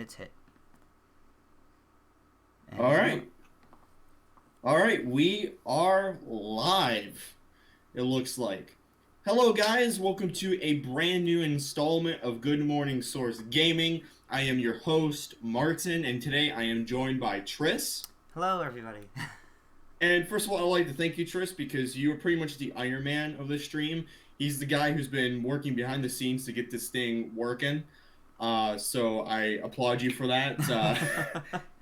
minutes hit. And All right. All right. We are live, it looks like. Hello, guys. Welcome to a brand new installment of Good Morning Source Gaming. I am your host, Martin, and today I am joined by Tris. hello, everybody. And first of all, I'd like to thank you, Tris, because you are pretty much the Iron Man of this stream. He's the guy who's been working behind the scenes to get this thing working. So I applaud you for that.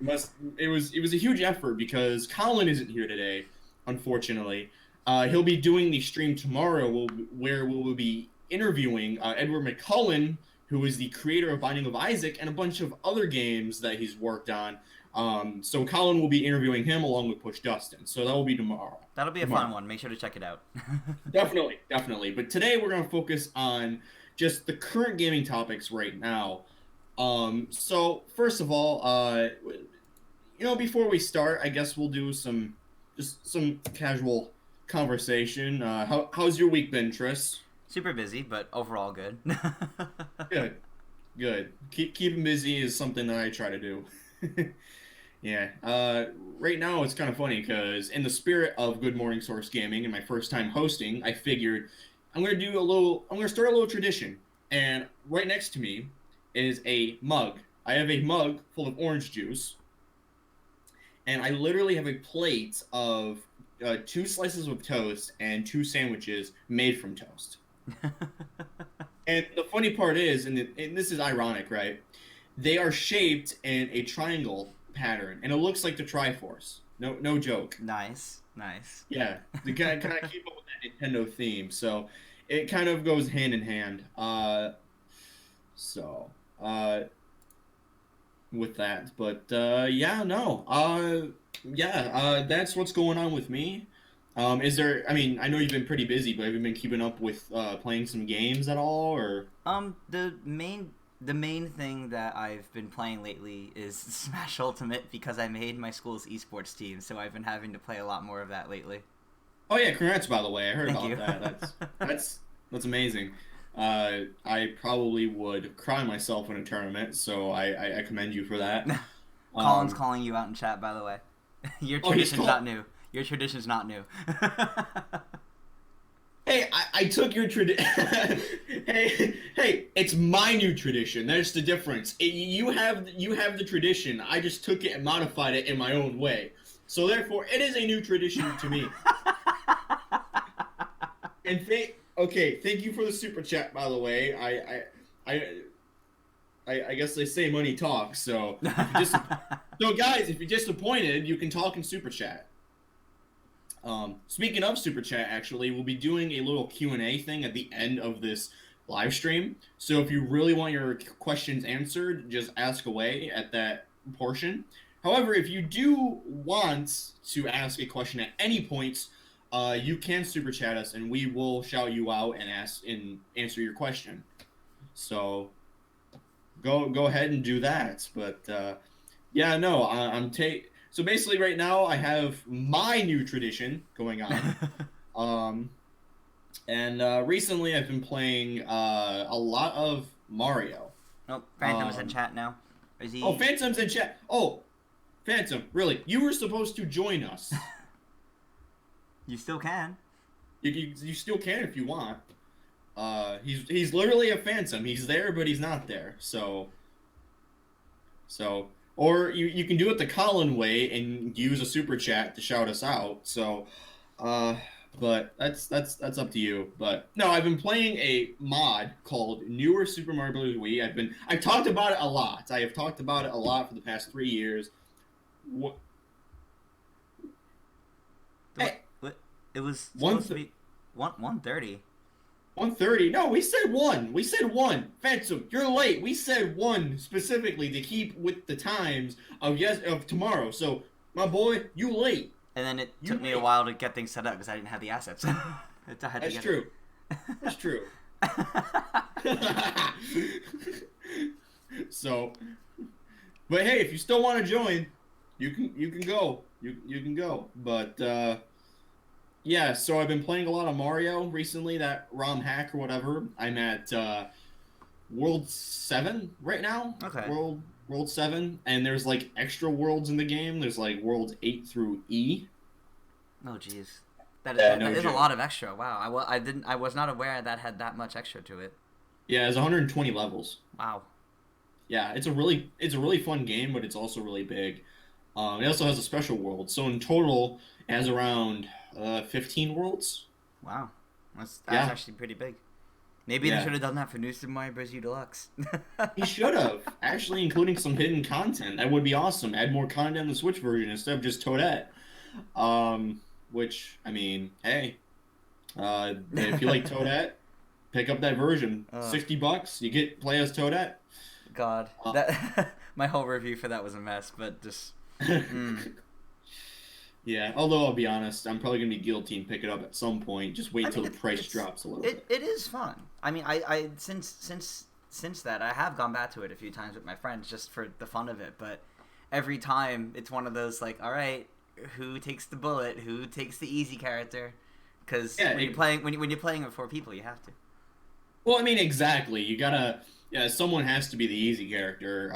It was a huge effort because Colin isn't here today, unfortunately. He'll be doing the stream tomorrow, where we will be interviewing Edward McCullen, who is the creator of Binding of Isaac and a bunch of other games that he's worked on. So Colin will be interviewing him along with Push Dustin. So that will be tomorrow. That'll be a fun one. Make sure to check it out. Definitely, definitely. But today we're going to focus on just the current gaming topics right now. So first of all, before we start, I guess we'll do some casual conversation. How's your week been, Tris? Super busy, but overall good. Good, good. Keeping busy is something that I try to do. Yeah. Right now it's kind of funny because in the spirit of Good Morning Source Gaming and my first time hosting, I figured I'm gonna start a little tradition. And right next to me is a mug. I have a mug full of orange juice, and I literally have a plate of 2 slices of toast and 2 sandwiches made from toast. And the funny part is, and this is ironic, right? They are shaped in a triangle pattern, and it looks like the Triforce. No joke. Nice. Yeah, to kind of keep up with that Nintendo theme. So it kind of goes hand in hand. With that, but that's what's going on with me. I know you've been pretty busy, but have you been keeping up with playing some games at all, or? The main thing that I've been playing lately is Smash Ultimate because I made my school's esports team, so I've been having to play a lot more of that lately. Oh yeah, congrats by the way. I heard Thank about you. that. That's amazing. I probably would cry myself in a tournament, so I commend you for that. Colin's calling you out in chat, by the way. Your tradition's not new. Your tradition's not new. Hey, I took your tradition. hey, it's my new tradition. There's the difference. You have the tradition. I just took it and modified it in my own way. So therefore, it is a new tradition to me. And thank you for the super chat, by the way. I guess they say money talks. So guys, if you're disappointed, you can talk in super chat. Speaking of super chat, actually, we'll be doing a little Q&A thing at the end of this live stream. So if you really want your questions answered, just ask away at that portion. However, if you do want to ask a question at any point, you can super chat us, and we will shout you out and answer your question. So go ahead and do that. But So basically, right now I have my new tradition going on. And recently I've been playing a lot of Mario. Oh, Phantom's in chat now. Is he? Oh, Phantom's in chat. Oh, Phantom, really? You were supposed to join us. You still can. You still can if you want. He's literally a Phantom. He's there, but he's not there. So. Or you can do it the Colin way and use a super chat to shout us out. So, but that's up to you. But no, I've been playing a mod called Newer Super Mario Bros. Wii. I've talked about it a lot. I have talked about it a lot for the past 3 years. What? It was supposed to be 1:30. 1:30? No, we said 1. We said 1. Phantom, you're late. We said 1 specifically to keep with the times of tomorrow. So, my boy, you late. And then it took me a while to get things set up because I didn't have the assets. That's true. That's true. So, but hey, if you still want to join, you can go. You can go. But yeah, so I've been playing a lot of Mario recently, that ROM hack or whatever. I'm at World 7 right now. Okay. World 7, and there's like extra worlds in the game. There's like worlds 8 through E. Oh, jeez. Yeah, That no is a joke. lot of extra. Wow. I was not aware that had that much extra to it. Yeah, it's 120 levels. Wow. Yeah, it's a really fun game, but it's also really big. It also has a special world, so in total, it has around 15 worlds. Wow. That's Yeah, actually pretty big. Maybe they yeah. should have done that for New Super Mario Bros. U Deluxe. He should have actually including some hidden content. That would be awesome. Add more content in the Switch version instead of just Toadette. Which I mean, hey, if you like Toadette, pick up that version. $60, you get play as Toadette. God, Uh, that my whole review for that was a mess, but just. Yeah, although I'll be honest, I'm probably gonna be guilty and pick it up at some point. Just wait till the price drops a little bit. It is fun. I mean, I since that I have gone back to it a few times with my friends just for the fun of it, but every time it's one of those like, all right, who takes the bullet? Who takes the easy character? Because when you're playing with 4 people, you have to. Well, I mean, exactly. You gotta. Yeah, someone has to be the easy character.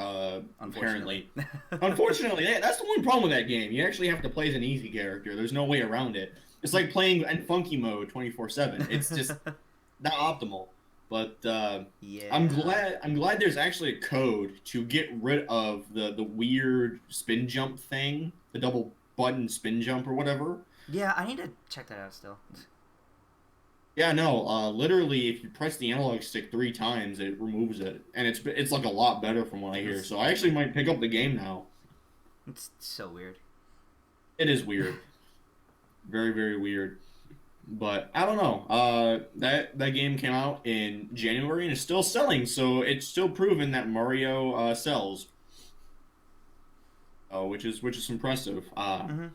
Unfortunately. Apparently, unfortunately, yeah, that's the one problem with that game. You actually have to play as an easy character. There's no way around it. It's like playing in funky mode 24/7. It's just not optimal. But Yeah. I'm glad there's actually a code to get rid of the weird spin jump thing, the double button spin jump or whatever. Yeah, I need to check that out still. Yeah, no. Literally, if you press the analog stick 3 times, it removes it, and it's like a lot better from what I hear. So I actually might pick up the game now. It's so weird. It is weird, very very weird. But I don't know. That game came out in January and is still selling, so it's still proven that Mario sells. Which is impressive. Kind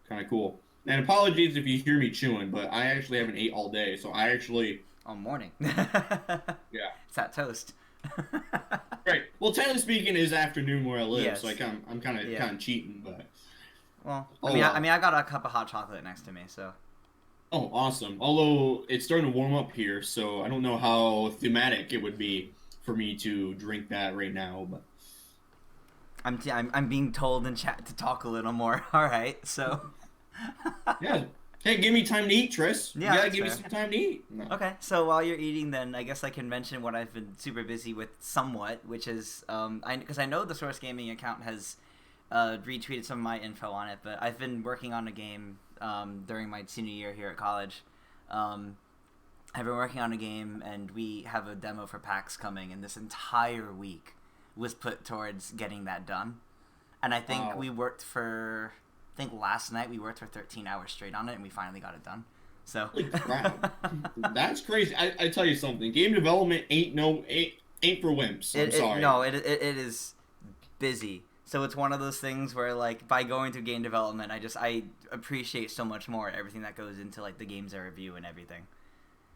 of cool. And apologies if you hear me chewing, but I actually haven't ate all day, so I actually. Oh, morning. Yeah. It's that toast. Right. Well, technically speaking, it is afternoon where I live, Yes. so I'm kind of cheating, but. Well, Oh, I mean, I got a cup of hot chocolate next to me, so. Oh, awesome. Although it's starting to warm up here, so I don't know how thematic it would be for me to drink that right now, but. I'm being told in chat to talk a little more. All right, so. Yeah. Hey, give me time to eat, Tris. Yeah, You gotta that's give me fair. some time to eat. No. Okay, so while you're eating, then I guess I can mention what I've been super busy with somewhat, which is because I know the Source Gaming account has retweeted some of my info on it, but I've been working on a game during my senior year here at college. I've been working on a game, and we have a demo for PAX coming, and this entire week was put towards getting that done. And I think we worked for. I think last night we worked for 13 hours straight on it, and we finally got it done. So. Holy crap. That's crazy. I tell you something. Game development ain't for wimps. I'm sorry. No, it is busy. So it's one of those things where, like, by going through game development, I appreciate so much more everything that goes into, like, the games I review and everything.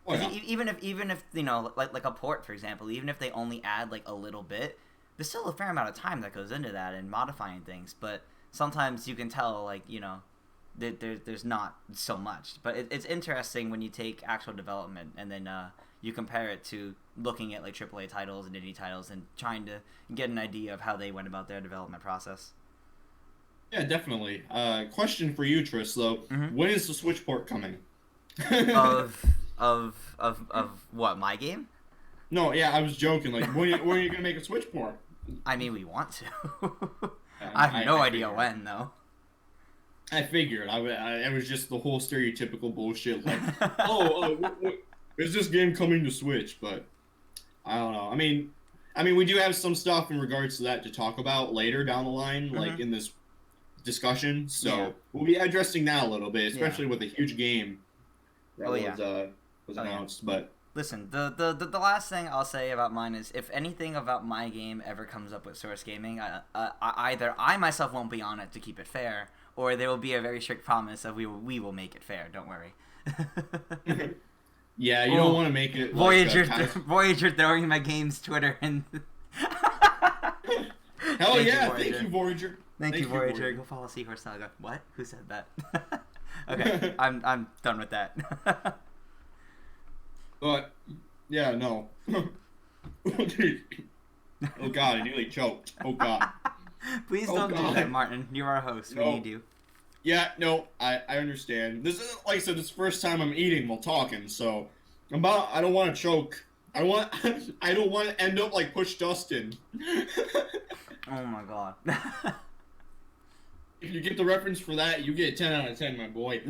Oh, yeah. Even if you know, like a port, for example, even if they only add, like, a little bit, there's still a fair amount of time that goes into that and modifying things, but sometimes you can tell, like, you know, there's not so much. But it's interesting when you take actual development and then you compare it to looking at, like, AAA titles and indie titles and trying to get an idea of how they went about their development process. Yeah, definitely. Question for you, Tris, though. Mm-hmm. When is the Switch port coming? of what, my game? No, yeah, I was joking. Like, when are you going to make a Switch port? I mean, we want to. I have no idea figured. when, though. I figured. I was just the whole stereotypical bullshit. Like, is this game coming to Switch? But I don't know. I mean, we do have some stuff in regards to that to talk about later down the line, like in this discussion. So we'll be addressing that a little bit, especially with a huge game that was announced. But. Listen, the last thing I'll say about mine is, if anything about my game ever comes up with Source Gaming, either I myself won't be on it to keep it fair, or there will be a very strict promise of we will make it fair. Don't worry. Yeah, you don't want to make it Voyager. Voyager throwing my game's Twitter and. Hell yeah! Thank you, Voyager. Thank you, Voyager. Go follow Seahorse Saga. What? Who said that? Okay, I'm done with that. But yeah, no. Oh God, I nearly choked. Oh God. Please Oh don't do that, God. Martin. You're our host. We No. need you. Yeah, no, I understand. This is like I said, this is the first time I'm eating while talking, so I don't want to choke. I don't want I don't want to end up like Push Dustin. Oh my god. If you get the reference for that, you get 10 out of 10, my boy.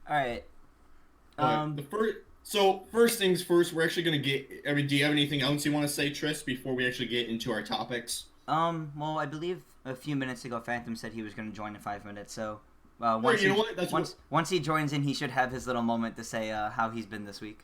All right. But first things first, we're actually gonna get. I mean, do you have anything else you want to say, Tris, before we actually get into our topics? Well, I believe a few minutes ago, Phantom said he was going to join in 5 minutes. So, Sure, you know what? once he joins in, he should have his little moment to say how he's been this week.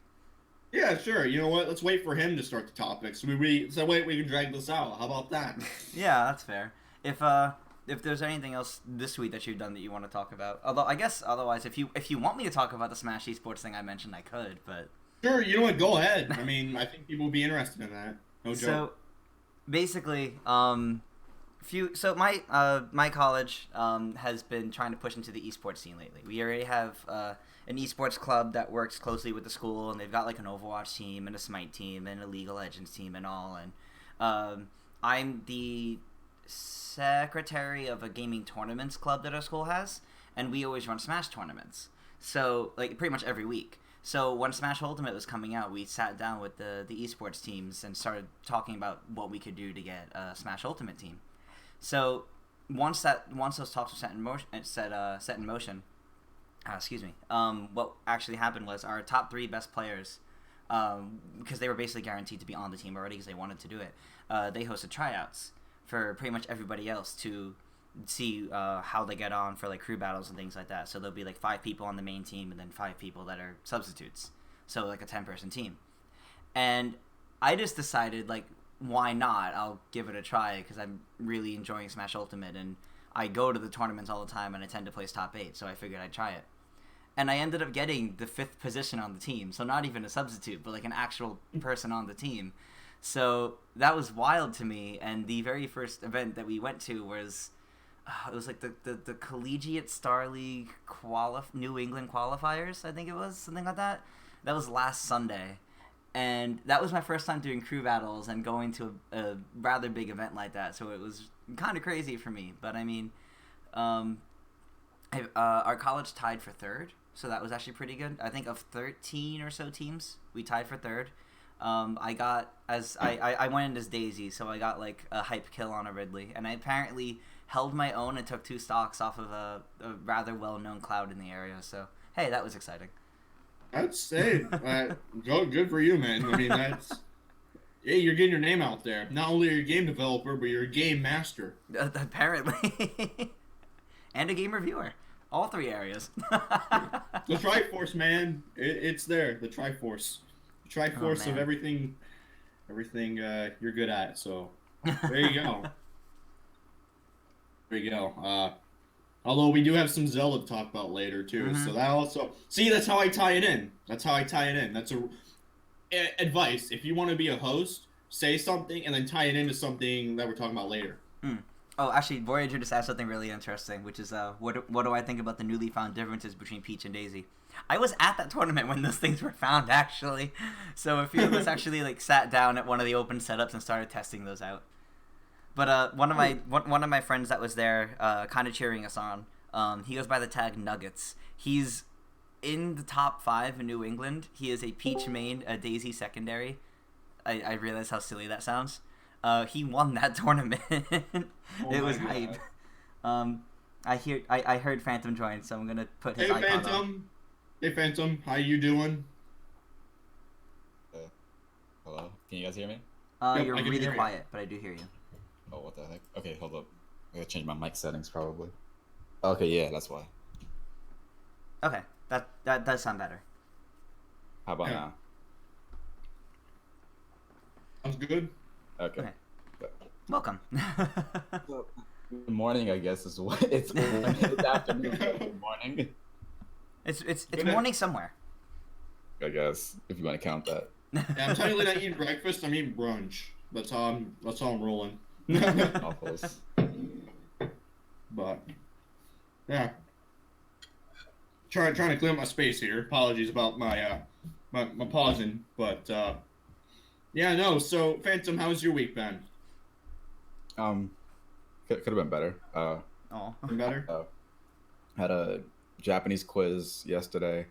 Yeah, sure. You know what? Let's wait for him to start the topics. So wait, we can drag this out. How about that? Yeah, that's fair. If there's anything else this week that you've done that you want to talk about, although I guess otherwise, if you want me to talk about the Smash Esports thing I mentioned, I could, but Sure. You know what? Go ahead. I mean, I think people will be interested in that. No joke. so basically, my college has been trying to push into the esports scene lately. We already have an esports club that works closely with the school, and they've got like an Overwatch team and a Smite team and a League of Legends team and all. And I'm the secretary of a gaming tournaments club that our school has, and we always run Smash tournaments. So like pretty much every week. So when Smash Ultimate was coming out, we sat down with the esports teams and started talking about what we could do to get a Smash Ultimate team. So once those talks were set in motion, what actually happened was our top three best players, because they were basically guaranteed to be on the team already because they wanted to do it. They hosted tryouts for pretty much everybody else to see how they get on for like crew battles and things like that. So there'll be like 5 people on the main team and then 5 people that are substitutes. So like a 10-person team. And I just decided like, why not? I'll give it a try because I'm really enjoying Smash Ultimate and I go to the tournaments all the time and I tend to place top 8, so I figured I'd try it. And I ended up getting the 5th position on the team, so not even a substitute, but like an actual person on the team. So that was wild to me, and the very first event that we went to was it was like the Collegiate Star League New England qualifiers, I think it was, something like that. That was last Sunday. And that was my first time doing crew battles and going to a rather big event like that, so it was kind of crazy for me. But I mean, our college tied for 3rd, so that was actually pretty good. I think of 13 or so teams, we tied for 3rd. I went in as Daisy, so I got like a hype kill on a Ridley, and I apparently held my own and took 2 stocks off of a rather well-known Cloud in the area. So hey, that was exciting. I'd say, good for you, man. I mean, hey, you're getting your name out there. Not only are you a game developer, but you're a game master. Apparently. And a game reviewer. All 3 areas. The Triforce, man. It's there. The Triforce. The Triforce of everything you're good at. So, there you go. There you go. Although we do have some Zelda to talk about later too, so that also that's how I tie it in. That's advice. If you want to be a host, say something and then tie it into something that we're talking about later. Oh, actually, Voyager just asked something really interesting, which is what do I think about the newly found differences between Peach and Daisy? I was at that tournament when those things were found, actually. So a few of us actually like sat down at one of the open setups and started testing those out. But one of my friends that was there, kind of cheering us on. He goes by the tag Nuggets. He's in the top 5 in New England. He is a Peach main, a Daisy secondary. I realize how silly that sounds. He won that tournament. It was hype. I heard Phantom join, so I'm gonna put his icon Phantom. on. Hey Phantom, how you doing? Hello, can you guys hear me? You're really quiet, but I do hear you. Oh, what the heck? Okay, hold up. I gotta change my mic settings probably. Okay, yeah, that's why. Okay, that does sound better. How about now? Sounds good. Okay. Welcome. Good morning, I guess is what it's afternoon. Good morning. It's morning somewhere. I guess if you want to count that. Yeah, I'm technically not eating breakfast. I'm eating brunch. That's how I'm rolling. Waffles. But yeah, trying to clear up my space here. Apologies about my pausing, but Yeah, no. So, Phantom, how's your week been? Um, could have been better. Oh. Been better? Uh, had a Japanese quiz yesterday.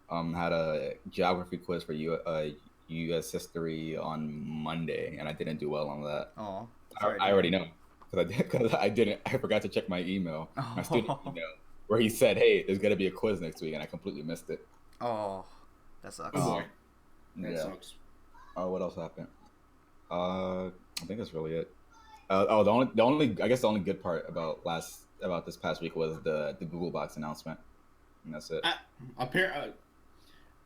Had a geography quiz for U.S. history on Monday, and I didn't do well on that. Oh. I, Sorry to I hear. already know because I didn't. I forgot to check my email, my student Oh. email, where he said, "Hey, there's gonna be a quiz next week," and I completely missed it. Oh. That Oh sucks. boy, that Yeah. sucks. What else happened? I think that's really it. I guess the only good part about this past week was the Google Box announcement, and that's it.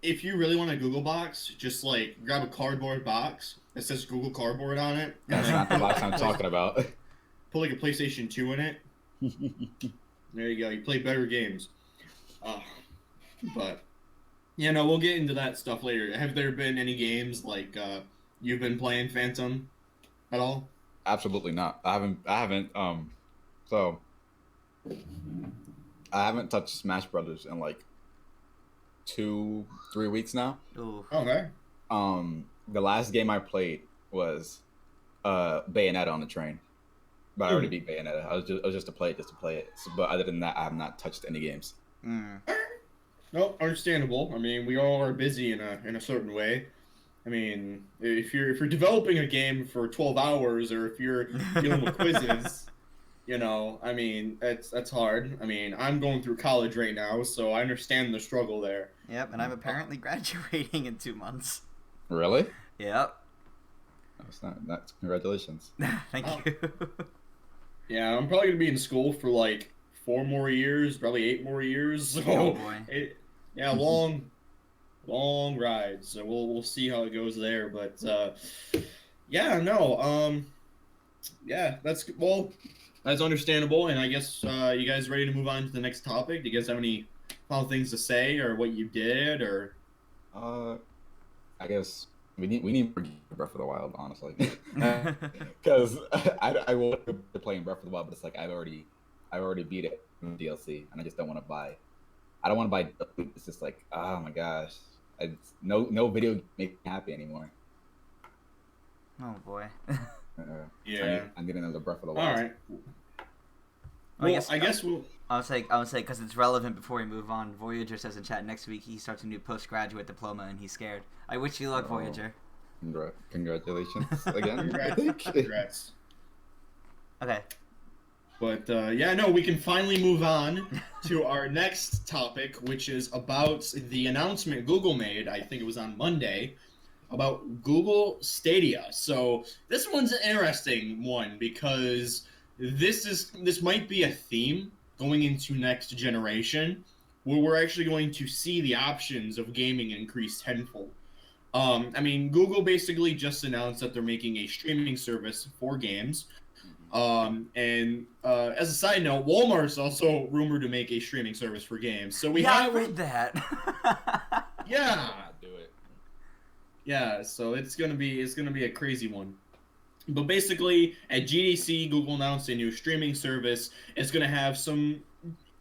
If you really want a Google box, just like grab a cardboard box that says Google Cardboard on it, and That's then not the put box like I'm talking about. put like a PlayStation 2 in it. There you go. You play better games. Uh, but yeah, no, we'll get into that stuff later. Have there been any games like you've been playing Phantom at all? Absolutely not. I haven't. So I haven't touched Smash Brothers in like 2, 3 weeks now. Ooh. Okay. The last game I played was Bayonetta on the train, but I already beat Bayonetta. I was just to play it, So, but other than that, I have not touched any games. Mm. No, understandable. I mean, we all are busy in a certain way. I mean, if you're developing a game for 12 hours, or if you're dealing with quizzes, I mean, that's hard. I mean, I'm going through college right now, so I understand the struggle there. Yep, and I'm apparently graduating in 2 months. Really? Yep. That's not. That's congratulations. Thank Oh. you. Yeah, I'm probably gonna be in school for like 4 more years, probably 8 more years. So, Oh boy. yeah, long ride. So we'll see how it goes there. But yeah, no, yeah, that's understandable. And I guess you guys ready to move on to the next topic? Do you guys have any final things to say, or what you did, or? I guess we need Breath of the Wild, honestly, because I want to play in Breath of the Wild, but it's like I already beat it in DLC, and I just don't want to buy. I don't want to buy. It's just like, oh my gosh, no video game makes me happy anymore. Oh boy. Yeah. I need another Breath of the All Wild. right. Well, Well, I guess we'll. I would say, because it's relevant before we move on. Voyager says in chat next week he starts a new postgraduate diploma and he's scared. I wish you luck, Oh. Voyager. Congratulations again. Congrats. Okay. But yeah, no, we can finally move on to our next topic, which is about the announcement Google made. I think it was on Monday, about Google Stadia. So this one's an interesting one because this might be a theme going into next generation, where we're actually going to see the options of gaming increase tenfold. I mean, Google basically just announced that they're making a streaming service for games. And as a side note, Walmart's also rumored to make a streaming service for games. So I read that. yeah, Do it. yeah. So it's gonna be a crazy one. But basically, at GDC, Google announced a new streaming service. It's gonna have some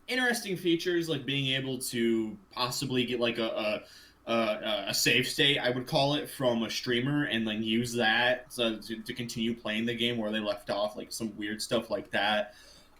interesting features, like being able to possibly get like a save state, I would call it, from a streamer, and then use that to continue playing the game where they left off, like some weird stuff like that.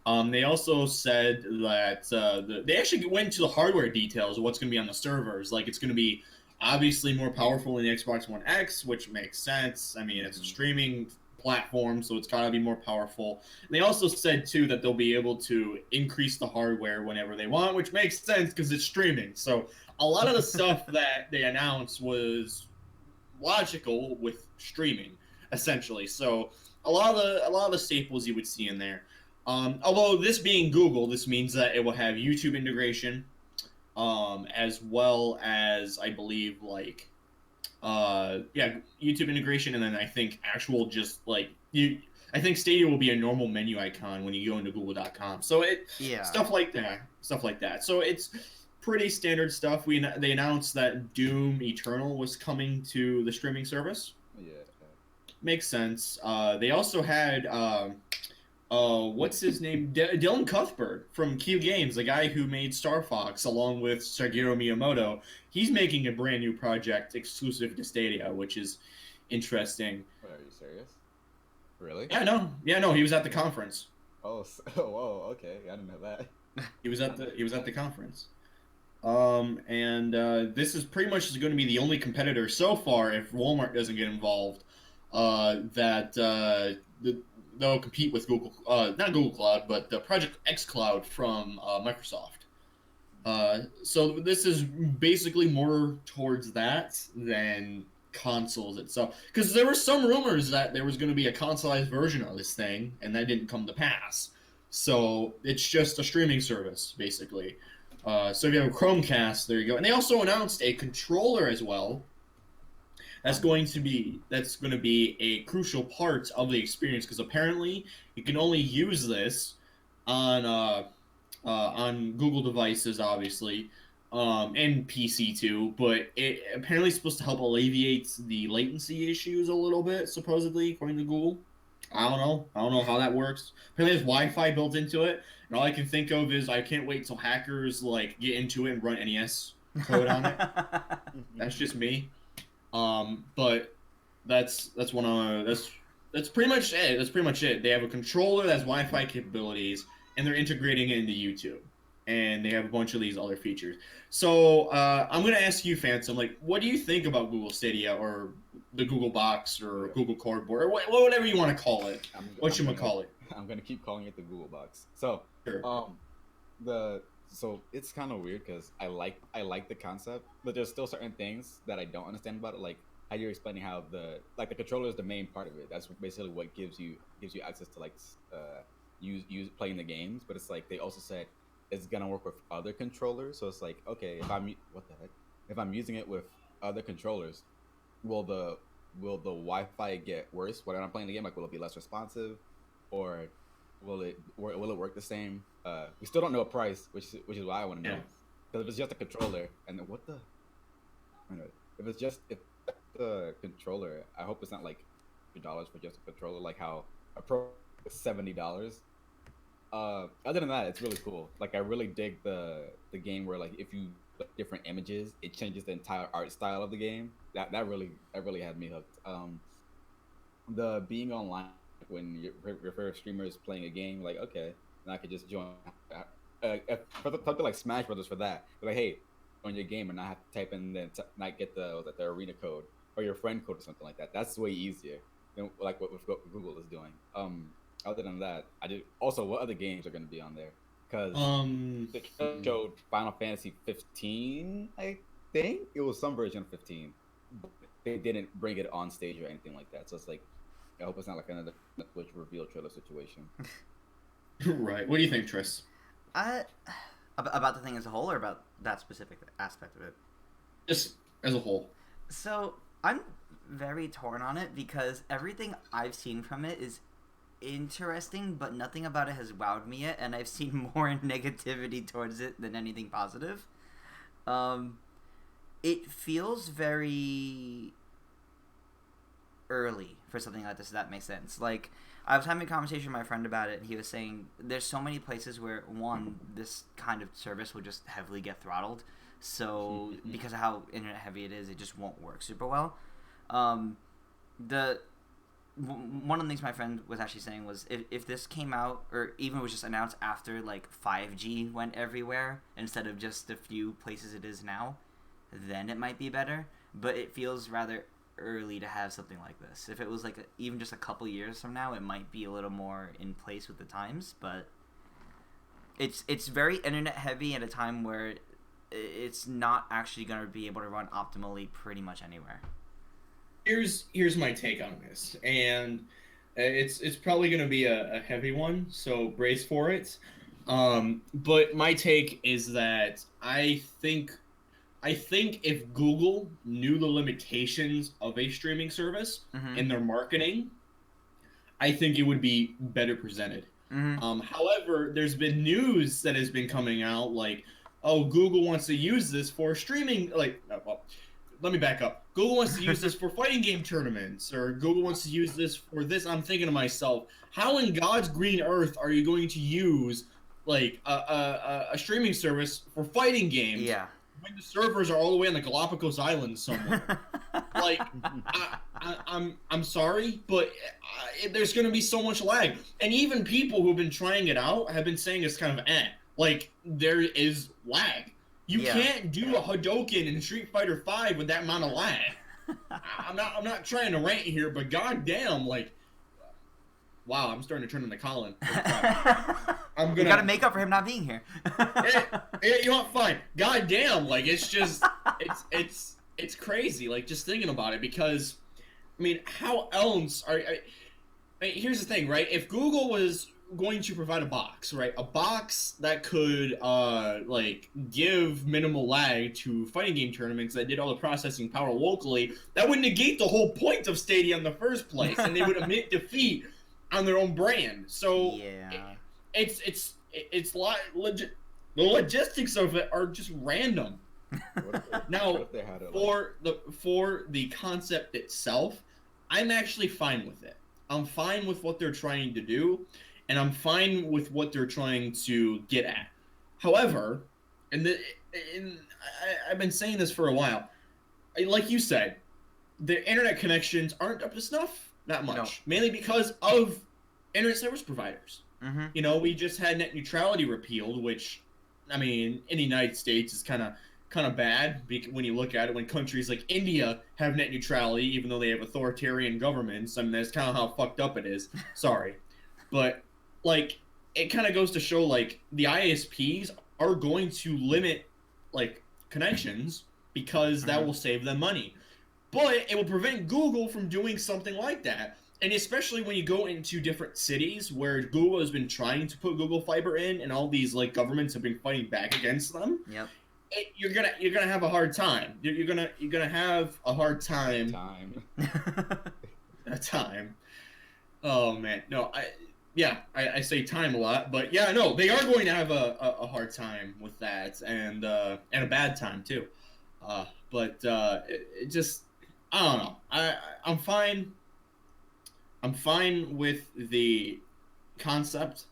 They also said that they actually went into the hardware details of what's going to be on the servers. Like, it's going to be obviously more powerful than the Xbox One X, which makes sense. I mean, it's a streaming platform, so it's got to be more powerful. And they also said, too, that they'll be able to increase the hardware whenever they want, which makes sense because it's streaming. So a lot of the stuff that they announced was logical with streaming, essentially. So a lot of the staples you would see in there. Although this being Google, this means that it will have YouTube integration, as well as, I believe, like YouTube integration, and then I think actual just like I think Stadia will be a normal menu icon when you go into Google.com. So stuff like that. So it's pretty standard stuff. They announced that Doom Eternal was coming to the streaming service. Yeah. Makes sense. They also had what's his name? Dylan Cuthbert from Q Games, the guy who made Star Fox, along with Shigeru Miyamoto. He's making a brand new project exclusive to Stadia, which is interesting. Wait, are you serious? Really? Yeah, no, he was at the conference. Oh, whoa, okay. I didn't know that. He was at the conference. And this is pretty much going to be the only competitor so far, if Walmart doesn't get involved, they'll compete with Google, not Google Cloud, but the Project X Cloud from Microsoft. So this is basically more towards that than consoles itself, because there were some rumors that there was going to be a consoleized version of this thing, and that didn't come to pass. So it's just a streaming service, basically. So if you have a Chromecast, there you go. And they also announced a controller as well. That's going to be a crucial part of the experience, because apparently you can only use this on Google devices, obviously, and PC too. But it apparently is supposed to help alleviate the latency issues a little bit, supposedly, according to Google. I don't know how that works. Apparently, there's Wi-Fi built into it, and all I can think of is I can't wait till hackers like get into it and run NES code on it. That's just me. But that's pretty much it. That's pretty much it. They have a controller that has Wi-Fi capabilities, and they're integrating it into YouTube, and they have a bunch of these other features. So I'm gonna ask you, Phantom, like, what do you think about Google Stadia or the Google Box or Google Cardboard or whatever you want to call it? Call it? I'm gonna keep calling it the Google Box. So, sure. So it's kind of weird because I like the concept, but there's still certain things that I don't understand about it, like how you're explaining how the controller is the main part of it. That's basically what gives you access to use playing the games. But it's like they also said it's gonna work with other controllers. So it's like, okay, if I'm using it with other controllers, will the Wi-Fi get worse when I'm playing the game? Like, will it be less responsive, or will it work the same? We still don't know a price, which is what I want to know. Because if it's just a controller, and then if the controller, I hope it's not like $2 for just a controller, like how a Pro is $70. Other than that, it's really cool. Like, I really dig the game where, like, if you put different images, it changes the entire art style of the game. That really had me hooked. The being online when your favorite streamer is playing a game, like, okay, and I could just join. For something like Smash Brothers, for that, but like, hey, join your game and not have to type in not get the arena code or your friend code or something like that. That's way easier than like what Google is doing. Other than that, I did also what other games are going to be on there, because they showed Final Fantasy 15. I think it was some version of 15. They didn't bring it on stage or anything like that. So it's like, I hope it's not like another Netflix reveal trailer situation. Right. What do you think, Tris? About the thing as a whole, or about that specific aspect of it? Just as a whole. So I'm very torn on it, because everything I've seen from it is interesting, but nothing about it has wowed me yet, and I've seen more negativity towards it than anything positive. It feels very early for something like this, if that makes sense. Like, I was having a conversation with my friend about it, and he was saying there's so many places where, one, this kind of service will just heavily get throttled. So, because of how internet heavy it is, it just won't work super well. One of the things my friend was actually saying was, if this came out, or even was just announced after, like, 5G went everywhere, instead of just the few places it is now, then it might be better. But it feels rather early to have something like this. If it was like even just a couple years from now, it might be a little more in place with the times, but it's very internet heavy at a time where it's not actually going to be able to run optimally pretty much anywhere. Here's my take on this, and it's probably going to be a heavy one, so brace for it. But my take is that I think if Google knew the limitations of a streaming service in their marketing, I think it would be better presented. However, there's been news that has been coming out like, oh, Google wants to use this for streaming. Like, well, let me back up. Google wants to use this for fighting game tournaments, or Google wants to use this for this. I'm thinking to myself, how in God's green earth are you going to use like a streaming service for fighting games? Yeah. When the servers are all the way on the Galapagos Islands somewhere. Like, I'm sorry, but there's going to be so much lag, and even people who've been trying it out have been saying it's kind of like there is lag. You can't do a Hadouken in Street Fighter V with that amount of lag. I'm not trying to rant here, but goddamn, like, wow, I'm starting to turn into Colin. You gotta make up for him not being here. You know what? Fine. Goddamn, like it's just it's crazy. Like just thinking about it, because I mean, how else are? I mean, here's the thing, right? If Google was going to provide a box, right? A box that could like give minimal lag to fighting game tournaments that did all the processing power locally, that would negate the whole point of Stadia in the first place, and they would admit defeat on their own brand. So yeah, it's legit. The logistics of it are just random. Now, for the concept itself, I'm actually fine with it. I'm fine with what they're trying to do, and I'm fine with what they're trying to get at. However, I've been saying this for a while. Like you said, the internet connections aren't up to snuff that much, No. mainly because of internet service providers. Mm-hmm. You know, we just had net neutrality repealed, which, I mean, in the United States is kind of bad when you look at it. When countries like India have net neutrality, even though they have authoritarian governments, I mean, that's kind of how fucked up it is. Sorry, but like, it kind of goes to show, like, the ISPs are going to limit like connections because that will save them money, but it will prevent Google from doing something like that. And especially when you go into different cities where Google has been trying to put Google Fiber in, and all these like governments have been fighting back against them. Yep. You're gonna have a hard time. You're gonna have a hard time. A time. Oh man, no, I say time a lot, but yeah, no, they are going to have a hard time with that, and a bad time too. But it just, I don't know. I'm fine. I'm fine with the concept.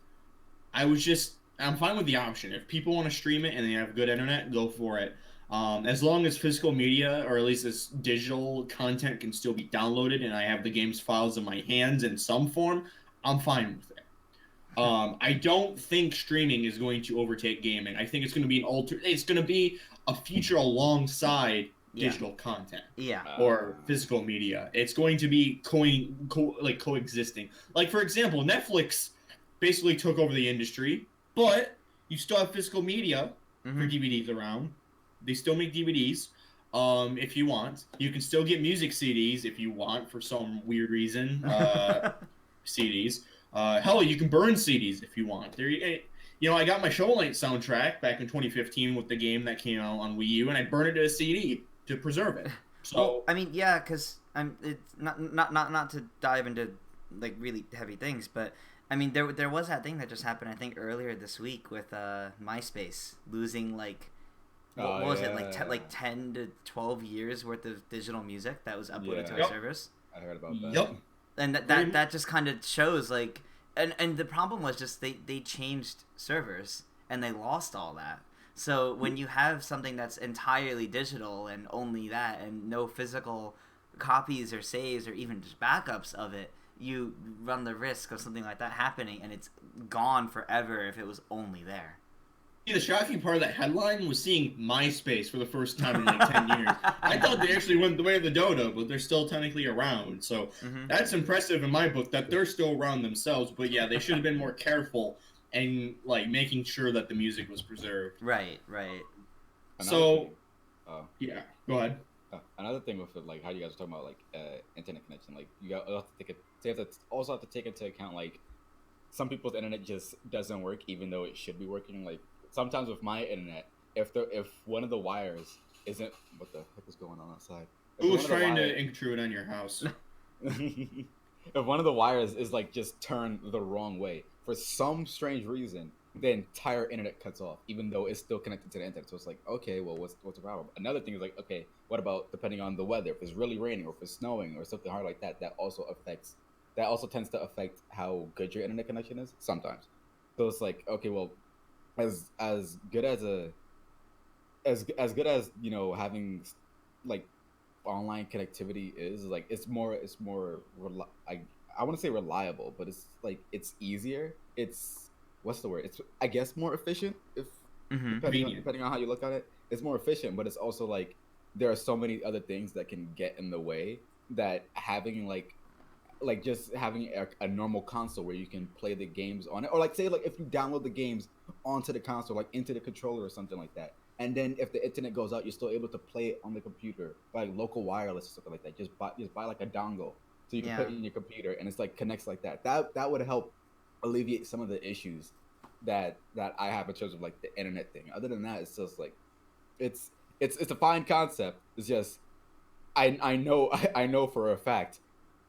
I'm fine with the option. If people want to stream it and they have good internet, go for it. As long as physical media, or at least this digital content, can still be downloaded and I have the game's files in my hands in some form, I'm fine with it. I don't think streaming is going to overtake gaming. I think it's going to be it's going to be a feature alongside digital content, or physical media. It's going to be coexisting. Like, for example, Netflix basically took over the industry, but you still have physical media for DVDs around. They still make DVDs. If you want, you can still get music CDs if you want, for some weird reason. CDs. Hell, you can burn CDs if you want. You know, I got my Shovel Knight soundtrack back in 2015 with the game that came out on Wii U, and I burned it to a CD to preserve it. So well, I mean, yeah, because it's not to dive into like really heavy things, but I mean, there was that thing that just happened, I think, earlier this week with MySpace losing like what was it, like 10 to 12 years worth of digital music that was uploaded to our servers. I heard about that. Yep. And that just kind of shows like, and the problem was just they changed servers and they lost all that. So when you have something that's entirely digital and only that, and no physical copies or saves or even just backups of it, you run the risk of something like that happening, and it's gone forever if it was only there. The shocking part of that headline was seeing MySpace for the first time in like 10 years. I thought they actually went the way of the dodo, but they're still technically around. So that's impressive in my book that they're still around themselves. But yeah, they should have been more careful and like making sure that the music was preserved. Right. Another yeah, go ahead. Another thing with it, like how you guys are talking about like internet connection, like you also have to take into account like some people's internet just doesn't work even though it should be working. Like sometimes with my internet, if one of the wires isn't, what the heck is going on outside? Who's trying to intrude on your house? If one of the wires is like just turned the wrong way for some strange reason, the entire internet cuts off, even though it's still connected to the internet. So it's like, okay, well, what's the problem? Another thing is like, okay, what about depending on the weather? If it's really raining or if it's snowing or something hard like that, that also tends to affect how good your internet connection is sometimes. So it's like, okay, well, as good as you know, having like online connectivity is. Like it's more I want to say reliable, but it's like it's easier. It's what's the word? It's I guess more efficient if Mm-hmm. depending on how you look at it. It's more efficient, but it's also like there are so many other things that can get in the way that having like just having a normal console where you can play the games on it, or like say like if you download the games onto the console, like into the controller or something like that, and then if the internet goes out, you're still able to play it on the computer, like local wireless or something like that. Just buy like a dongle so you can put Yeah. it in your computer, and it's like connects like that. That would help alleviate some of the issues that I have in terms of like the internet thing. Other than that, it's just like it's it's a fine concept. It's just I know I know for a fact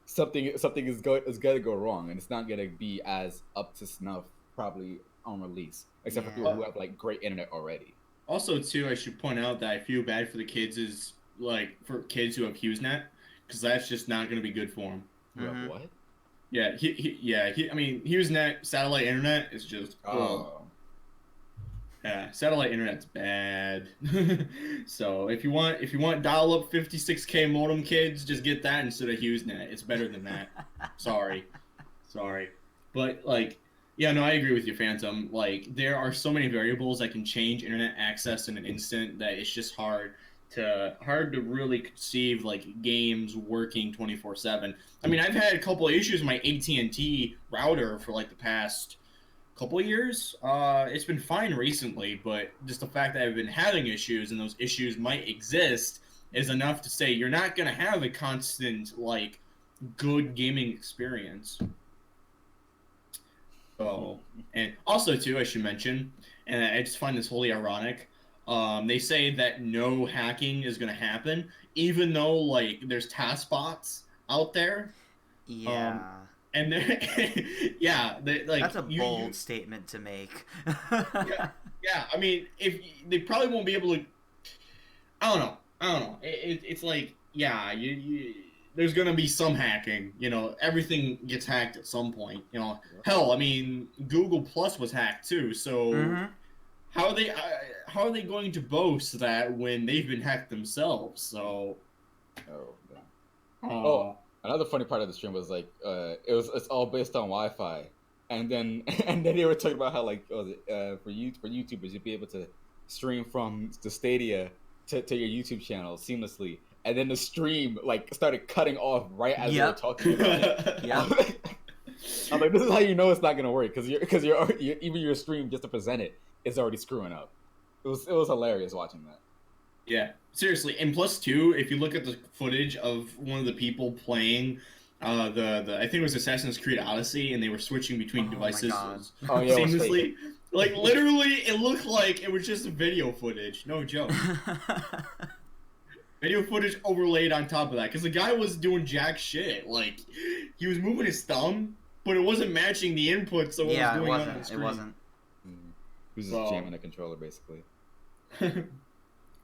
something is going to go wrong, and it's not going to be as up to snuff probably on release, except for people Yeah. who have like great internet already. Also, too, I should point out that I feel bad for the kids is like for kids who have HughesNet, because that's just not going to be good for them. Who have Mhm. what? Yeah, I mean, HughesNet satellite internet is just Oh, yeah, satellite internet's bad. So if you want dial up 56K modem, kids, just get that instead of HughesNet. It's better than that. Sorry, but like, yeah, no, I agree with you, Phantom. Like, there are so many variables that can change internet access in an instant that it's just hard to really conceive like games working 24/7. I mean, I've had a couple of issues with my AT&T router for like the past couple of years. It's been fine recently, but just the fact that I've been having issues and those issues might exist is enough to say you're not gonna have a constant like good gaming experience. So, and also too, I should mention, and I just find this wholly ironic. They say that no hacking is gonna happen, even though like there's task bots out there. Um, Yeah. and they're yeah, they like That's a bold you statement to make. yeah, yeah. I mean, if they probably won't be able to. I don't know. It's like yeah, there's gonna be some hacking. You know, everything gets hacked at some point. You know, hell, I mean, Google Plus was hacked too. So Mm-hmm. how are they how are they going to boast that when they've been hacked themselves? So oh, yeah. uh, Oh, another funny part of the stream was like it's all based on Wi-Fi, and then and then they were talking about how like what was it for YouTubers you'd be able to stream from the Stadia to your YouTube channel seamlessly, and then the stream like started cutting off right as they were Yep. talking about it. Yep. I'm like, this is how you know it's not gonna work because even your stream just to present it is already screwing up. It was hilarious watching that. yeah, seriously. And plus two, if you look at the footage of one of the people playing the I think it was Assassin's Creed Odyssey, and they were switching between Oh my devices god. Oh yeah, it was fake. seamlessly. Like literally, it looked like it was just video footage. No joke. Video footage overlaid on top of that, because the guy was doing jack shit. Like he was moving his thumb, but it wasn't matching the inputs of what Yeah, was it going on the wasn't. It screen. wasn't. He was just So- jamming a controller basically.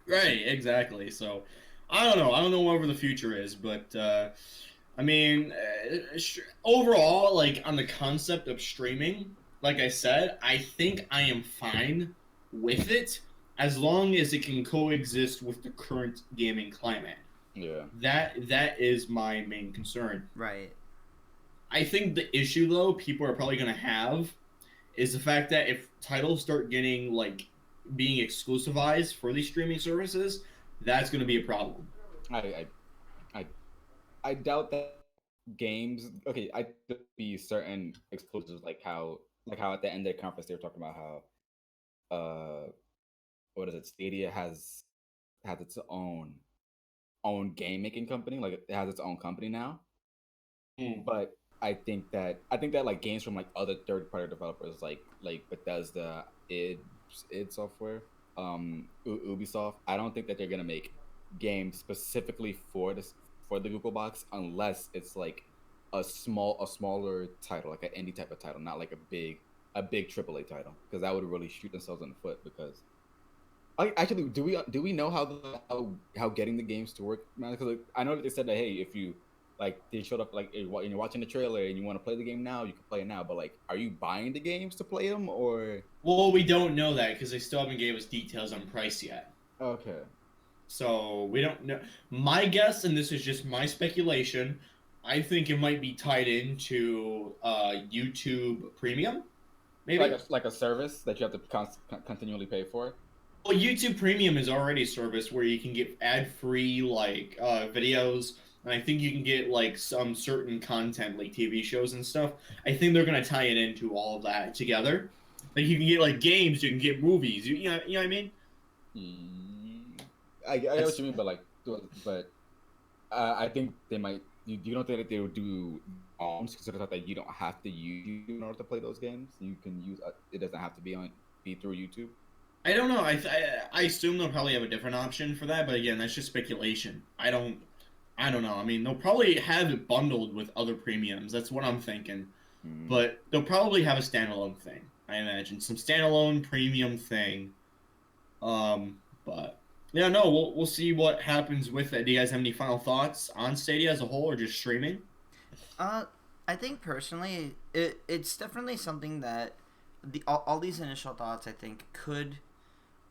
Right, exactly. So, I don't know. I don't know whatever the future is, but I mean, overall, like on the concept of streaming, like I said, I think I am fine with it as long as it can coexist with the current gaming climate. Yeah. That is my main concern. Right. I think the issue though people are probably gonna have is the fact that if titles start getting like being exclusivized for these streaming services, that's gonna be a problem. I I I doubt that games. Okay, I could be certain exclusives like how at the end of the conference they were talking about how what is it? Stadia has its own game making company. Like it has its own company now. But I think that like games from like other third party developers like Bethesda, id Software, Ubisoft. I don't think that they're gonna make games specifically for the Google box unless it's like a smaller title, like an indie type of title, not like a big AAA title, because that would really shoot themselves in the foot. Because actually, do we know how getting the games to work, man? Because like, I know that they said that hey, if you like they showed up like and you're watching the trailer and you want to play the game now, you can play it now. But like, are you buying the games to play them or? Well, we don't know that because they still haven't gave us details on price yet. Okay. So we don't know. My guess, and this is just my speculation, I think it might be tied into YouTube Premium, maybe. Like a service that you have to continually pay for. Well, YouTube Premium is already a service where you can get ad-free like videos, and I think you can get like some certain content like TV shows and stuff. I think they're gonna tie it into all of that together. Like you can get like games, you can get movies. You know what I mean? I get what you mean, but I think they might. You don't think that they would do consider that you don't have to use YouTube in order to play those games. You can use it doesn't have to be through YouTube. I don't know. I assume they'll probably have a different option for that, but again, that's just speculation. I don't know. I mean, they'll probably have it bundled with other premiums. That's what I'm thinking. But they'll probably have a standalone thing. I imagine some standalone premium thing. But yeah, no, we'll see what happens with it. Do you guys have any final thoughts on Stadia as a whole, or just streaming? I think personally, it's definitely something that all these initial thoughts I think could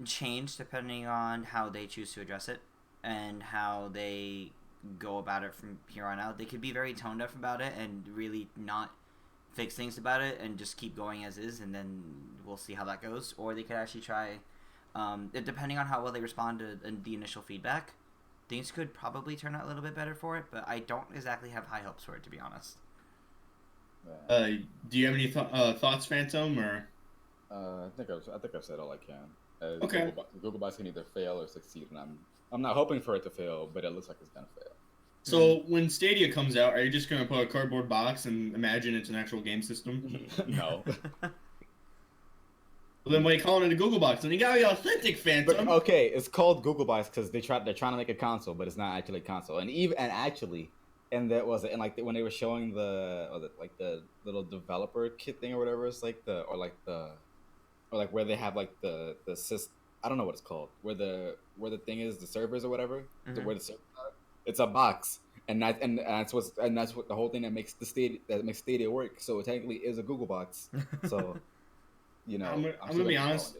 change depending on how they choose to address it and how they go about it from here on out. They could be very tone deaf about it and really not fix things about it and just keep going as is, and then we'll see how that goes. Or they could actually try, depending on how well they respond to the initial feedback, things could probably turn out a little bit better for it, but I don't exactly have high hopes for it, to be honest. Do you have any thoughts, Phantom, or? I think I've said all I can. Okay. Google Box can either fail or succeed, and I'm not hoping for it to fail, but it looks like it's gonna fail. So when Stadia comes out, are you just gonna put a cardboard box and imagine it's an actual game system? No. Well, then why are you calling it a Google Box? And you gotta be authentic, Phantom. But okay, it's called Google Box because they're trying to make a console, but it's not actually a console. And that was it. And like when they were showing the little developer kit thing or whatever, it's like where they have like the I don't know what it's called, where the thing is, the servers or whatever, where the servers are. It's a box, and that's what the whole thing that makes Stadia work. So it technically is a Google Box. So you know, I'm gonna be honest.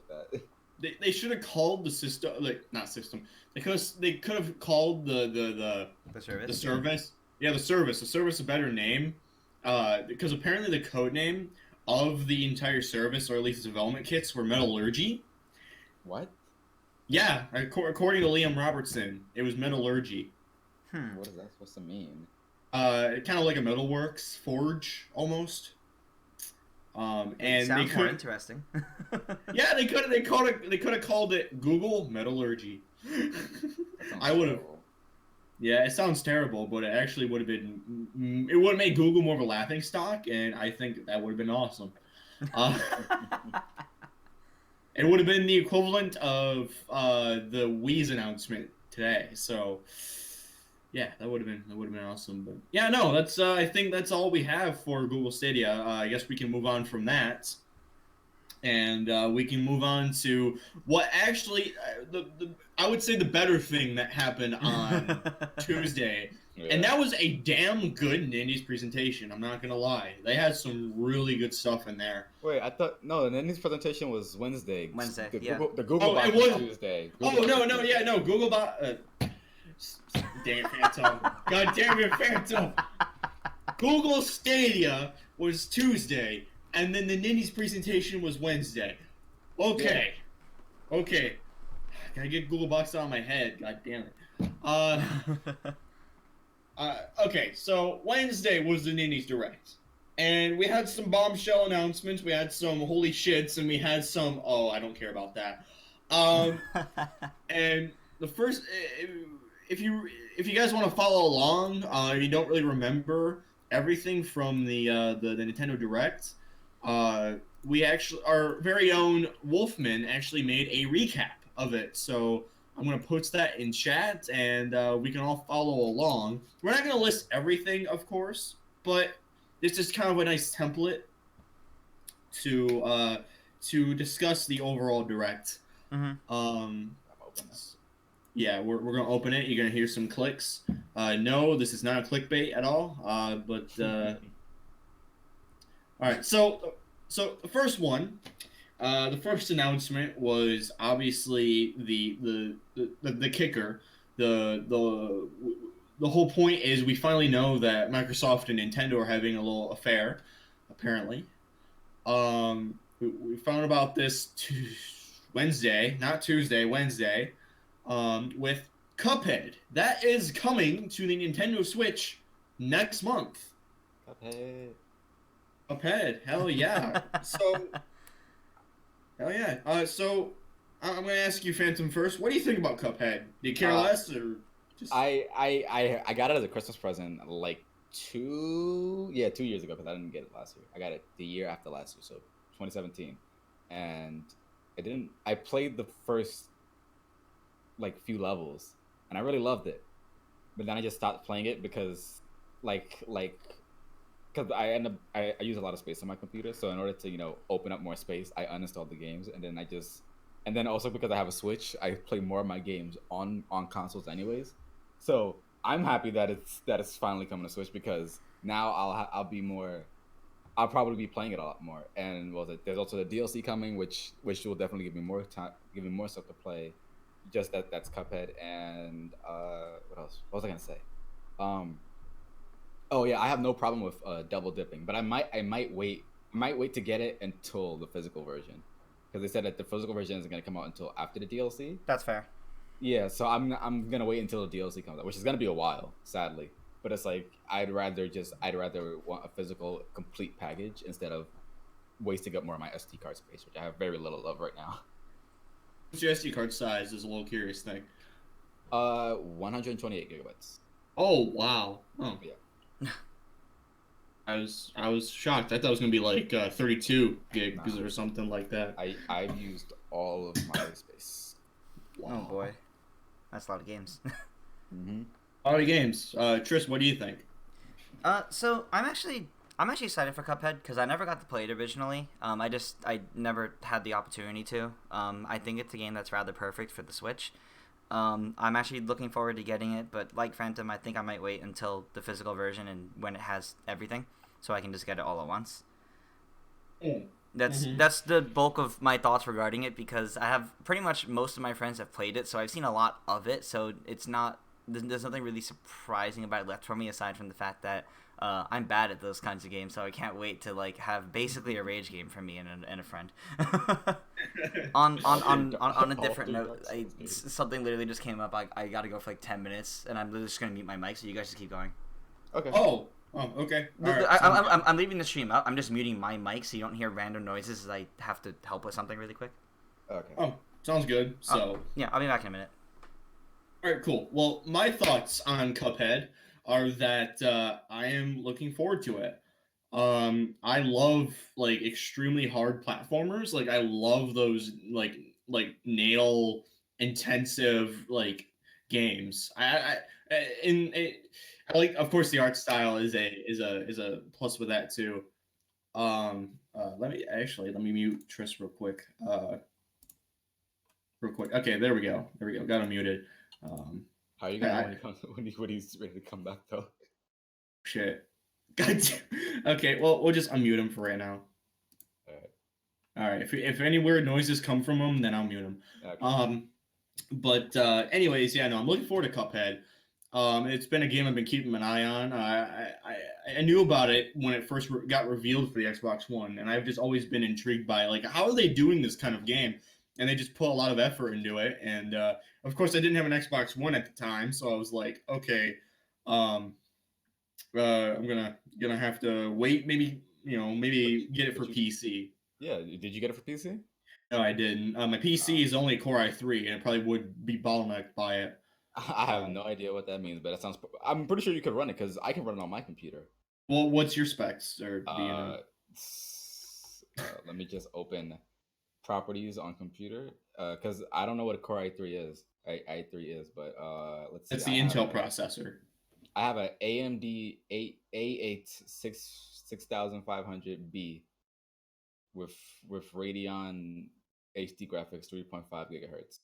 They should have called the system, like not system. They could have called the service. The service. Yeah, the service a better name, because apparently the code name of the entire service, or at least the development kits, were metallurgy. What? Yeah, according to Liam Robertson, it was metallurgy. What is that supposed to mean? Kind of like a metalworks forge almost. And sounds more interesting. Yeah, they could have called it Google Metallurgy. I would have. Yeah, it sounds terrible, but it actually would have been. It would have made Google more of a laughing stock, and I think that would have been awesome. It would have been the equivalent of the Wii's announcement today. So, yeah, that would have been awesome. But yeah, no, that's I think that's all we have for Google Stadia. I guess we can move on from that, and we can move on to what actually I would say the better thing that happened on Tuesday. Yeah. And that was a damn good Nindies presentation. I'm not gonna lie; they had some really good stuff in there. Wait, I thought no, the Nindies presentation was Wednesday. Yeah. The Google Box was Tuesday. Google no, Google Box. Damn Phantom! God damn it, Phantom! Google Stadia was Tuesday, and then the Nindies presentation was Wednesday. Okay, yeah. Okay. Gotta get Google Box out of my head. God damn it. Okay, so Wednesday was the Nindies Direct. And we had some bombshell announcements, we had some holy shits, and we had some, oh, I don't care about that. And the first, if you guys want to follow along, you don't really remember everything from the Nintendo Direct, we actually, our very own Wolfman actually made a recap of it, so I'm going to post that in chat, and we can all follow along. We're not going to list everything, of course, but this is kind of a nice template to discuss the overall Direct. Mm-hmm. Yeah, we're going to open it. You're going to hear some clicks. No, this is not a clickbait at all, but... all right, so the first one... The first announcement was obviously the kicker. The whole point is we finally know that Microsoft and Nintendo are having a little affair, apparently. We found about this Wednesday, not Tuesday, Wednesday, with Cuphead. That is coming to the Nintendo Switch next month. Cuphead. Cuphead, hell yeah. So, hell yeah. So, I'm gonna ask you, Phantom, first. What do you think about Cuphead? Do you care less, or just? I got it as a Christmas present like 2 years ago because I didn't get it last year. I got it the year after last year, so 2017, and I played the first like few levels, and I really loved it, but then I just stopped playing it because because I use a lot of space on my computer, so in order to open up more space, I uninstalled the games, and then also because I have a Switch, I play more of my games on consoles anyways. So I'm happy that it's finally coming to Switch because now I'll probably be playing it a lot more. And there's also the DLC coming, which will definitely give me more time, give me more stuff to play. Just that's Cuphead and what else? What was I gonna say? Oh yeah, I have no problem with double dipping, but I might wait to get it until the physical version, because they said that the physical version isn't gonna come out until after the DLC. That's fair. Yeah, so I'm gonna wait until the DLC comes out, which is gonna be a while, sadly. But it's like I'd rather want a physical complete package instead of wasting up more of my SD card space, which I have very little of right now. What's your SD card size? Is a little curious thing. 128 gigabytes. Oh wow. Oh Yeah. I was shocked. I thought it was gonna be like 32 gigs or something like that. I've used all of my space. Wow. Oh boy, that's a lot of games. Mm-hmm. A lot of games. Tris, what do you think? So I'm actually excited for Cuphead because I never got to play it originally. I never had the opportunity to. I think it's a game that's rather perfect for the Switch. I'm actually looking forward to getting it, but like Phantom, I think I might wait until the physical version and when it has everything, so I can just get it all at once. Mm. That's the bulk of my thoughts regarding it, because I have pretty much most of my friends have played it, so I've seen a lot of it. So there's nothing really surprising about it left for me aside from the fact that I'm bad at those kinds of games, so I can't wait to like have basically a rage game for me and a friend. on a different note, something literally just came up. I gotta go for like 10 minutes, and I'm literally just gonna mute my mic, so you guys just keep going. Okay. Oh, okay. All right. I'm leaving the stream up. I'm just muting my mic so you don't hear random noises as I have to help with something really quick. Okay. Oh, sounds good. So yeah, I'll be back in a minute. all right, cool. Well, my thoughts on Cuphead are that I am looking forward to it. I love like extremely hard platformers. Like I love those like nail intensive like games. I like, of course, the art style is a plus with that too. Let me mute Tris real quick. Real quick. Okay, there we go. Got him muted. How are you gonna know when he's ready to come back though? Shit. God. Okay, well we'll just unmute him for right now. All right. If any weird noises come from him, then I'll mute him. Okay. But anyways, yeah, no, I'm looking forward to Cuphead. It's been a game I've been keeping an eye on. I knew about it when it first got revealed for the Xbox One, and I've just always been intrigued by like how are they doing this kind of game, and they just put a lot of effort into it. And of course, I didn't have an Xbox One at the time, so I was like, okay, I'm gonna have to wait, maybe get it for PC. Yeah, did you get it for PC? No, I didn't. My PC is only Core i3, and it probably would be bottlenecked by it. I have no idea what that means, but it sounds. I'm pretty sure you could run it because I can run it on my computer. Well, what's your specs? Or let me just open properties on computer because I don't know what a Core i3 is. i3 is, but let's see. It's the Intel processor. I have an AMD A8 6500B with Radeon HD graphics 3.5 gigahertz.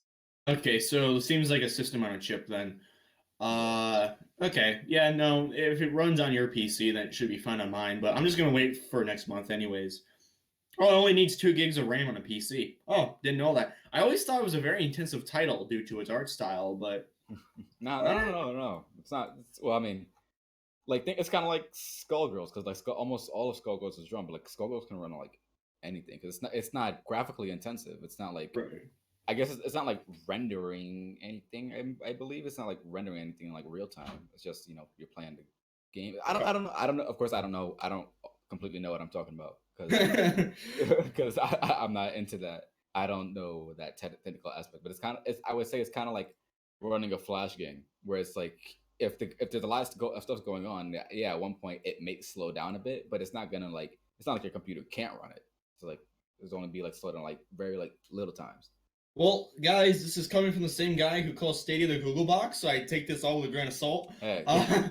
Okay, so it seems like a system on a chip then. Okay, yeah, no, if it runs on your PC, then it should be fine on mine. But I'm just gonna wait for next month, anyways. Oh, it only needs 2 gigs of RAM on a PC. Oh, didn't know that. I always thought it was a very intensive title due to its art style, but No. It's not. Well, I mean, like it's kind of like Skullgirls because like almost all of Skullgirls is run, but like Skullgirls can run on like anything because it's not graphically intensive. It's not like right. I guess it's not like rendering anything. I believe it's not like rendering anything in like real time. It's just you're playing the game. I don't know. Of course, I don't know. I don't completely know what I'm talking about because I'm not into that. I don't know that technical aspect, but I would say it's kind of like running a Flash game where it's like if there's a lot of stuff going on, yeah, at one point it may slow down a bit, but it's not gonna like it's not like your computer can't run it. So like there's only be like slowed down like very like little times. Well, guys, this is coming from the same guy who calls Stadia the Google box, so I take this all with a grain of salt. Hey. I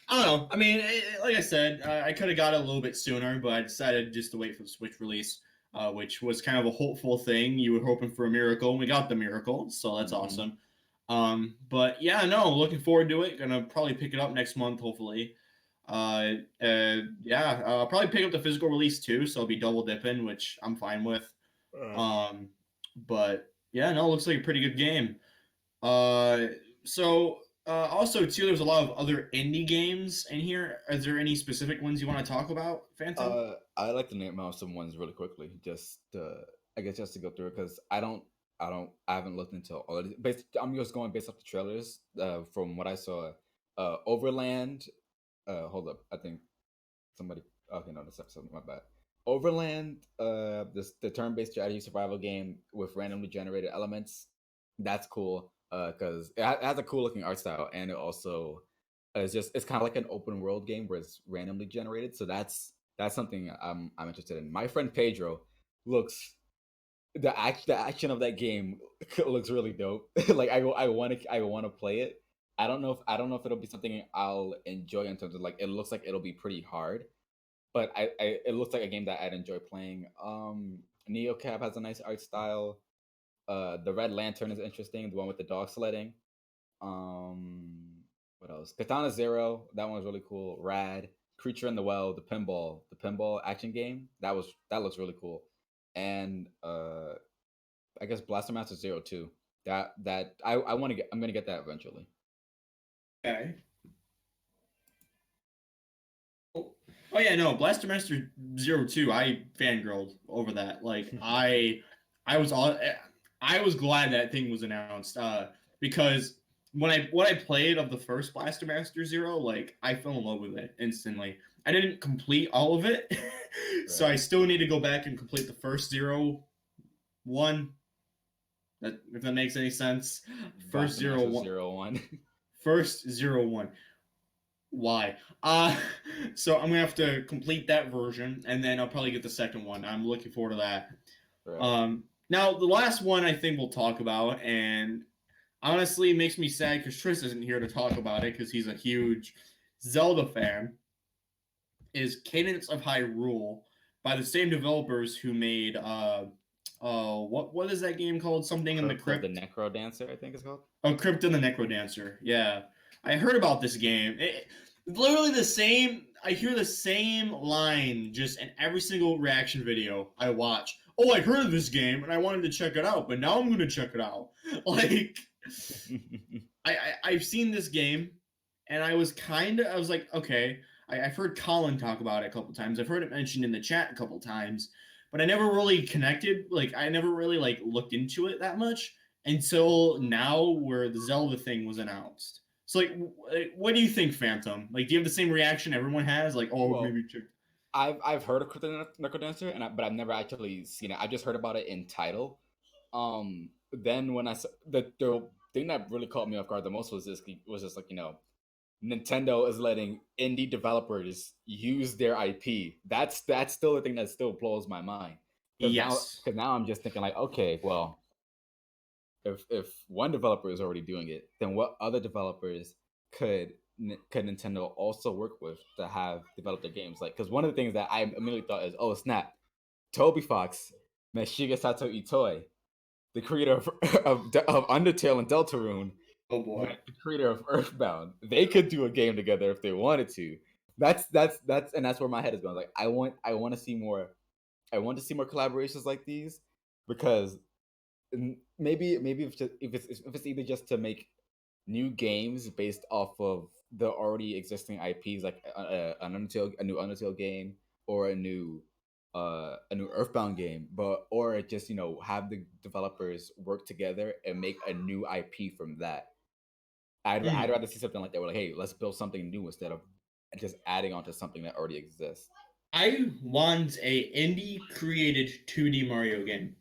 don't know. I mean, like I said, I could have got it a little bit sooner, but I decided just to wait for the Switch release, which was kind of a hopeful thing. You were hoping for a miracle, and we got the miracle, so that's awesome. But yeah, no, looking forward to it. Gonna probably pick it up next month, hopefully. Yeah, I'll probably pick up the physical release too, so I'll be double dipping, which I'm fine with. But yeah, no, it looks like a pretty good game. Also too, there's a lot of other indie games in here. Is there any specific ones you want to talk about, Phantom? I like to name out some ones really quickly, just I guess just to go through it because I haven't looked into all of it. I'm just going based off the trailers. From what I saw, Overland. Hold up, I think somebody. Okay, no, that's episode. My bad. Overland, the turn-based strategy survival game with randomly generated elements. That's cool because it has a cool looking art style, and it also it's kind of like an open world game where it's randomly generated. So that's something I'm interested in. My friend Pedro looks the action of that game looks really dope. Like I want to play it. I don't know if it'll be something I'll enjoy in terms of like it looks like it'll be pretty hard, but it looks like a game that I'd enjoy playing. Neocab has a nice art style. The Red Lantern is interesting, the one with the dog sledding. What else? Katana Zero, that one's really cool. Rad. Creature in the Well, the pinball action game. That looks really cool. And I guess Blaster Master Zero too. That I want to get. I'm gonna get that eventually. Okay. Oh yeah, no, Blaster Master 02, I fangirled over that. Like I was all I was glad that thing was announced because when I played of the first Blaster Master Zero, like I fell in love with it instantly. I didn't complete all of it, so I still need to go back and complete the first Zero one. That if that makes any sense. First Zero One. Zero One. First 01. Why? So I'm gonna have to complete that version, and then I'll probably get the second one. I'm looking forward to that. Right. Now the last one I think we'll talk about, and honestly, it makes me sad because Tris isn't here to talk about it because he's a huge Zelda fan. Is Cadence of Hyrule by the same developers who made what is that game called? Something in the Crypt. The Necro Dancer, I think it's called. Oh, Crypt and the Necro Dancer. Yeah. I heard about this game. Literally the same. I hear the same line just in every single reaction video I watch. Oh, I heard of this game and I wanted to check it out, but now I'm going to check it out. Like, I've seen this game, and I was like, okay. I've heard Colin talk about it a couple times. I've heard it mentioned in the chat a couple times, but I never really connected. Like, I never really like looked into it that much until now, where the Zelda thing was announced. So, like, what do you think, Phantom? Like, do you have the same reaction everyone has? Like, oh, well, maybe check. I've heard of Necrodancer, but I've never actually seen it. I just heard about it in title. Then when I saw the thing that really caught me off guard the most was just like Nintendo is letting indie developers use their IP. That's still the thing that still blows my mind. Yes. Because now I'm just thinking like, okay, well, if one developer is already doing it, then what other developers could Nintendo also work with to have developed their games? Like, because one of the things that I immediately thought is, oh snap, Toby Fox met Shigesato Itoi, the creator of Undertale and Deltarune. Oh boy, the creator of Earthbound. They could do a game together if they wanted to. That's where my head is going. Like, I want to see more I want to see more collaborations like these because maybe if it's either just to make new games based off of the already existing IPs, like a new Undertale game, or a new Earthbound game, but or just have the developers work together and make a new IP from that. I'd Mm. rather see something like that, where like, hey, let's build something new instead of just adding on to something that already exists. I want a indie created 2D Mario game.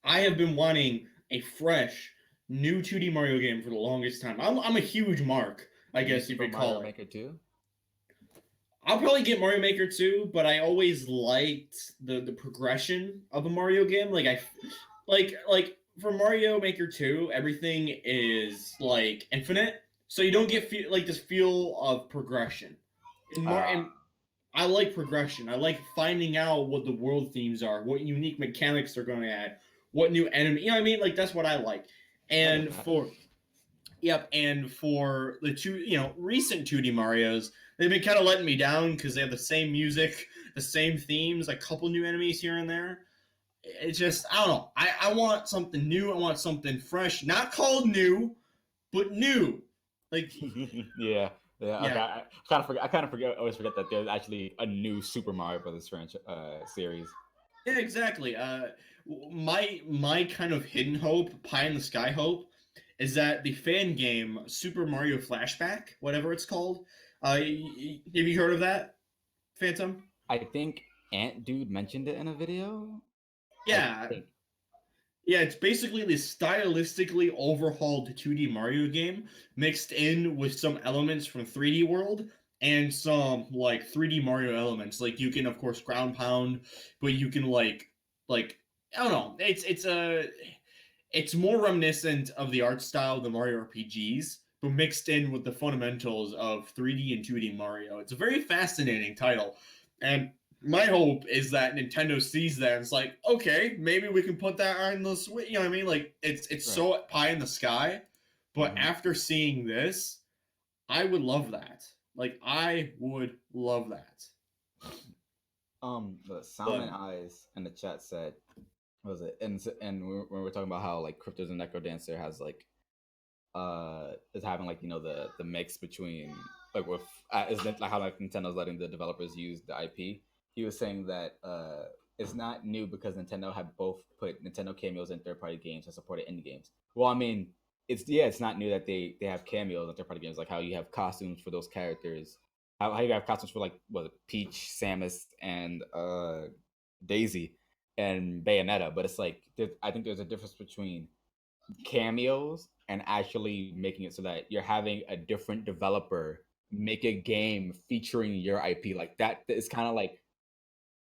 I have been wanting a fresh, new 2D Mario game for the longest time. I'm a huge mark, I New guess you Super could Mario call it. Maker 2. I'll probably get Mario Maker 2, but I always liked the progression of a Mario game. Like for Mario Maker 2, everything is like infinite, so you don't get like this feel of progression. Uh, And I like progression. I like finding out what the world themes are, what unique mechanics they're going to add, what new enemy. You know what I mean? Like that's what I like. I get And that. for the two, recent 2D Mario's, they've been kind of letting me down because they have the same music, the same themes, a couple new enemies here and there. It's just I don't know. I want something new. I want something fresh, not called new, but new. Like Yeah, yeah. Okay, yeah, I kind of forget. I kind of forget. Always forget that there's actually a new Super Mario Brothers franchise series. yeah, exactly. My kind of hidden hope, pie in the sky hope, is that the fan game Super Mario Flashback, whatever it's called. Have you heard of that, Phantom? I think Ant Dude mentioned it in a video. I Yeah, think. yeah. It's basically this stylistically overhauled 2D Mario game mixed in with some elements from 3D World and some like 3D Mario elements. Like you can of course ground pound, but you can like I don't know. It's more reminiscent of the art style of the Mario RPGs, but mixed in with the fundamentals of 3D and 2D Mario. It's a very fascinating title. And my hope is that Nintendo sees that and it's like, okay, maybe we can put that on the Switch. You know what I mean? Like it's Right. so pie in the sky. But Hmm. after seeing this, I would love that. Like I would love that. The Sound and But Eyes in the chat said, what was it? And when we're talking about how like Cryptos and Necro Dancer has like is having like the mix between like with is that like how like Nintendo's letting the developers use the IP. He was saying that it's not new because Nintendo had both put Nintendo cameos in third party games and supported indie games. Well, I mean, it's not new that they have cameos in third party games, like how you have costumes for those characters, how you have costumes for like what Peach, Samus, and Daisy and Bayonetta. But it's like I think there's a difference between cameos and actually making it so that you're having a different developer make a game featuring your IP. Like that is kind of like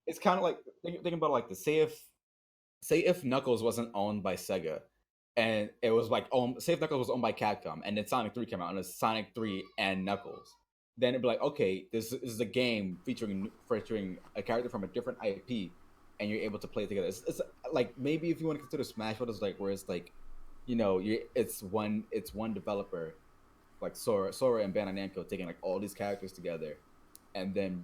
thinking about like the say if Knuckles wasn't owned by Sega and it was like say if Knuckles was owned by Capcom and then Sonic 3 came out and it's Sonic 3 and Knuckles. Then it'd be like, okay, this is a game featuring a character from a different IP, and you're able to play it together. It's like maybe if you want to consider Smash Bros. Like where it's like it's one developer like Sora and Bandai Namco taking like all these characters together, and then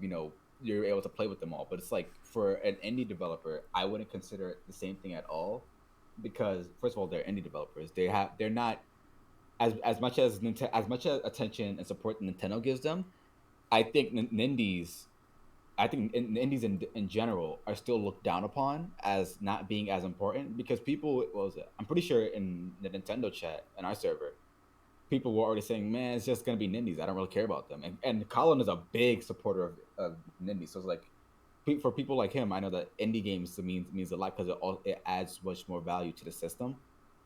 you're able to play with them all. But it's like for an indie developer, I wouldn't consider it the same thing at all, because first of all, they're indie developers. They're not as much as attention and support Nintendo gives them. I think Nindies I think indies in general are still looked down upon as not being as important because people, what was it? I'm pretty sure in the Nintendo chat in our server, people were already saying, "Man, it's just gonna be Nindies. I don't really care about them." And Colin is a big supporter of Nindies, so it's like for people like him, I know that indie games means a lot because it adds much more value to the system.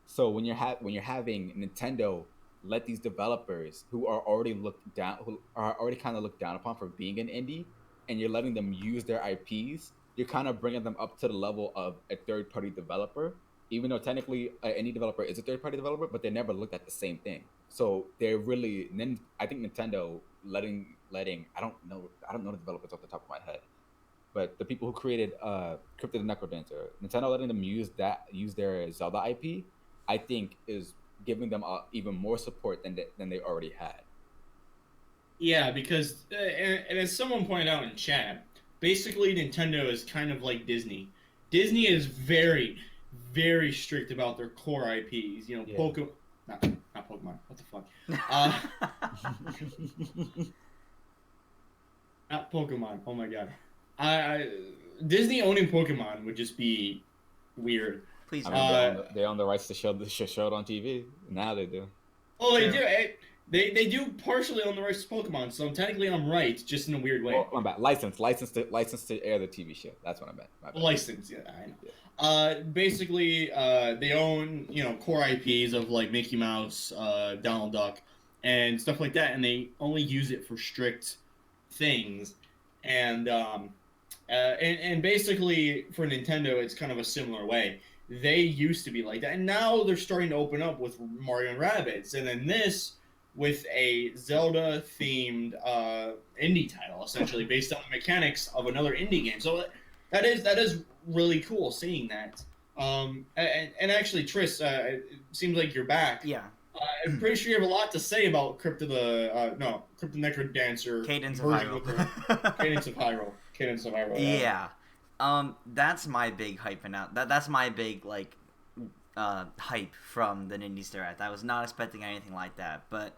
So when you're having Nintendo let these developers who are already kind of looked down upon for being an indie, and you're letting them use their IPs, you're kind of bringing them up to the level of a third party developer. Even though technically any developer is a third party developer, but they never looked at the same thing. So they're really I think Nintendo letting I don't know the developers off the top of my head, but the people who created Cryptid the Necrodancer, Nintendo letting them use their Zelda IP, I think is giving them even more support than they already had. yeah, because and as someone pointed out in chat, basically Nintendo is kind of like Disney. Disney is very, very strict about their core IPs. You know, Yeah. Pokemon, not Pokemon. What the fuck? Uh, not Pokemon. Oh my god. I Disney owning Pokemon would just be weird. Please I no. mean, Uh, they own the rights to show it on TV. Now they do. oh, they True. do. They do partially own the rights to Pokemon, so technically I'm right, just in a weird way. Well, my bad. License to air the TV show. That's what I meant. My bad. License, yeah, I know. Yeah. Basically, they own core IPs of like Mickey Mouse, Donald Duck, and stuff like that, and they only use it for strict things. And basically for Nintendo, it's kind of a similar way. They used to be like that, and now they're starting to open up with Mario and Rabbids, and then this with a Zelda-themed indie title, essentially based on the mechanics of another indie game. So that is really cool seeing that. And actually, Triss, it seems like you're back. Yeah. I'm pretty sure you have a lot to say about Crypto Necrodancer. Cadence of version Hyrule. with the- Cadence of Hyrule. Cadence of Hyrule. Yeah. That's my big hype that's my big hype from the Nindies Direct. I was not expecting anything like that, but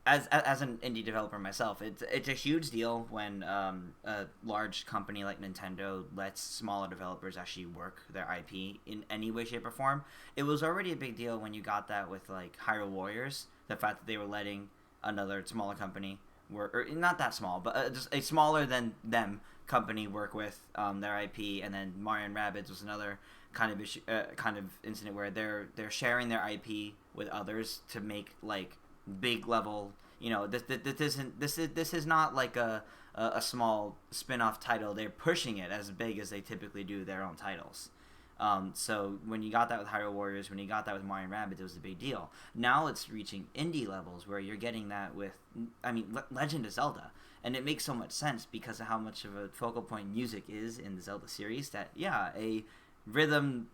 as an indie developer myself, it's a huge deal when a large company like Nintendo lets smaller developers actually work their IP in any way, shape, or form. It was already a big deal when you got that with like Hyrule Warriors, the fact that they were letting another smaller company work, or not that small, but just a smaller than them company work with their IP, and then Mario and Rabbids was another kind of issue, kind of incident where they're sharing their IP with others to make like big level. This is not like a small spin-off title. They're pushing it as big as they typically do their own titles. So when you got that with Hyrule Warriors, when you got that with Mario and Rabbids, it was a big deal. Now it's reaching indie levels where you're getting that with, Legend of Zelda. And it makes so much sense because of how much of a focal point music is in the Zelda series that, yeah, a rhythm,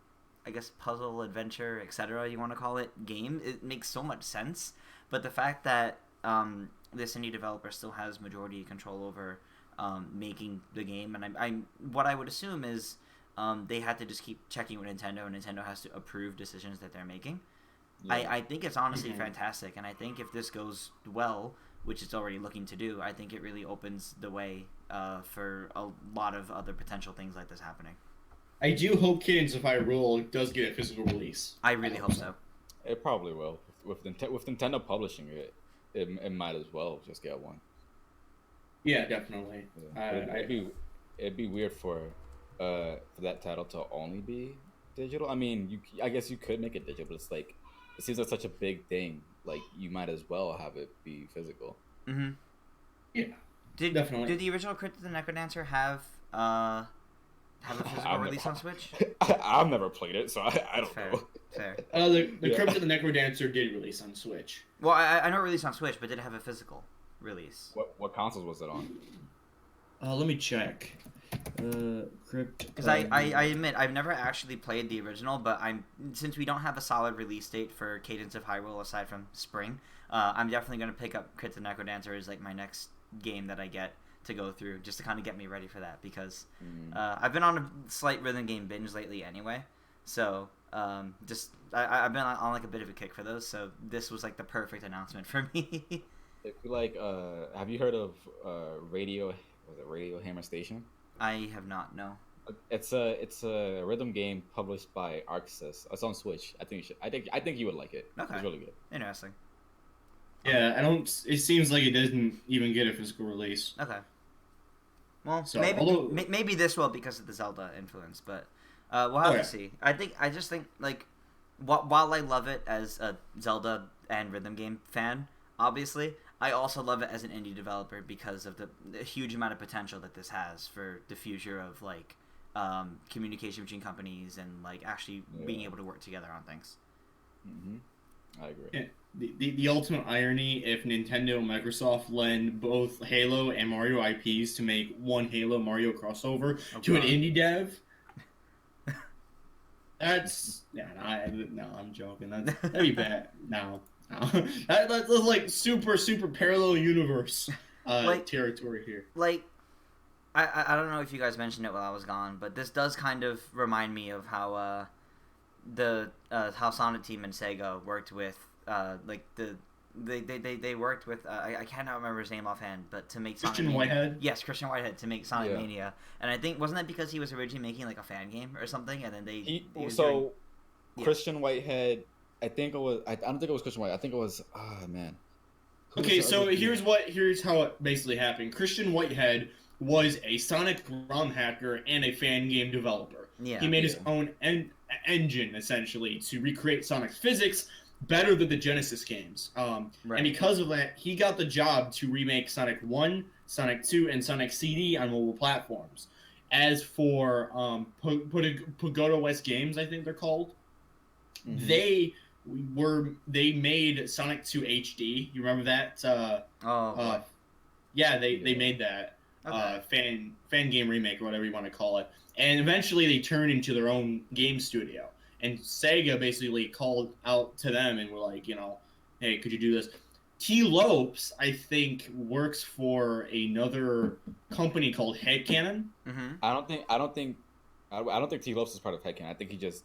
I guess, puzzle, adventure, etc., you want to call it, game, it makes so much sense. But the fact that this indie developer still has majority control over making the game, and what I would assume is they had to just keep checking with Nintendo, and Nintendo has to approve decisions that they're making. Yeah. I think it's honestly fantastic, and I think if this goes well, which it's already looking to do, I think it really opens the way for a lot of other potential things like this happening. I do hope Cadence of Hyrule does get a physical release. I really hope so. It probably will. With Nintendo publishing it, it might as well just get one. Yeah, definitely. Yeah. It'd be weird for that title to only be digital. I mean, I guess you could make it digital, but it's like it seems like such a big thing. Like you might as well have it be physical. Mm-hmm. Yeah, definitely. Did the original Crypt of the Necrodancer have a physical release on Switch? I've never played it, so I don't know. Fair. The Crypt of the Necrodancer did release on Switch. Well, I know it released on Switch, but did it have a physical release? What consoles was it on? Let me check. Crypt. Because I admit I've never actually played the original, but since we don't have a solid release date for Cadence of Hyrule aside from spring, I'm definitely going to pick up Crypt of the Necrodancer as like my next game that I get to go through, just to kind of get me ready for that, because I've been on a slight rhythm game binge lately anyway, so I've been on like a bit of a kick for those, so this was like the perfect announcement for me. If you like, have you heard of Radio Hammer Station? I have not, no. It's a rhythm game published by ArcSys. It's on Switch. I think you would like it. Okay. It's really good. Interesting. Yeah, it seems like it didn't even get a physical release. Okay. Well, So, maybe this will because of the Zelda influence, but we'll have to see. I just think like while I love it as a Zelda and rhythm game fan, obviously, I also love it as an indie developer because of the huge amount of potential that this has for the future of like communication between companies and like actually being able to work together on things. Mm-hmm. I agree. Yeah. The ultimate irony if Nintendo and Microsoft lend both Halo and Mario IPs to make one Halo Mario crossover to an indie dev. That's I'm joking. That'd be bad. No. That's like super parallel universe territory here. Like, I don't know if you guys mentioned it while I was gone, but this does kind of remind me of how how Sonic Team and Sega worked with they worked with I cannot remember his name offhand, but to make Christian Sonic Whitehead. Mania. Yes, Christian Whitehead to make Sonic Yeah. Mania, and I think wasn't that because he was originally making like a fan game or something, and then Yeah. Christian Whitehead. I think it was. I don't think it was Christian Whitehead. I think it was. Oh man. Who was Okay, the so other dude? here's how it basically happened. Christian Whitehead was a Sonic ROM hacker and a fan game developer. Yeah. He made his own engine essentially to recreate Sonic's physics better than the Genesis games. Right. And because of that, he got the job to remake Sonic 1, Sonic 2, and Sonic CD on mobile platforms. As for Pagoda West Games, I think they're called, they made Sonic 2 HD. You remember that? Yeah, they made that fan game remake or whatever you want to call it. And eventually they turned into their own game studio. And Sega basically called out to them and were like, hey, could you do this? T. Lopes, I think, works for another company called Headcanon. Mm-hmm. I don't think T. Lopes is part of Headcanon. I think he just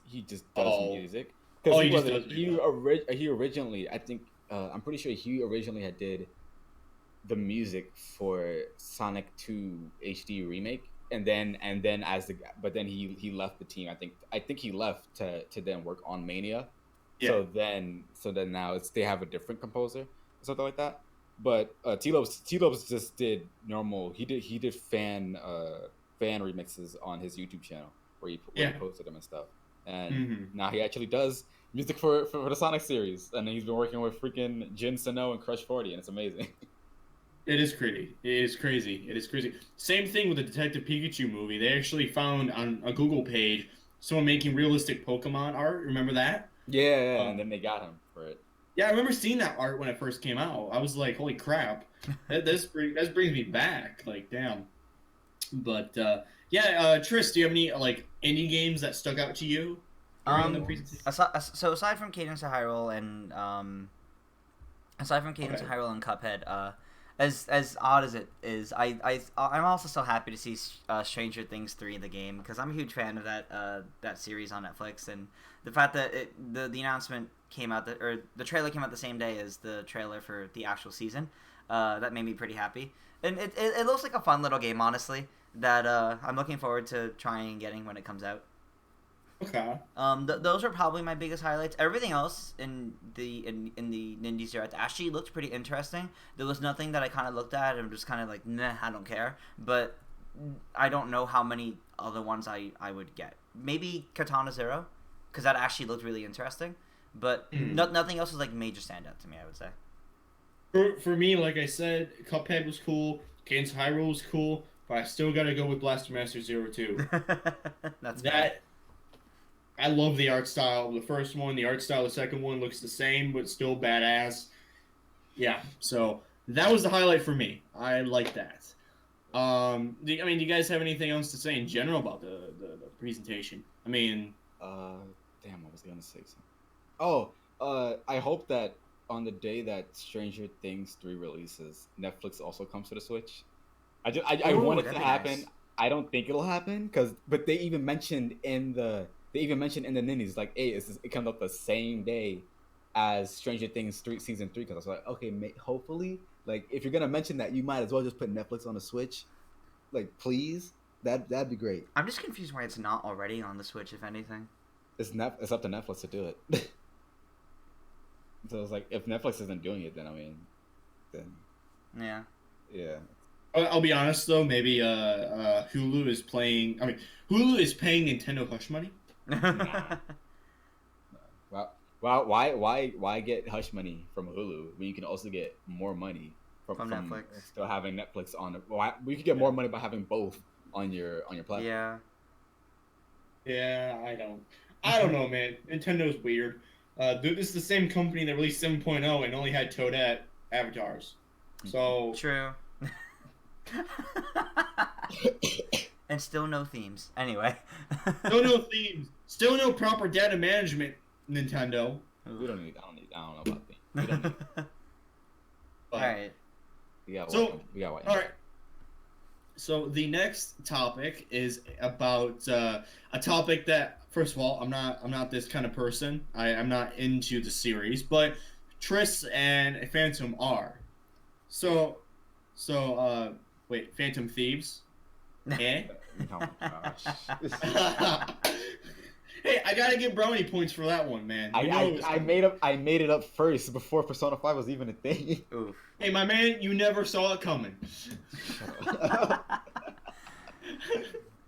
does music. He originally, I think, I'm pretty sure he originally did the music for Sonic 2 HD remake, and then but then he left the team. I think he left to then work on Mania. Yeah. So then now they have a different composer or something like that. But T. Lopes just did normal. He did fan remixes on his YouTube channel where he posted them and stuff. And now he actually does music for the Sonic series, and he's been working with freaking Jin Sano and Crush 40, and it's amazing. It is crazy. It is crazy. Same thing with the Detective Pikachu movie. They actually found on a Google page someone making realistic Pokemon art. Remember that? Yeah, and then they got him for it. Yeah, I remember seeing that art when it first came out. I was like, holy crap. that brings me back. Like, damn. But, Tris, do you have any, indie games that stuck out to you during the presentation? So aside from Cadence of Hyrule and, Cuphead, as odd as it is, I'm also so happy to see Stranger Things 3 in the game, because I'm a huge fan of that series on Netflix, and the fact that the announcement came out the trailer came out the same day as the trailer for the actual season, that made me pretty happy, and it looks like a fun little game, honestly, that I'm looking forward to trying and getting when it comes out. Okay. Those are probably my biggest highlights. Everything else in the Nindies Direct actually looked pretty interesting. There was nothing that I kind of looked at and just kind of like, nah, I don't care. But I don't know how many other ones I would get. Maybe Katana Zero, because that actually looked really interesting. But nothing else was like major standout to me, I would say. For me, like I said, Cuphead was cool. Cadence of Hyrule was cool. But I still got to go with Blaster Master 02. That's that. bad. I love the art style of the first one. The art style of the second one looks the same, but still badass. Yeah, so that was the highlight for me. I like that. Do you guys have anything else to say in general about the presentation? Damn, I was gonna say something. I hope that on the day that Stranger Things 3 releases, Netflix also comes to the Switch. I want it to happen. Nice. I don't think it'll happen, but they even mentioned in the Nindies, like, hey, it comes up the same day as Stranger Things 3 season 3. Because I was like, okay, hopefully, like, if you're gonna mention that, you might as well just put Netflix on the Switch, like, please. That'd be great. I'm just confused why it's not already on the Switch, if anything. It's up to Netflix to do it. So it's like, if Netflix isn't doing it, then yeah. I'll be honest though, maybe Hulu is paying Nintendo hush money. Nah. Well, why get hush money from Hulu when you can also get more money from Netflix? Still having Netflix on it. Well, we could get more money by having both on your platform. Yeah. Yeah, I don't know, man. Nintendo's weird. This is the same company that released 7.0 and only had Toadette avatars. So true. And still no themes. Anyway. Still no themes. Still no proper data management, Nintendo. I don't know about themes. We don't need Alright. We got Alright. So the next topic is about a topic that, first of all, I'm not this kind of person. I'm not into the series, but Triss and Phantom are. So wait, Phantom Thieves? Eh? Oh my gosh. Hey, I gotta give brownie points for that one, man. You know it was coming. I made it up first before Persona 5 was even a thing. Oof. Hey, my man, you never saw it coming. Shut up.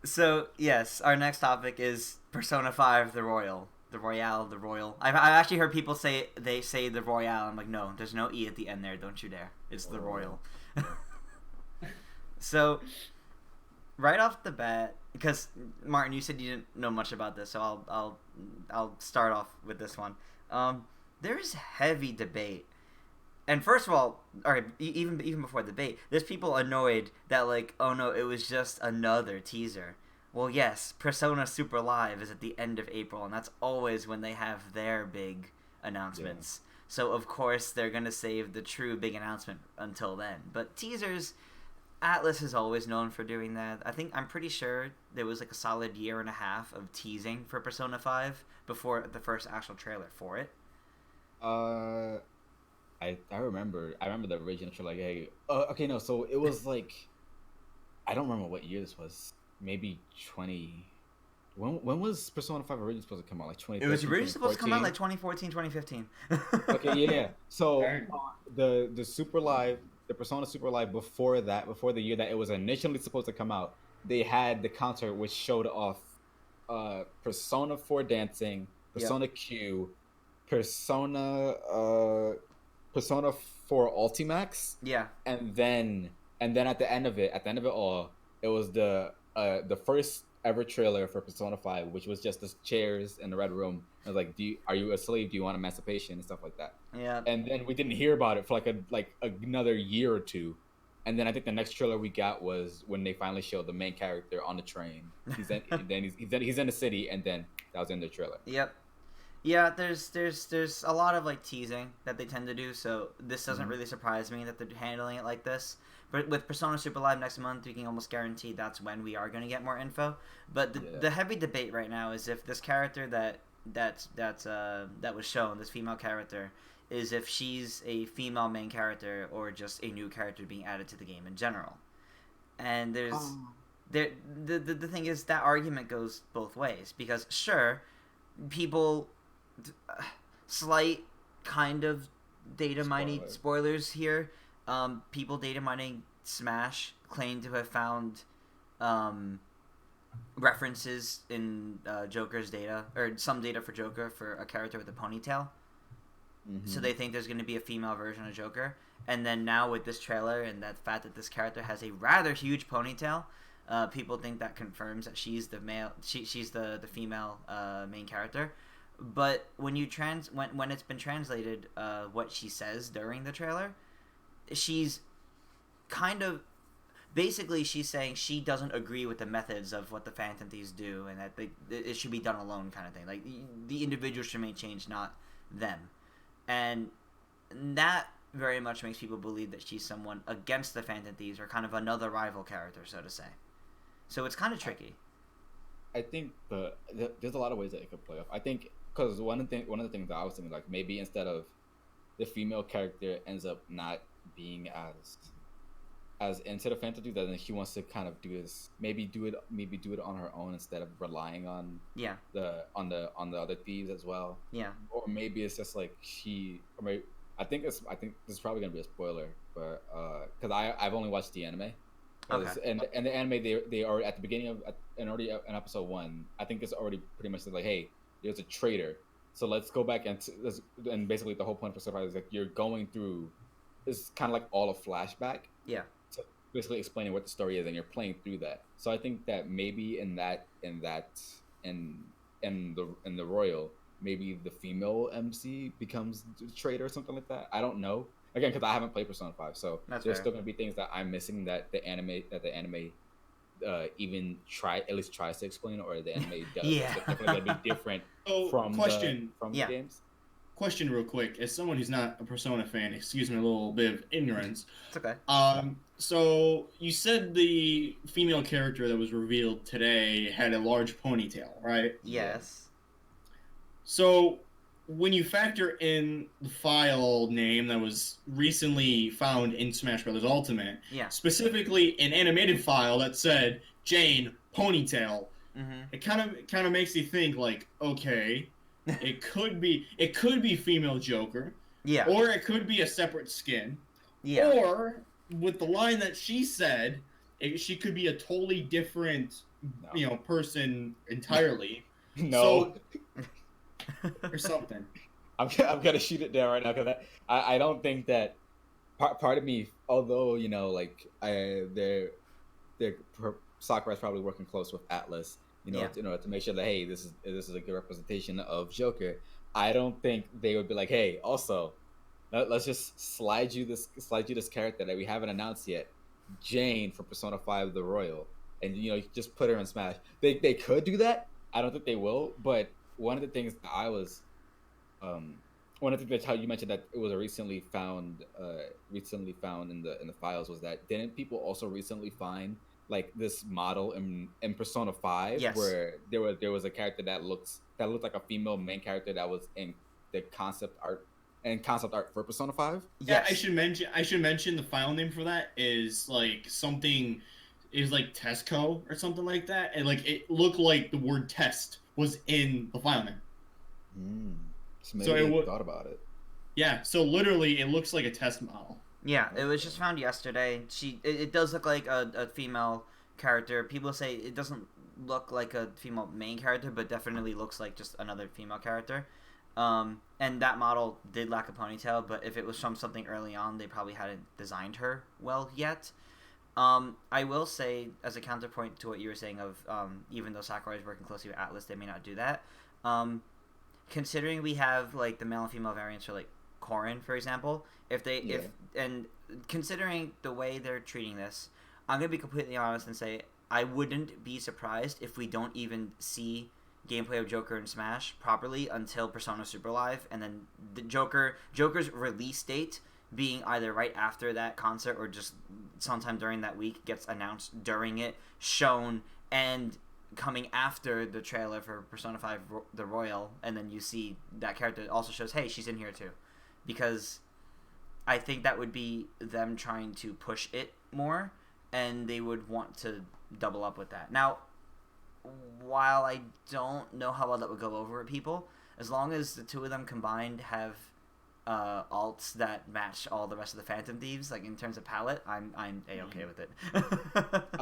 So yes, our next topic is Persona 5: The Royal, the Royale, the Royal. I've actually heard people say the Royale. I'm like, no, there's no e at the end there. Don't you dare. It's the Royal. So right off the bat, because Martin, you said you didn't know much about this, so I'll start off with this one. There is heavy debate. And first of all, even before the debate, there's people annoyed that like, oh no, it was just another teaser. Well, yes, Persona Super Live is at the end of April, and that's always when they have their big announcements. Yeah. So of course they're gonna save the true big announcement until then. But teasers, Atlas is always known for doing that. I'm pretty sure there was like a solid year and a half of teasing for Persona 5 before the first actual trailer for it. I remember the original trailer. Like, hey, okay, no, so it was like, I don't remember what year this was. Maybe 20. When was Persona 5 originally supposed to come out? Like 2013, it was originally supposed to come out like 2014, 2015. Okay, yeah. So the Super Live, the Persona Super Live before the year that it was initially supposed to come out, they had the concert which showed off Persona 4 dancing, Persona Q, Persona 4 Ultimax. Yeah. And then at the end of it all, it was the first ever trailer for Persona 5, which was just the chairs in the red room. I was like, are you a slave? Do you want emancipation and stuff like that? Yeah. And then we didn't hear about it for like another year or two. And then I think the next trailer we got was when they finally showed the main character on the train. He's in the city, and then that was in the trailer. Yep. Yeah, there's a lot of like teasing that they tend to do, so this doesn't really surprise me that they're handling it like this. But with Persona Super Live next month, we can almost guarantee that's when we are going to get more info. But the heavy debate right now is if this character that was shown, this female character, is if she's a female main character or just a new character being added to the game in general. And the thing is that argument goes both ways, because sure, people slight kind of data mining spoilers here. People data mining Smash claim to have found references in Joker's data, or some data for Joker for a character with a ponytail. Mm-hmm. So they think there's going to be a female version of Joker. And then now with this trailer and that fact that this character has a rather huge ponytail, people think that confirms that she's the male. She's the female main character. But when when it's been translated, what she says during the trailer, she's kind of basically she's saying she doesn't agree with the methods of what the Phantom Thieves do, and that it should be done alone, kind of thing. Like the individual should make change, not them, and that very much makes people believe that she's someone against the Phantom Thieves, or kind of another rival character, so to say. So it's kind of tricky. I think there's a lot of ways that it could play off. I think because one of the things that I was thinking, like, maybe instead of the female character ends up not being as into the Phantom Thieves, then she wants to kind of do this, maybe do it on her own instead of relying on the other thieves as well. Yeah. Or maybe it's just like I think this is probably gonna be a spoiler, but because I've only watched the anime. Okay. And the anime, they are at the beginning of in episode 1. I think it's already pretty much like, hey, there's a traitor, so let's go back and basically the whole point for Surprise is like you're going through, it's kind of like all a flashback. Yeah. So basically explaining what the story is, and you're playing through that. So I think that maybe in the Royal, maybe the female MC becomes the traitor or something like that. I don't know. Again, because I haven't played Persona 5, so there's still going to be things that I'm missing that the anime even at least tries to explain, or the anime does. Yeah. It's definitely going to be different from the games. question real quick. As someone who's not a Persona fan, excuse me a little bit of ignorance. It's okay. So you said the female character that was revealed today had a large ponytail, right? Yes. So when you factor in the file name that was recently found in Smash Bros. Ultimate, Yeah. specifically an animated file that said Jane ponytail, it kind of makes you think like, okay, it could be female Joker, Yeah. or it could be a separate skin, Yeah. or with the line that she said, she could be a totally different, person entirely. No. Or something. I'm gonna shoot it down right now because I don't think that part of me, although Sakura's probably working close with Atlas, to make sure that hey, this is a good representation of Joker. I don't think they would be like, hey, also, let's just slide you this character that we haven't announced yet, Jane from Persona 5 The Royal, and just put her in Smash. They could do that. I don't think they will, but one of the things that how you mentioned that it was recently found in the files was that didn't people also recently find like this model in Persona 5 Yes. where there was a character that looked like a female main character that was in the concept art for Persona 5? Yeah, I should mention the file name for that is like something is like Tesco or something like that, and like it looked like the word test was in the file name. So maybe they thought about it. Yeah, so literally it looks like a test model. Yeah, it was just found yesterday. It does look like a female character. People say it doesn't look like a female main character, but definitely looks like just another female character. And that model did lack a ponytail, but if it was from something early on, they probably hadn't designed her well yet. I will say, as a counterpoint to what you were saying of even though Sakurai is working closely with Atlas, they may not do that. Considering we have like the male and female variants for like Corrin, for example, and considering the way they're treating this, I'm gonna be completely honest and say I wouldn't be surprised if we don't even see gameplay of Joker in Smash properly until Persona Super Live, and then the Joker's release date being either right after that concert or just sometime during that week gets announced during it, shown, and coming after the trailer for Persona 5 The Royal, and then you see that character also shows, hey, she's in here too. Because I think that would be them trying to push it more, and they would want to double up with that. Now, while I don't know how well that would go over with people, as long as the two of them combined have alts that match all the rest of the Phantom Thieves, like in terms of palette, I'm A-okay with it.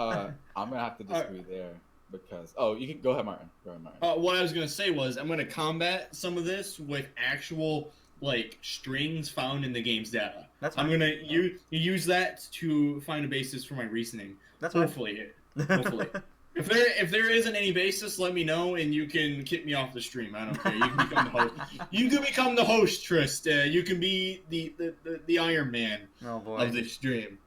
I'm gonna have to disagree there because you can go ahead, Martin. What I was gonna say was I'm gonna combat some of this with actual like strings found in the game's data. That's fine. I'm gonna use that to find a basis for my reasoning. That's hopefully. If there isn't any basis, let me know, and you can kick me off the stream. I don't care. You can become the host. You can become the host, Trist. You can be the Iron Man of the stream.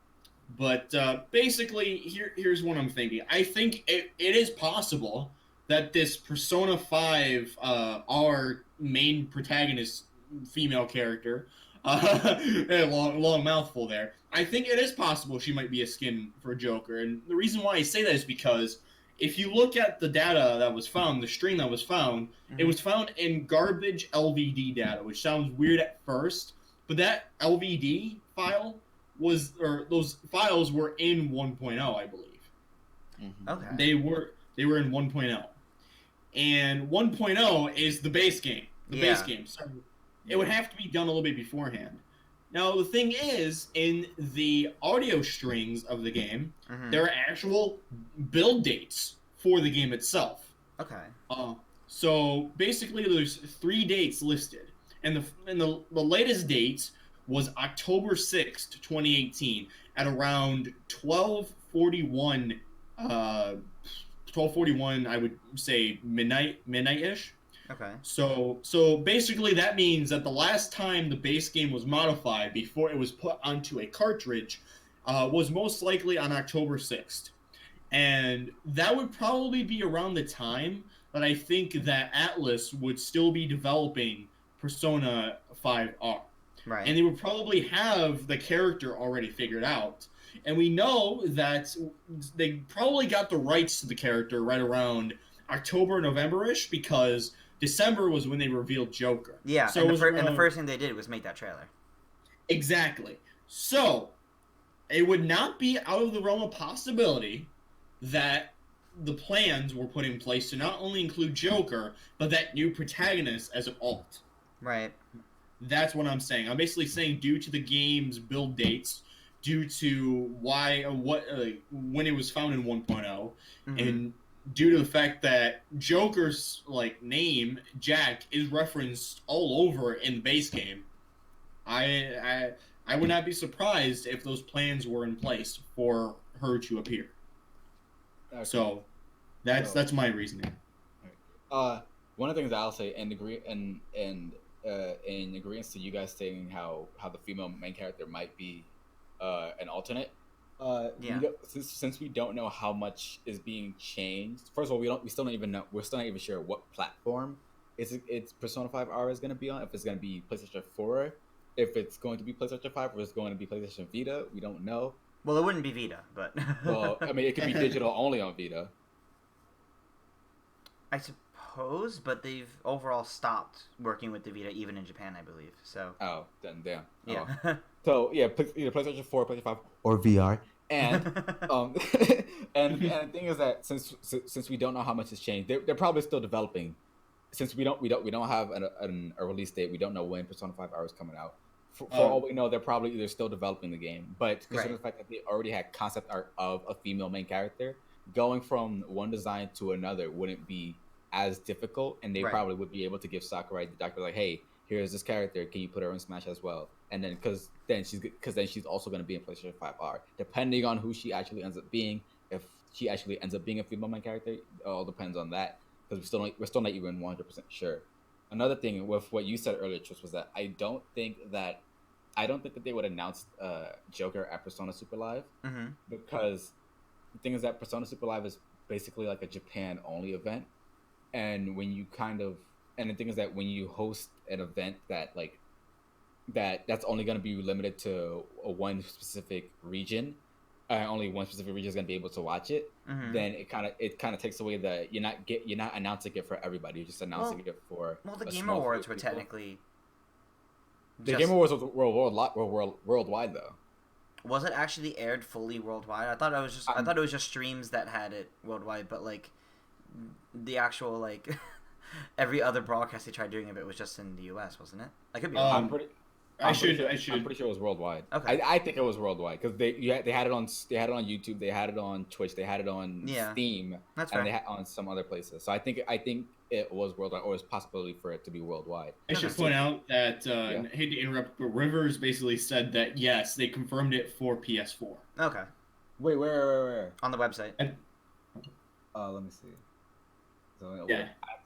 But basically, here's what I'm thinking. I think it is possible that this Persona 5, our main protagonist, female character, long mouthful there. I think it is possible she might be a skin for Joker, and the reason why I say that is because if you look at the data that was found, the string that was found, it was found in garbage LVD data, which sounds weird at first, but that LVD file those files were in 1.0, I believe. Okay. They were in 1.0. And 1.0 is the base game. Base game. So it would have to be done a little bit beforehand. Now, the thing is, in the audio strings of the game, there are actual build dates for the game itself. Okay. So basically, there's 3 dates listed, and the latest date was October 6th, 2018, at around 12:41. 12:41, I would say midnight-ish. Okay. So basically that means that the last time the base game was modified before it was put onto a cartridge was most likely on October 6th. And that would probably be around the time that I think that Atlas would still be developing Persona 5R. Right. And they would probably have the character already figured out. And we know that they probably got the rights to the character right around October, November-ish, because December was when they revealed Joker. Yeah, so and the first thing they did was make that trailer. Exactly. So, it would not be out of the realm of possibility that the plans were put in place to not only include Joker, but that new protagonist as an alt. Right. That's what I'm saying. I'm basically saying due to the game's build dates, due to when it was found in 1.0, and due to the fact that Joker's name Jack is referenced all over in the base game, I would not be surprised if those plans were in place for her to appear. Okay. So that's my reasoning. One of the things that I'll say in agreement to you guys saying how the female main character might be an alternate. Since we don't know how much is being changed. First of all, we still don't even know. We're still not even sure what platform it's Persona 5R is going to be on. If it's going to be PlayStation 4, if it's going to be PlayStation 5, or it's going to be PlayStation Vita, we don't know. Well, it wouldn't be Vita, but well, I mean, it could be digital only on Vita. I suppose, but they've overall stopped working with the Vita, even in Japan, I believe. So. Oh, then damn. Yeah. Oh. So yeah, either PlayStation 4, PlayStation 5, or VR. And and the thing is that since we don't know how much has changed, they're probably still developing. Since we don't have a release date, we don't know when Persona 5R is coming out. For all we know, they're probably either still developing the game. But considering the fact that they already had concept art of a female main character, going from one design to another wouldn't be as difficult, and they probably would be able to give Sakurai the doctor like, hey, here's this character, can you put her in Smash as well? And then because then she's also going to be in PlayStation 5R, depending on who she actually ends up being. If she actually ends up being a female main character, it all depends on that, because we're still not even 100% sure. Another thing with what you said earlier, Tris, was that I don't think that they would announce Joker at Persona Super Live, because the thing is that Persona Super Live is basically like a Japan only event, and the thing is that when you host an event that's only going to be limited to one specific region, only one specific region is going to be able to watch it, then it kind of takes away you're not announcing it for everybody. You're just announcing it for. Well, the Game Awards were technically. The Game Awards were worldwide though. Was it actually aired fully worldwide? I thought it was just streams that had it worldwide, but the actual every other broadcast they tried doing of it was just in the US, wasn't it? I could be wrong. I'm pretty sure it was worldwide. Okay. I think it was worldwide because they had it on YouTube, they had it on Twitch, they had it on Steam, That's fair. And they had on some other places. So I think it was worldwide, or there's possibility for it to be worldwide. I should point out that I hate to interrupt, but Rivers basically said that yes, they confirmed it for PS4. Okay. Wait, where? On the website. Let me see. So,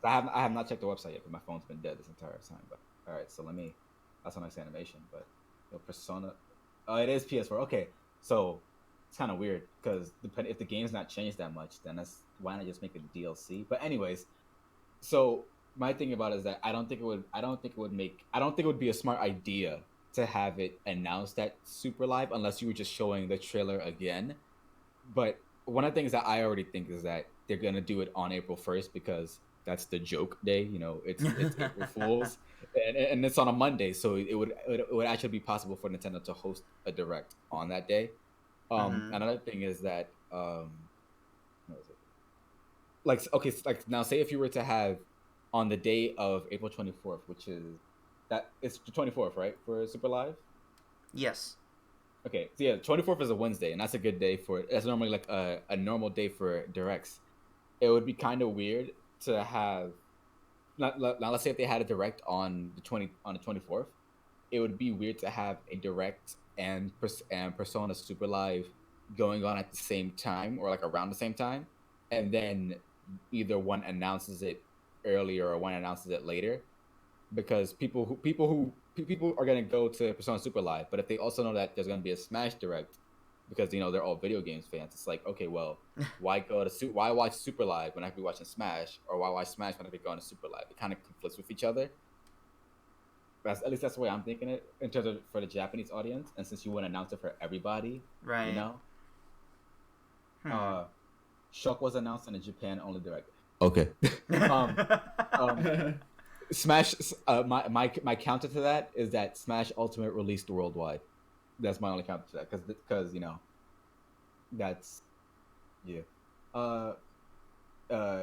I have not checked the website yet, but my phone's been dead this entire time. But all right, so let me. That's a nice animation, but Persona. Oh, it is PS4. Okay, so it's kind of weird because if the game's not changed that much, then why not just make it a DLC? But anyways, so my thing about it is that I don't think it would be a smart idea to have it announced at Super Live unless you were just showing the trailer again. But one of the things that I already think is that they're gonna do it on April 1st because that's the joke day. It's April Fools. And it's on a Monday, so it would actually be possible for Nintendo to host a direct on that day. Another thing is that what is it? Now say if you were to have on the day of April 24th, which is it's the 24th, right, for Super Live? Yes. Okay, so 24th is a Wednesday, and that's a good day for it. That's normally a normal day for directs. It would be kind of weird to have. Now, let's say if they had a direct on the 24th, it would be weird to have a direct and Persona Super Live going on at the same time or around the same time, and then either one announces it earlier or one announces it later, because people are gonna go to Persona Super Live, but if they also know that there's gonna be a Smash direct, because they're all video games fans, it's like, okay, well, why watch Super Live when I could be watching Smash, or why watch Smash when I could be going to Super Live? It kind of conflicts with each other. At least that's the way I'm thinking it in terms of for the Japanese audience. And since you want to announce it for everybody, Right. you know, Shock was announced in the Japan only direct. Okay. um, Smash. My counter to that is that Smash Ultimate released worldwide. That's my only counter to that because that's yeah. Uh,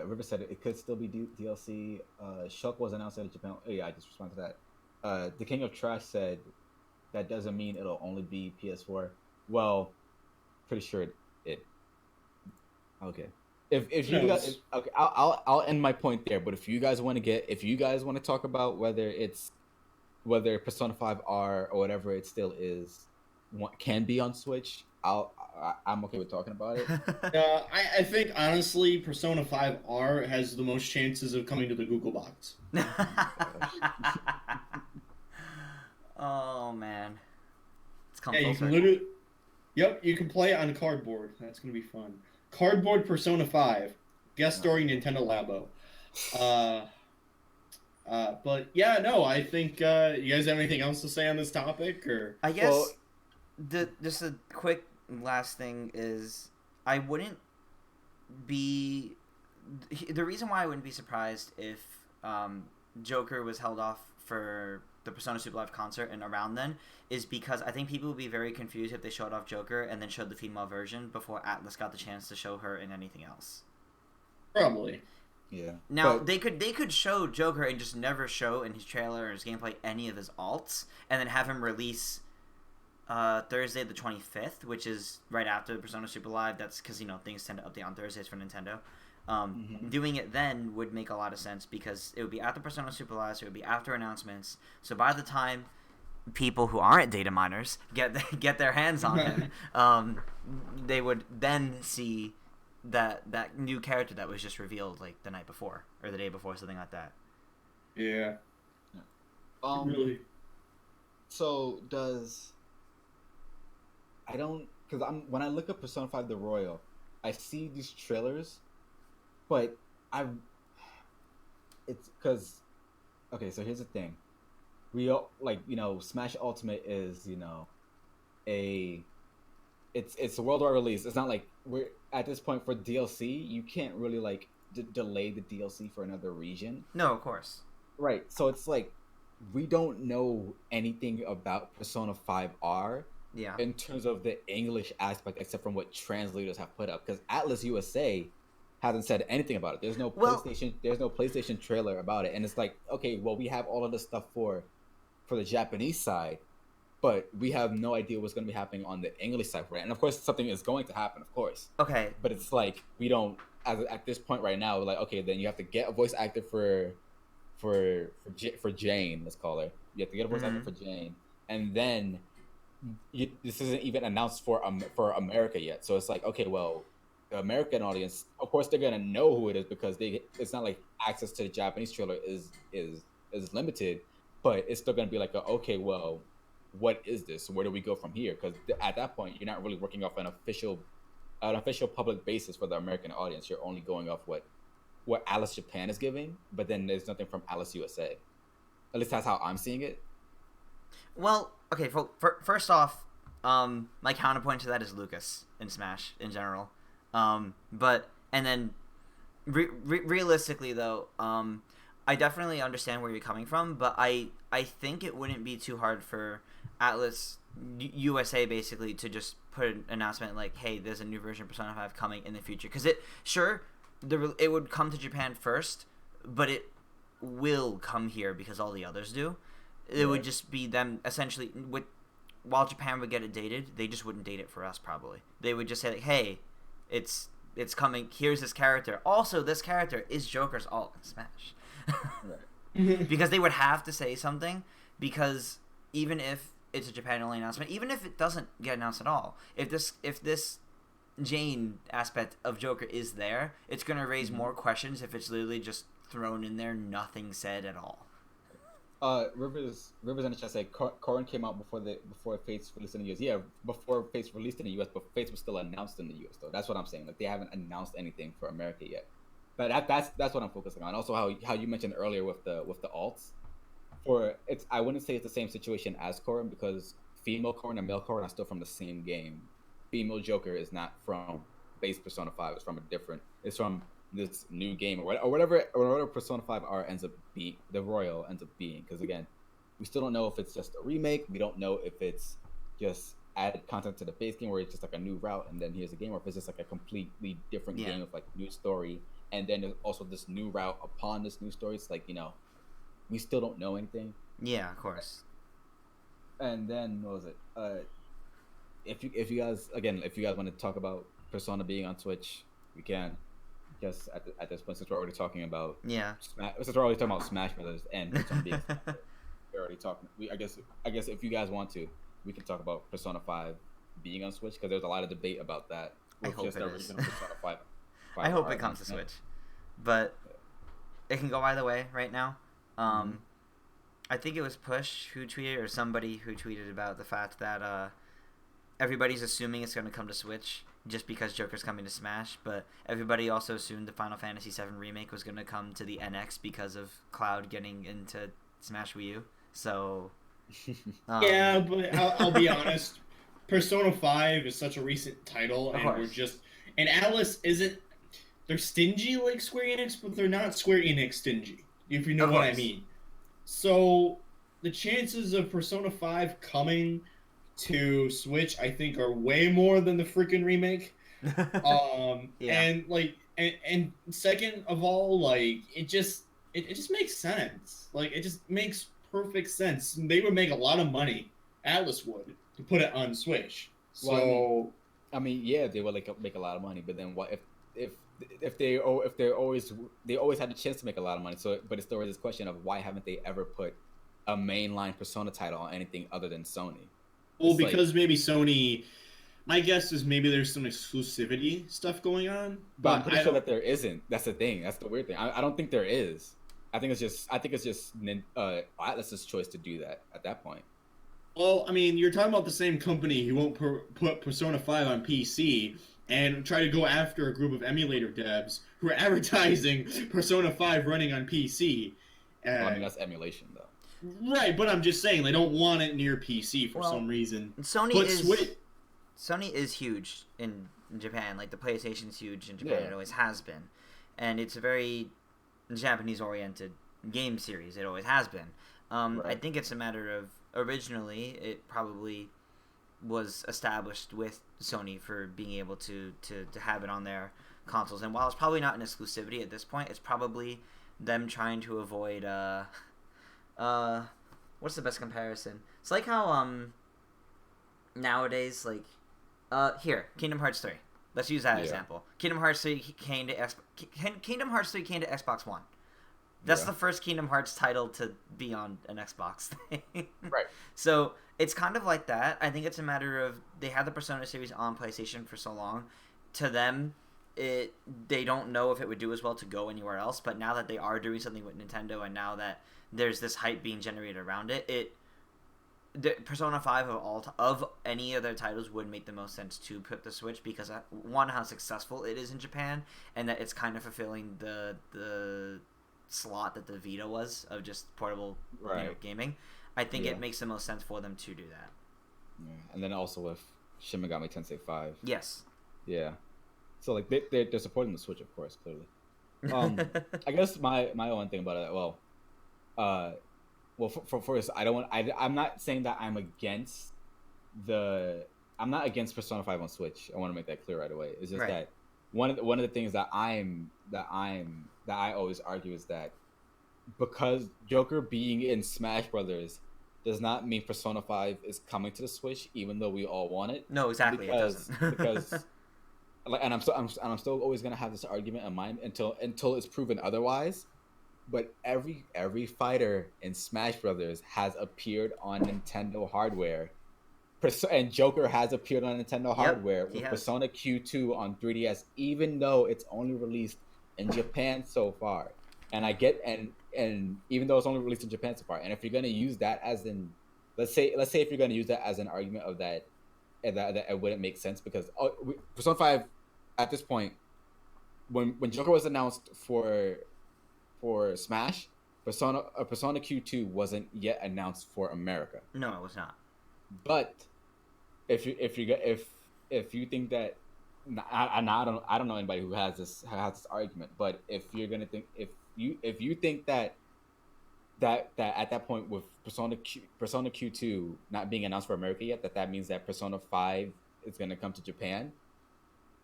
River said it could still be DLC. Shock was announced in Japan. Oh, yeah, I just responded to that. The King of Trash said that doesn't mean it'll only be PS4. Well, pretty sure it. Okay. If you guys okay, I'll end my point there. But if you guys want to talk about whether Persona 5R or whatever it still is can be on Switch, I'm okay with talking about it. I think honestly, Persona 5R has the most chances of coming to the Google box. Oh man, it's come Yeah, full you can circle. literally. Yep, you can play it on cardboard. That's gonna be fun. Cardboard Persona 5, guest starring Nintendo Labo. But yeah, no, I think you guys have anything else to say on this topic, or I guess just a quick last thing is I wouldn't be the reason why I wouldn't be surprised if Joker was held off for the Persona Super Live concert and around then is because I think people would be very confused if they showed off Joker and then showed the female version before Atlas got the chance to show her in anything else. probably. Yeah. Now they could show Joker and just never show in his trailer or his gameplay any of his alts, and then have him release Thursday the 25th, which is right after Persona Super Live. That's because things tend to update on Thursdays for Nintendo. Doing it then would make a lot of sense because it would be after Persona Super Live, so it would be after announcements. So by the time people who aren't data miners get their hands on it, they would then see that new character that was just revealed like the night before or the day before, something like that. Yeah. Really. So does I don't because when I look at Persona 5 The Royal, I see these trailers, but it's because okay. So here's the thing, we all Smash Ultimate is it's a worldwide release. It's not like we're at this point for DLC. You can't really delay the DLC for another region. No, of course. Right. So it's like we don't know anything about Persona 5R. Yeah. In terms of the English aspect, except from what translators have put up, because Atlas USA hasn't said anything about it. There's no PlayStation trailer about it, and it's like, okay, well, we have all of this stuff for the Japanese side, but we have no idea what's going to be happening on the English side for it. And of course, something is going to happen, of course. Okay. But it's like we don't, at this point right now, we're like, okay, then you have to get a voice actor for Jane, let's call her. You have to get a voice actor for Jane, and then. This isn't even announced for America yet, so it's like, okay, well, the American audience, of course, they're gonna know who it is because it's not like access to the Japanese trailer is limited, but it's still gonna be like, okay, well, what is this? Where do we go from here? Because at that point, you're not really working off an official public basis for the American audience. You're only going off what Alice Japan is giving, but then there's nothing from Alice USA. At least that's how I'm seeing it. Well, okay. First off, my counterpoint to that is Lucas in Smash in general. But and then realistically though, I definitely understand where you're coming from. But I think it wouldn't be too hard for Atlas USA basically to just put an announcement like, hey, there's a new version of Persona 5 coming in the future. Because it would come to Japan first, but it will come here because all the others do. It would just be them essentially while Japan would get it dated, they just wouldn't date it for us probably. They would just say like, hey, it's coming, here's this character. Also, this character is Joker's alt in Smash. Because they would have to say something, because even if it's a Japan only announcement, even if it doesn't get announced at all, if this Jane aspect of Joker is there, it's gonna raise more questions if it's literally just thrown in there, nothing said at all. Rivers in the chat said Corrin came out before Fates released in the US. Yeah, before Fates released in the US, but Fates was still announced in the US though. That's what I'm saying. Like they haven't announced anything for America yet. But that's what I'm focusing on. Also how you mentioned earlier with the alts I wouldn't say it's the same situation as Corrin because female Corrin and male Corrin are still from the same game. Female Joker is not from base Persona 5. It's from a different. It's from this new game or whatever Persona 5 R ends up being. The Royal ends up being because again, we still don't know if it's just a remake. We don't know if it's just added content to the base game where it's just like a new route and then here's a game, or if it's just like a completely different game with like new story and then there's also this new route upon this new story. It's like we still don't know anything. Yeah, of course. And then what was it? If you guys want to talk about Persona being on Switch, we can. Just at this point, since we're already talking about Smash Brothers and Persona being, we're already talking. I guess if you guys want to, we can talk about Persona 5 being on Switch because there's a lot of debate about that. I hope it is. Persona 5 I hope it comes to Switch, but it can go either way right now. I think it was Push who tweeted, or somebody who tweeted about the fact that everybody's assuming it's going to come to Switch just because Joker's coming to Smash, but everybody also assumed the Final Fantasy VII Remake was going to come to the NX because of Cloud getting into Smash Wii U. So... yeah, but I'll be honest. Persona 5 is such a recent title, and we're just... And Atlas isn't... They're stingy like Square Enix, but they're not Square Enix stingy, if you know what I mean. So, the chances of Persona 5 coming to Switch, I think, are way more than the freaking remake. And like, and second of all, like, it just makes sense. Like, it just makes perfect sense. They would make a lot of money. Atlas would to put it on Switch. So, well, I mean, yeah, they would make a lot of money. But then what if they always had the chance to make a lot of money? So, but it's still this question of why haven't they ever put a mainline Persona title on anything other than Sony? Well, because maybe Sony. My guess is maybe there's some exclusivity stuff going on, but I'm pretty sure that there isn't. That's the thing. That's the weird thing. I don't think there is. I think it's just Atlas's choice to do that at that point. Well, I mean, you're talking about the same company who won't put Persona 5 on PC and try to go after a group of emulator devs who are advertising Persona 5 running on PC. Well, I mean, that's emulation, though. Right, but I'm just saying they don't want it near PC for some reason. Sony is huge in Japan. Like, the PlayStation's huge in Japan. Yeah. It always has been. And it's a very Japanese-oriented game series. It always has been. Right. I think it's a matter of, originally, it probably was established with Sony for being able to have it on their consoles. And while it's probably not an exclusivity at this point, it's probably them trying to avoid... what's the best comparison? It's like how nowadays, like Kingdom Hearts 3. Let's use that example. Kingdom Hearts 3 came to Xbox One. That's the first Kingdom Hearts title to be on an Xbox thing. Right. So it's kind of like that. I think it's a matter of they had the Persona series on PlayStation for so long. To them, they don't know if it would do as well to go anywhere else. But now that they are doing something with Nintendo, and now that there's this hype being generated around it, Persona 5 of any of their titles would make the most sense to put the Switch because one, how successful it is in Japan, and that it's kind of fulfilling the slot that the Vita was of just portable gaming. I think it makes the most sense for them to do that. Yeah. And then also with Shin Megami Tensei 5. Yes. Yeah. So like they're supporting the Switch, of course, clearly. I guess my own thing about it. Well, for first, I'm not saying that I'm not against Persona 5 on Switch. I want to make that clear right away. It's just that one of the things that I always argue is that because Joker being in Smash Brothers does not mean Persona 5 is coming to the Switch, even though we all want it. No, exactly. Because, it doesn't. because like, and I'm still always gonna have this argument in mind until it's proven otherwise. But every fighter in Smash Brothers has appeared on Nintendo hardware, and Joker has appeared on Nintendo hardware with Persona Q2 on 3DS, even though it's only released in Japan so far. And I get and even though it's only released in Japan so far, and if you're gonna use that as in, let's say if you're gonna use that as an argument of that it wouldn't make sense because Persona 5 at this point, when Joker was announced for Smash, Persona Q2 wasn't yet announced for America. No, it was not. But if you think that, I don't know anybody who has this argument, but if you're gonna think if you think that at that point with Persona Q2 not being announced for America yet, that means that Persona 5 is gonna come to Japan.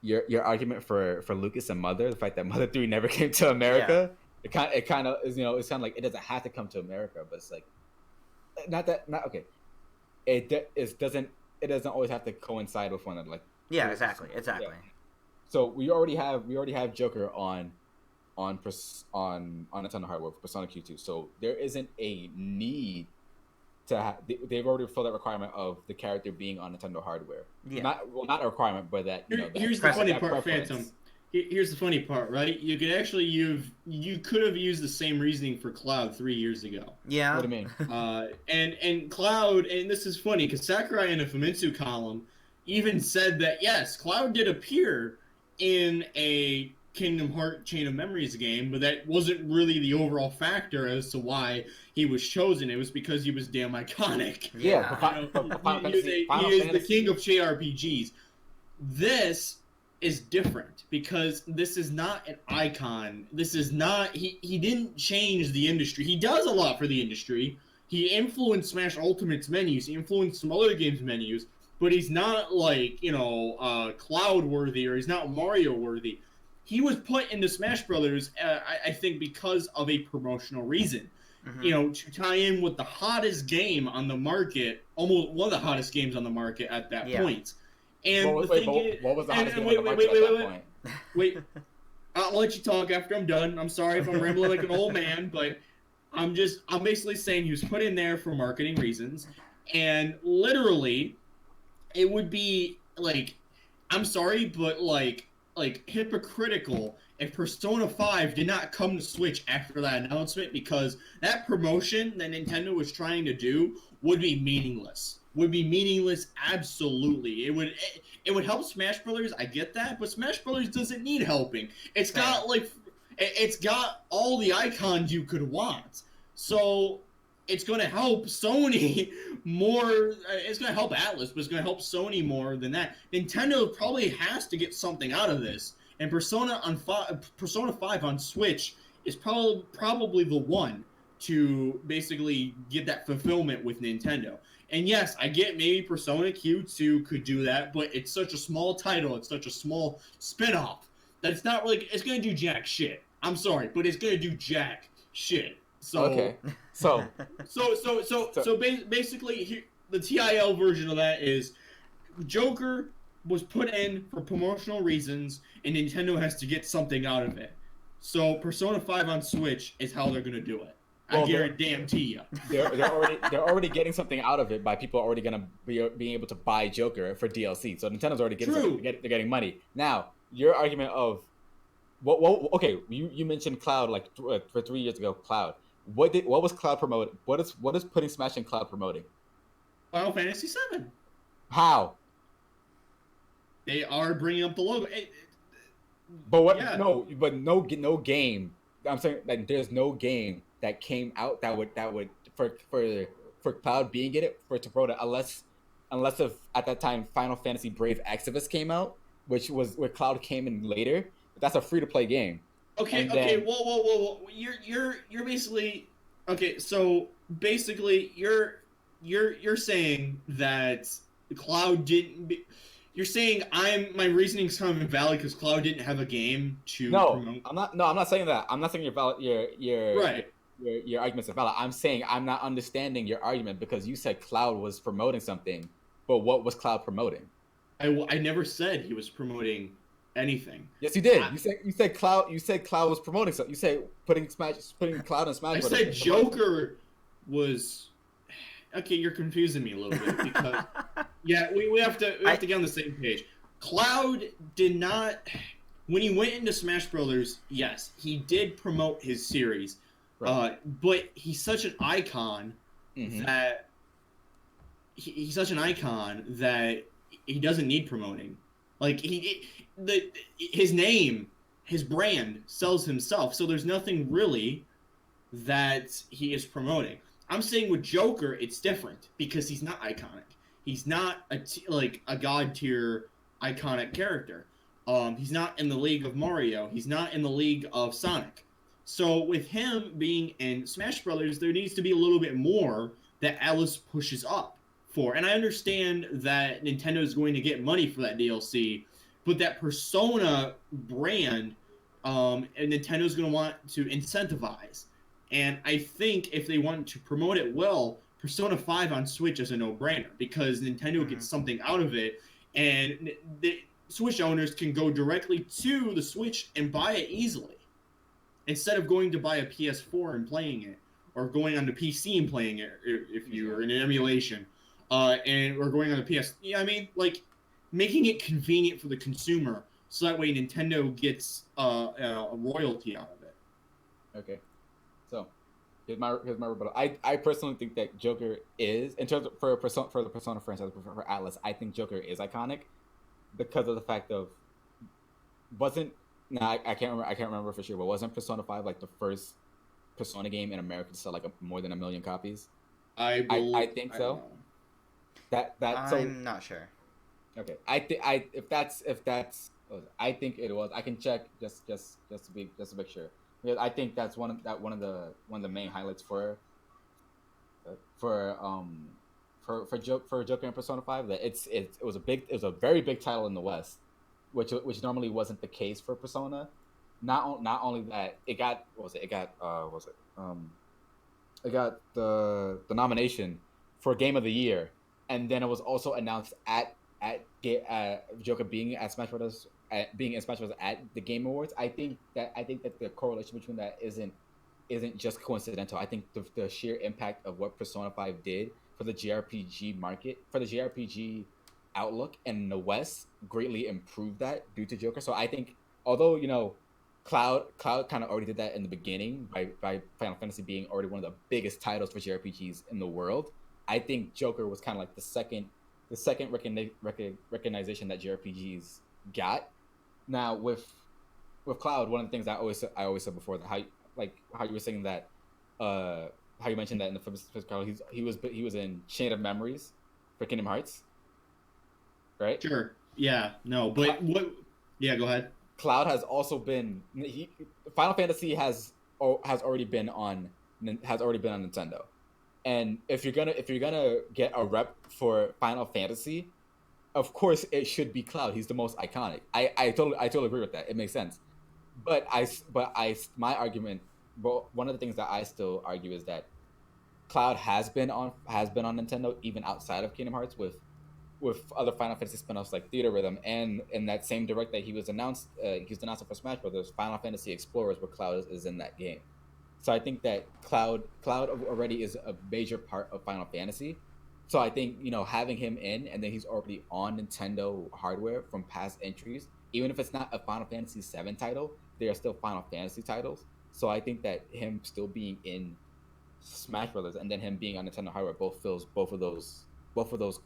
Your argument for Lucas and Mother, the fact that Mother 3 never came to America, it kind of is, it's kind of like it doesn't have to come to America, but it's like not okay. It doesn't always have to coincide with one another. Like exactly. Yeah. So we already have Joker on Nintendo hardware for Persona Q2. So there isn't a need to have. They've already fulfilled that requirement of the character being on Nintendo hardware. Yeah. Not a requirement, but that here's the funny part, Phantom. Here's the funny part, right? You could actually you could have used the same reasoning for Cloud 3 years ago. Yeah. What do you mean? And Cloud, and this is funny because Sakurai in a Famitsu column even said that yes, Cloud did appear in a Kingdom Hearts Chain of Memories game, but that wasn't really the overall factor as to why he was chosen. It was because he was damn iconic. Yeah. He is the king of JRPGs. This is different because this is not an icon. This is not he didn't change the industry. He does a lot for the industry. He influenced Smash Ultimate's menus. He influenced some other games' menus, but he's not like, Cloud worthy, or he's not Mario worthy. He was put into Smash Brothers, I think, because of a promotional reason. Mm-hmm. To tie in with the hottest game on the market, almost one of the hottest games on the market at that point. And what was the hottest game on the market at that point? Wait, I'll let you talk after I'm done. I'm sorry if I'm rambling like an old man, but I'm basically saying he was put in there for marketing reasons, and literally, it would be like, I'm sorry, but like hypocritical if Persona 5 did not come to Switch after that announcement, because that promotion that Nintendo was trying to do would be meaningless. Absolutely. It would help Smash Brothers, I get that, but Smash Brothers doesn't need helping. It's got all the icons you could want. So it's going to help Sony more. It's going to help Atlas, but it's going to help Sony more than that. Nintendo probably has to get something out of this, and Persona 5 on Switch is probably the one to basically get that fulfillment with Nintendo. And yes, I get maybe Persona Q2 could do that, but it's such a small title, it's such a small spin-off that it's not really, it's going to do jack shit. I'm sorry, but it's going to do jack shit. So okay. So basically the TIL version of that is Joker was put in for promotional reasons, and Nintendo has to get something out of it. So Persona 5 on Switch is how they're going to do it. I guarantee you. They're already getting something out of it by people already gonna being able to buy Joker for DLC. So Nintendo's already getting they're getting money. Now your argument of okay, you mentioned Cloud like for 3 years ago. Cloud, what was Cloud promoting? What is putting Smash in Cloud promoting? Final Fantasy VII. How? They are bringing up the logo. But what? Yeah. No game. I'm saying that there's no game that came out that would for Cloud being in it for to promote it unless if at that time Final Fantasy Brave Exvius came out, which was where Cloud came in later. But that's a free to play game. Okay. Whoa. You're basically okay. So basically, you're saying that Cloud didn't. You're saying my reasoning's kind of invalid because Cloud didn't have a game to promote. I'm not saying that. I'm not saying you're valid. Your argument's invalid. I'm saying I'm not understanding your argument because you said Cloud was promoting something, but what was Cloud promoting? I never said he was promoting anything. Yes, you did. You said Cloud. You said Cloud was promoting something. You said putting Cloud in Smash. I said Joker was. Okay, you're confusing me a little bit because we have to get on the same page. Cloud did not, when he went into Smash Brothers. Yes, he did promote his series, right. But he's such an icon that he's such an icon that he doesn't need promoting. Like his name, his brand sells himself. So there's nothing really that he is promoting. I'm saying with Joker, it's different because he's not iconic. He's not like a god tier iconic character. He's not in the league of Mario. He's not in the league of Sonic. So with him being in Smash Brothers, there needs to be a little bit more that Alice pushes up for. And I understand that Nintendo is going to get money for that DLC, but that Persona brand, and Nintendo's going to want to incentivize. And I think if they want to promote it well, Persona 5 on Switch is a no-brainer because Nintendo gets something out of it, and the Switch owners can go directly to the Switch and buy it easily instead of going to buy a PS4 and playing it, or going on the PC and playing it if you're in an emulation, or going on the PS. Yeah, I mean, like, making it convenient for the consumer so that way Nintendo gets a royalty out of it. Okay, so here's my rebuttal. I personally think that Joker is, in terms of for the Persona franchise, for Atlas, I think Joker is iconic because of the fact of I can't remember for sure, but wasn't Persona 5 like the first Persona game in America to sell like more than 1 million copies? I think so. I'm not sure. Okay, if that's I think it was. I can check just to make sure, because I think that's one of the main highlights for Joker and Persona 5, that it was a very big title in the West, which normally wasn't the case for Persona. Not only that, it got the nomination for Game of the Year, and then it was also announced at Joker being at Smash Bros. Being in Smash Bros. At the Game Awards. I think that the correlation between that isn't just coincidental. I think the sheer impact of what Persona 5 did for the JRPG market, for the JRPG outlook in the West, greatly improved that due to Joker. So I think, although Cloud kind of already did that in the beginning by Final Fantasy being already one of the biggest titles for JRPGs in the world, I think Joker was kind of like the second recognition that JRPGs got. Now with Cloud, one of the things I always said before, that how you were saying that, how you mentioned that in the physical, he was in Chain of Memories for Kingdom Hearts, right? Sure. Yeah. No. But what? Yeah. Go ahead. Cloud has also been Final Fantasy has already been on Nintendo, and if you're gonna get a rep for Final Fantasy, of course it should be Cloud. He's the most iconic. I totally agree with that. It makes sense. But my argument, well, one of the things that I still argue is that Cloud has been on Nintendo even outside of Kingdom Hearts with other Final Fantasy spin-offs like Theater Rhythm, and in that same direct that he was announced for Smash Brothers, Final Fantasy Explorers, where Cloud is in that game. So I think that Cloud already is a major part of Final Fantasy. So I think having him in, and then he's already on Nintendo hardware from past entries, even if it's not a Final Fantasy VII title, they are still Final Fantasy titles. So I think that him still being in Smash Brothers and then him being on Nintendo hardware both of those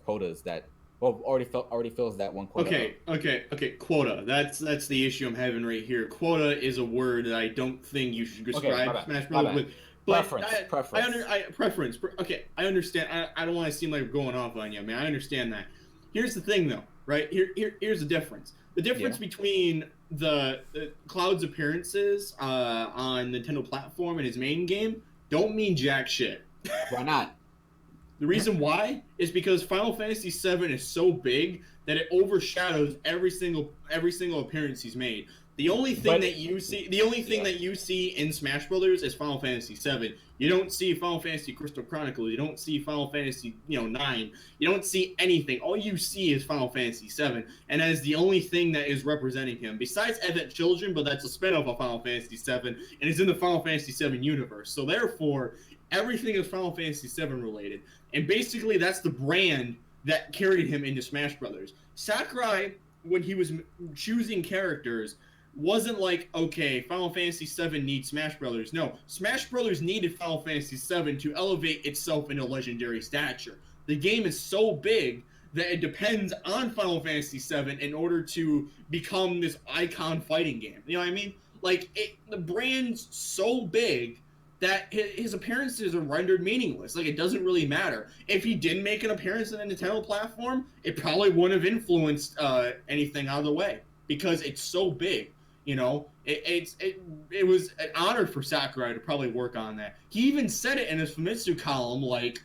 quotas that already fills that one quota. Okay. Quota. That's the issue I'm having right here. Quota is a word that I don't think you should describe Smash Brothers with. But preference. Okay, I understand. I don't want to seem like we're going off on you. I mean, I understand that. Here's the thing, though, right? Here's the difference. The difference between the Cloud's appearances on Nintendo platform and his main game don't mean jack shit. Why not? The reason why is because Final Fantasy VII is so big that it overshadows every single appearance he's made. The only thing that you see in Smash Brothers is Final Fantasy VII. You don't see Final Fantasy Crystal Chronicles. You don't see Final Fantasy 9. You don't see anything. All you see is Final Fantasy VII, and that is the only thing that is representing him. Besides Advent Children, but that's a spin-off of Final Fantasy VII, and it's in the Final Fantasy VII universe. So therefore, everything is Final Fantasy VII related, and basically that's the brand that carried him into Smash Brothers. Sakurai, when he was choosing characters, wasn't like, okay, Final Fantasy VII needs Smash Brothers. No, Smash Brothers needed Final Fantasy VII to elevate itself into legendary stature. The game is so big that it depends on Final Fantasy VII in order to become this icon fighting game. You know what I mean? Like, the brand's so big that his appearances are rendered meaningless. Like, it doesn't really matter. If he didn't make an appearance on the Nintendo platform, it probably wouldn't have influenced anything out of the way because it's so big. You know, it was an honor for Sakurai to probably work on that. He even said it in his Famitsu column, like,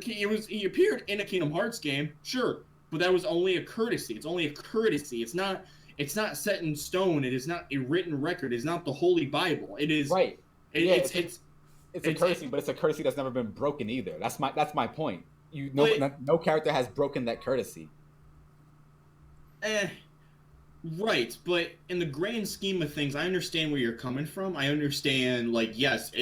he appeared in a Kingdom Hearts game, sure, but that was only a courtesy. It's only a courtesy. It's not set in stone. It is not a written record. It is not the Holy Bible. It is right. It's a courtesy, but it's a courtesy that's never been broken either. That's my point. No character has broken that courtesy. Right, but in the grand scheme of things, I understand where you're coming from. I understand, like, yes,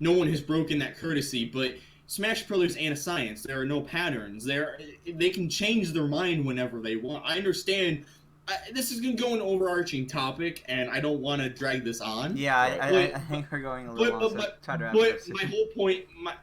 no one has broken that courtesy, but Smash Brothers ain't a science. There are no patterns. They can change their mind whenever they want. I understand. This is going to go an overarching topic, and I don't want to drag this on. Yeah, I think we're going a little long. But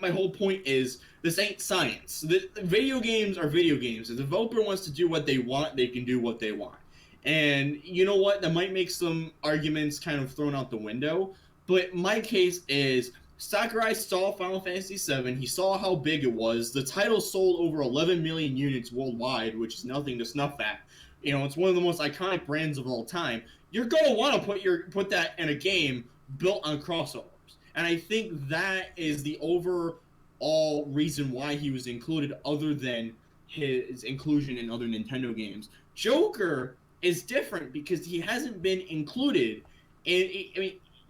my whole point is this ain't science. The video games are video games. If the developer wants to do what they want, they can do what they want. And you know what? That might make some arguments kind of thrown out the window. But my case is Sakurai saw Final Fantasy VII. He saw how big it was. The title sold over 11 million units worldwide, which is nothing to snuff at. You know, it's one of the most iconic brands of all time. You're gonna want to put that in a game built on crossovers, and I think that is the overall reason why he was included, other than his inclusion in other Nintendo games. Joker is different because he hasn't been included.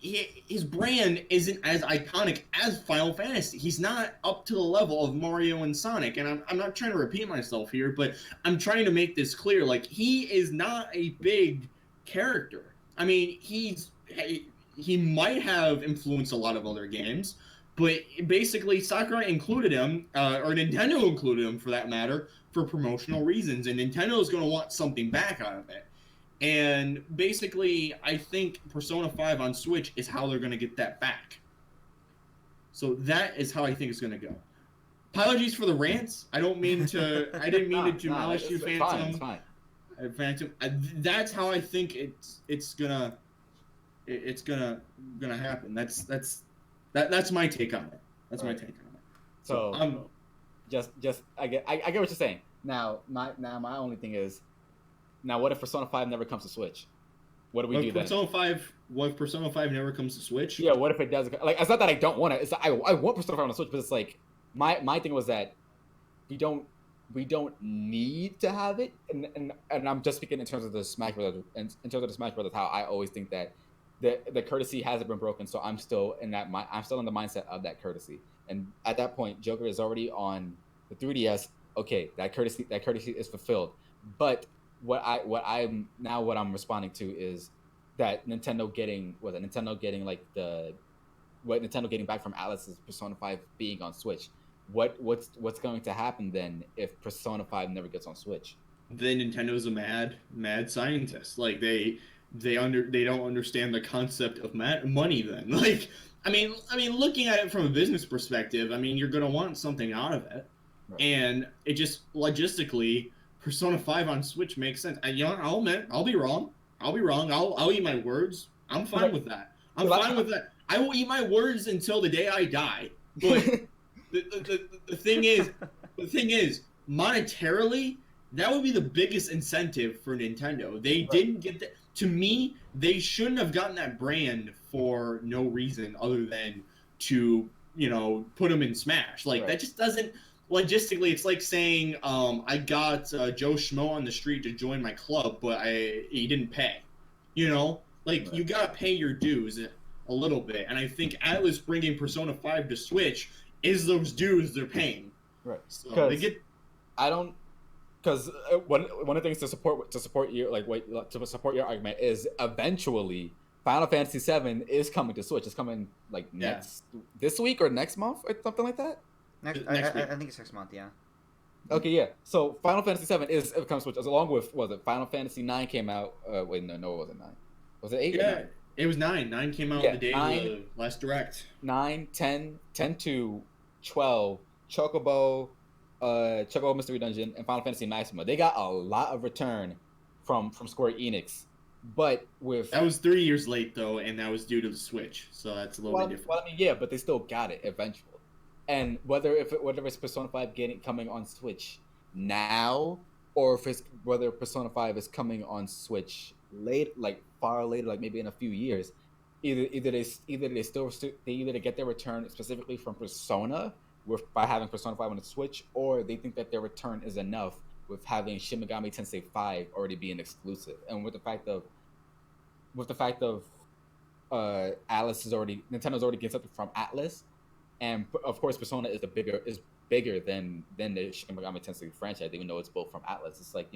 His brand isn't as iconic as Final Fantasy. He's not up to the level of Mario and Sonic. And I'm not trying to repeat myself here, but I'm trying to make this clear. Like, he is not a big character. I mean, he might have influenced a lot of other games, but basically Sakurai included him, or Nintendo included him for that matter, for promotional reasons. And Nintendo is going to want something back out of it. And basically, I think Persona 5 on Switch is how they're going to get that back. So that is how I think it's going to go. Apologies for the rants. I didn't mean to demolish you, Phantom. It's fine. Phantom. That's how I think it's gonna happen. That's my take on it. That's my take on it. So I get what you're saying. Now my only thing is, now what if Persona 5 never comes to Switch? What do we do then? What if Persona 5 never comes to Switch? Yeah, what if it does? Like, it's not that I don't want it. It's that I want Persona 5 on the Switch, but it's like my thing was that we don't need to have it, and I'm just speaking in terms of the Smash Brothers, and in terms of the Smash Brothers, how I always think that the courtesy hasn't been broken, so I'm still in the mindset of that courtesy. And at that point, Joker is already on the 3DS. Okay, that courtesy is fulfilled. But what I'm responding to is that Nintendo getting back from Atlus's Persona 5 being on Switch. What's going to happen then if Persona 5 never gets on Switch? Then Nintendo's a mad scientist. Like, they don't understand the concept of money then. Like, I mean, looking at it from a business perspective, I mean, you're going to want something out of it. Right. And it just logistically, Persona 5 on Switch makes sense. I'll admit, I'll be wrong. I'll eat my words. I'm fine with that. I'm fine with that. I will eat my words until the day I die. But the thing is, monetarily, that would be the biggest incentive for Nintendo. They didn't get that. To me, they shouldn't have gotten that brand for no reason other than to, put them in Smash. Like, that just doesn't... Logistically, it's like saying, I got Joe Schmo on the street to join my club, but he didn't pay. You gotta pay your dues a little bit. And I think Atlus bringing Persona 5 to Switch is those dues they're paying. Right. So because one of the things to support your argument is eventually Final Fantasy VII is coming to Switch. It's coming this week or next month or something like that. I think it's next month, yeah. Okay, yeah. So Final Fantasy VII is comes Switch, along with Final Fantasy 9 came out. Wait, no, it wasn't 9. Was it 8? Yeah, it was 9. 9 came out the day of the last Direct. 9, 10, 10-2, 12, Chocobo Mystery Dungeon, and Final Fantasy Maxima. They got a lot of return from Square Enix But with That was 3 years late though, and that was due to the Switch, so that's a little bit different. well, I mean, yeah, but they still got it eventually. And whether it's Persona 5 coming on Switch now, or if it's whether Persona 5 is coming on Switch late, like far later, like maybe in a few years, either they get their return specifically from Persona by having Persona 5 on the Switch, or they think that their return is enough with having Shin Megami Tensei 5 already being exclusive, and with the fact of Nintendo's already getting something from Atlas, and of course Persona is bigger than the Shin Megami Tensei franchise, even though it's both from Atlas. It's like,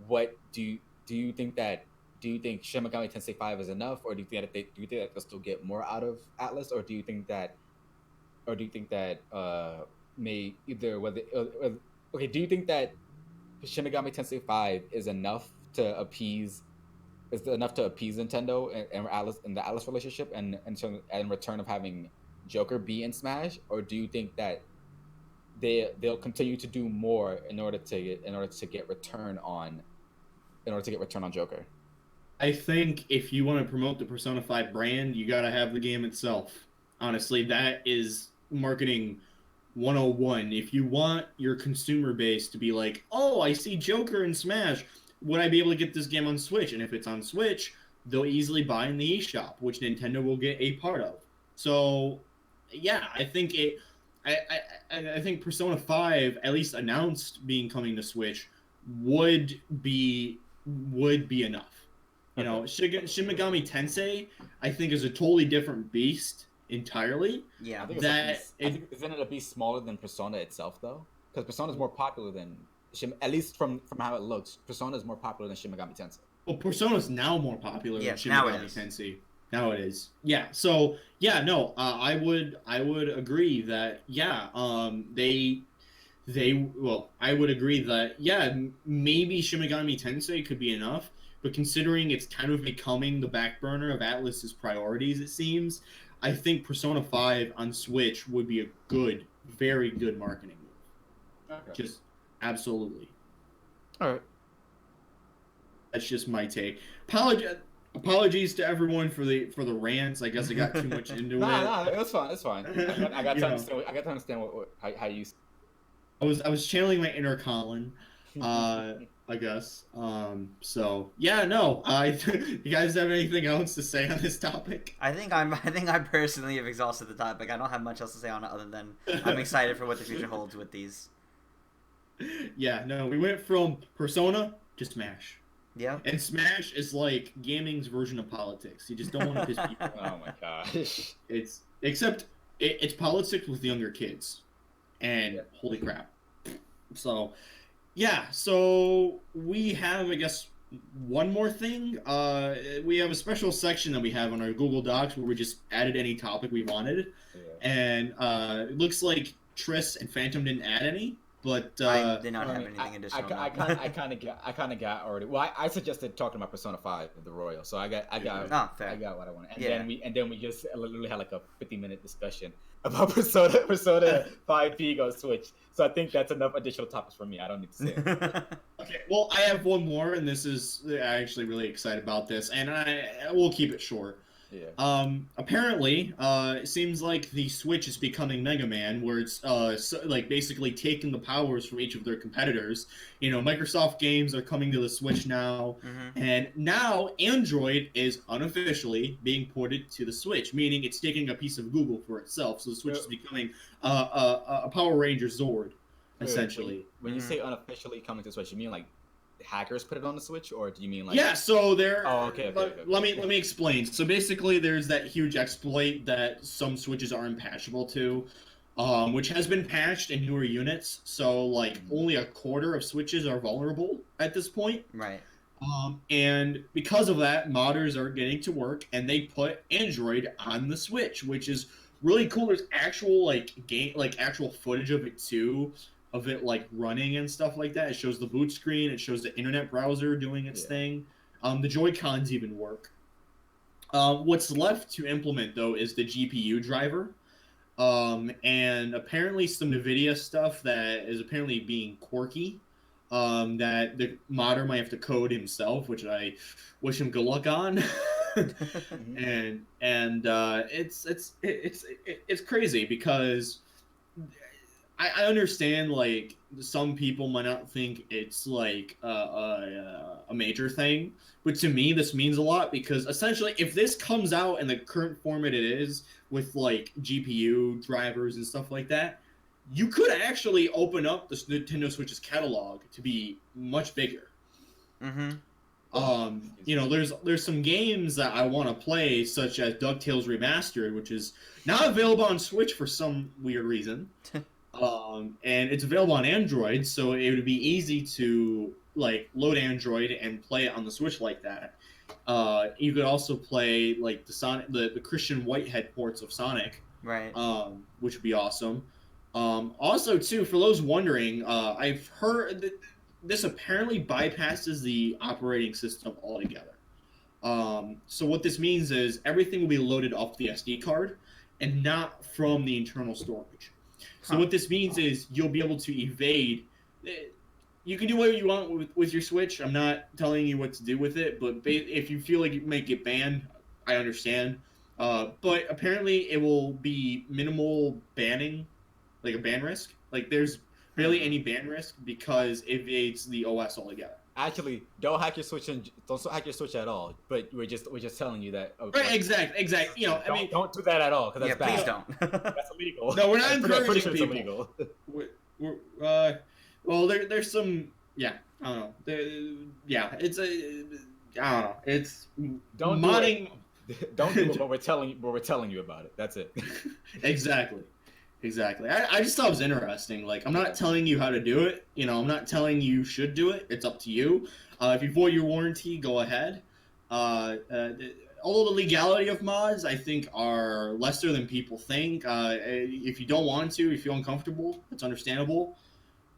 what do you think Shin Megami Tensei 5 is enough, or do you think that they'll still get more out of Atlas, or do you think that may either whether okay, do you think that Shin Megami Tensei 5 is enough to appease Nintendo and Atlas in the Atlas relationship, and in return of having Joker be in Smash, or do you think that they'll continue to do more in order to get return on Joker? I think if you want to promote the Persona 5 brand, you got to have the game itself. Honestly, that is marketing 101. If you want your consumer base to be like, oh, I see Joker in Smash, would I be able to get this game on Switch? And if it's on Switch, they'll easily buy in the eShop, which Nintendo will get a part of. So, yeah, I think I think Persona 5, at least announced being coming to Switch, would be enough. Shin Megami Tensei, I think, is a totally different beast entirely. Yeah, isn't it a beast smaller than Persona itself though? Because Persona is more popular than at least from how it looks. Persona is more popular than Shin Megami Tensei. Well, Persona's now more popular than Shin now Megami Tensei. Now it is. Yeah. So yeah, no, I would agree that I would agree that maybe Shin Megami Tensei could be enough, but considering it's kind of becoming the back burner of Atlas's priorities, it seems, I think Persona 5 on Switch would be a very good marketing move. Okay. Just absolutely. All right. That's just my take. Apologies to everyone for the rants. I guess I got too much into it. Nah, it's fine. It's fine. I got to understand. I got to understand how you. I was channeling my inner Colin, I guess. So yeah, no. You guys have anything else to say on this topic? I think I personally have exhausted the topic. I don't have much else to say on it other than I'm excited for what the future holds with these. Yeah, no. We went from Persona to Smash. Yeah. And Smash is like gaming's version of politics. You just don't want to piss people off. Oh my gosh. It's politics with younger kids. And holy crap. So, yeah. So we have, I guess, one more thing. We have a special section that we have on our Google Docs where we just added any topic we wanted. Yeah. And it looks like Triss and Phantom didn't add any. But I did not have anything additional. I kind of got already. Well, I suggested talking about Persona 5 of the Royal, so I got fair. I got what I wanted, and then we just literally had like a 50-minute discussion about Persona 5 being on Switch. So I think that's enough additional topics for me. I don't need to say it. Okay, well, I have one more, and I'm actually really excited about this, and I will keep it short. Yeah. Apparently, it seems like the Switch is becoming Mega Man, where it's basically taking the powers from each of their competitors. Microsoft games are coming to the Switch now, and now Android is unofficially being ported to the Switch, meaning it's taking a piece of Google for itself. So the Switch is becoming a Power Ranger Zord, essentially. When you say unofficially coming to the Switch, you mean like hackers put it on the Switch, or do you mean like? Yeah, so there. Oh, okay. Let me explain. So basically, there's that huge exploit that some Switches are impatchable to, which has been patched in newer units. So only a quarter of Switches are vulnerable at this point. Right. And because of that, modders are getting to work, and they put Android on the Switch, which is really cool. There's actual actual footage of it too. Of it running and stuff like that. It shows the boot screen. It shows the internet browser doing its thing. The Joy-Cons even work. What's left to implement though is the GPU driver, and apparently some NVIDIA stuff that is apparently being quirky. that the modder might have to code himself, which I wish him good luck on. and it's crazy because I understand like some people might not think it's like a major thing, but to me this means a lot because essentially if this comes out in the current format it is with like GPU drivers and stuff like that, you could actually open up the Nintendo Switch's catalog to be much bigger. There's some games that I want to play, such as DuckTales Remastered, which is not available on Switch for some weird reason. And it's available on Android, so it would be easy to like load Android and play it on the Switch like that. You could also play like the Christian Whitehead ports of Sonic, right? Which would be awesome. Also, too, for those wondering, I've heard that this apparently bypasses the operating system altogether. So what this means is everything will be loaded off the SD card and not from the internal storage. So what this means is you'll be able to evade. You can do whatever you want with your Switch. I'm not telling you what to do with it, but if you feel like you may get banned, I understand. But apparently it will be minimal banning, like a ban risk. Like there's barely any ban risk because it evades the OS altogether. Actually, don't hack your Switch don't hack your Switch at all. But we're just telling you that. Right, exactly. You know, don't do that at all because that's bad. Please don't. That's illegal. No, we're not encouraging sure people. Well, there's some. Yeah, I don't know. It's a. I don't know. It's don't modding. Don't do it, but we're telling you about it. That's it. Exactly. I just thought it was interesting. Like, I'm not telling you how to do it. You know, I'm not telling you should do it. It's up to you. If you void your warranty, go ahead. Although the legality of mods, I think, are lesser than people think. If you don't want to, if you feel uncomfortable, it's understandable.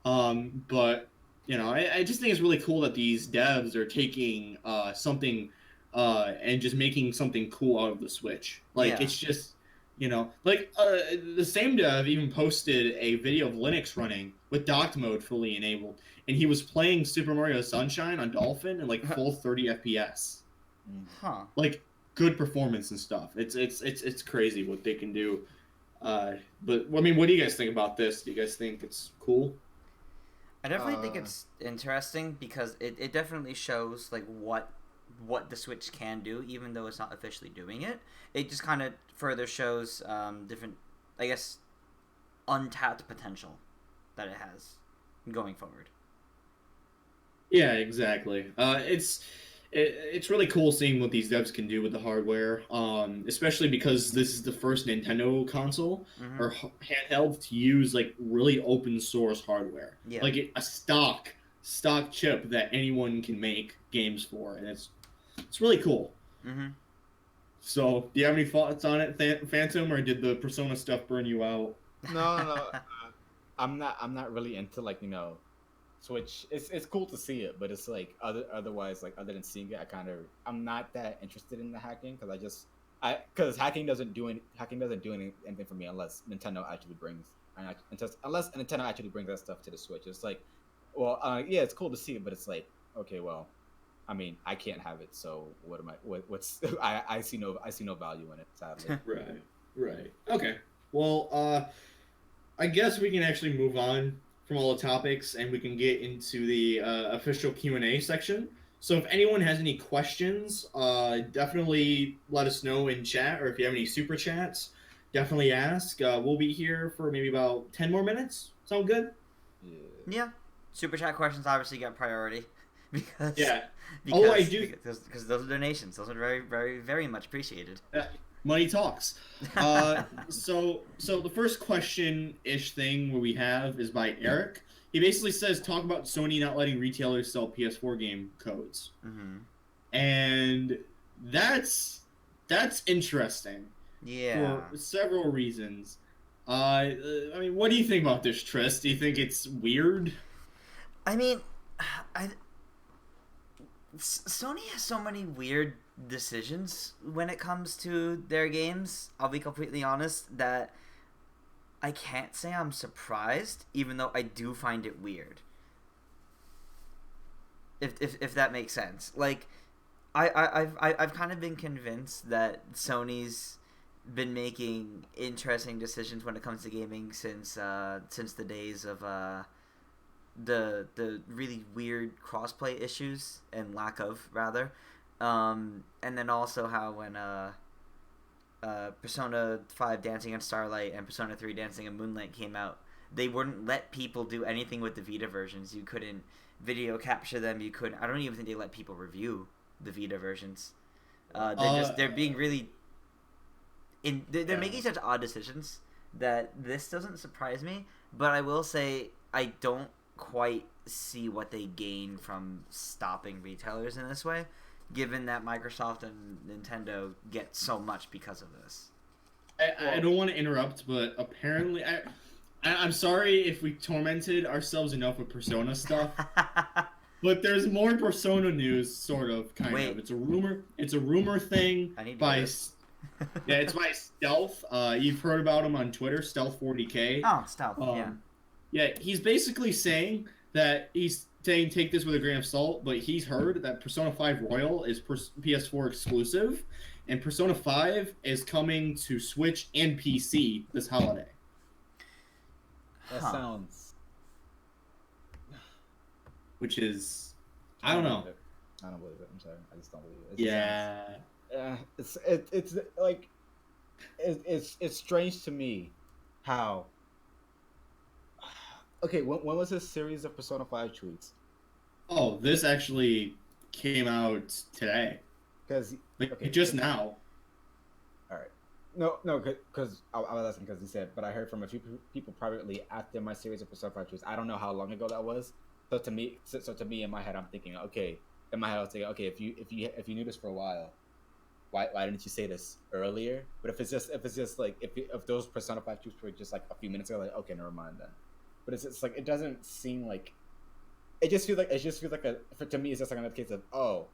But, you know, I just think it's really cool that these devs are taking something and just making something cool out of the Switch. Like, It's just... You know, like the same dev even posted a video of Linux running with docked mode fully enabled, and he was playing Super Mario Sunshine on Dolphin in like full 30 FPS. Like good performance and stuff. It's crazy what they can do. But I mean, what do you guys think about this? Do you guys think it's cool? I definitely think it's interesting because it definitely shows like what the Switch can do, even though it's not officially doing it. It just kind of further shows different, I guess, untapped potential that it has going forward. Yeah, exactly. It's really cool seeing what these devs can do with the hardware, especially because this is the first Nintendo console or handheld to use like really open source hardware, like a stock chip that anyone can make games for, and it's really cool. So, do you have any thoughts on it, Phantom, or did the Persona stuff burn you out? No. I'm not really into like Switch. It's cool to see it, but it's like otherwise like other than seeing it, I'm not that interested in the hacking because hacking doesn't do anything for me unless Nintendo actually brings that stuff to the Switch. It's like, well, yeah, it's cool to see it, but it's like, okay, well, I mean, I can't have it, so what am I? What's I see no value in it, sadly. Right. Okay. Well, I guess we can actually move on from all the topics, and we can get into the official Q&A section. So if anyone has any questions, definitely let us know in chat, or if you have any super chats, definitely ask. We'll be here for maybe about 10 more minutes. Sound good? Yeah. Super chat questions obviously get priority. Because those are donations. Those are very, very, very much appreciated. Money talks. So the first question-ish thing we have is by Eric. He basically says, talk about Sony not letting retailers sell PS4 game codes. And that's interesting. Yeah. For several reasons. I mean, what do you think about this, Tris? Do you think it's weird? I mean, Sony has so many weird decisions when it comes to their games. I'll be completely honest that I can't say I'm surprised, even though I do find it weird. if that makes sense. Like, I've kind of been convinced that Sony's been making interesting decisions when it comes to gaming since the days of the really weird crossplay issues and lack of rather, and then also how when Persona 5 Dancing on Starlight and Persona 3 Dancing on Moonlight came out, they wouldn't let people do anything with the Vita versions. You couldn't video capture them. You couldn't. I don't even think they let people review the Vita versions. They're being really. They're making such odd decisions that this doesn't surprise me. But I will say I don't quite see what they gain from stopping retailers in this way, given that Microsoft and Nintendo get so much because of this. I don't want to interrupt, but apparently I'm sorry if we tormented ourselves enough with Persona stuff, but there's more Persona news, sort of, kind of. It's a rumor thing by it's by Stealth. You've heard about him on Twitter, Stealth40K. Oh, Stealth, yeah. Yeah, he's basically saying that he's saying take this with a grain of salt, but he's heard that Persona 5 Royal is PS4 exclusive, and Persona 5 is coming to Switch and PC this holiday. That sounds... Which is... I don't know. I don't believe it. I'm sorry. I just don't believe it. It's strange to me how... Okay, when was this series of Persona 5 tweets? Oh, this actually came out today. Just now. All right. No, because I was asking because he said, but I heard from a few people privately after my series of Persona 5 tweets. I don't know how long ago that was. So to me, in my head, I'm thinking, okay. In my head, I was thinking, okay, if you knew this for a while, why didn't you say this earlier? But if it's just like if those Persona 5 tweets were just like a few minutes ago, like okay, never mind then. But it's like it doesn't seem like it just feels like to me it's just like another case of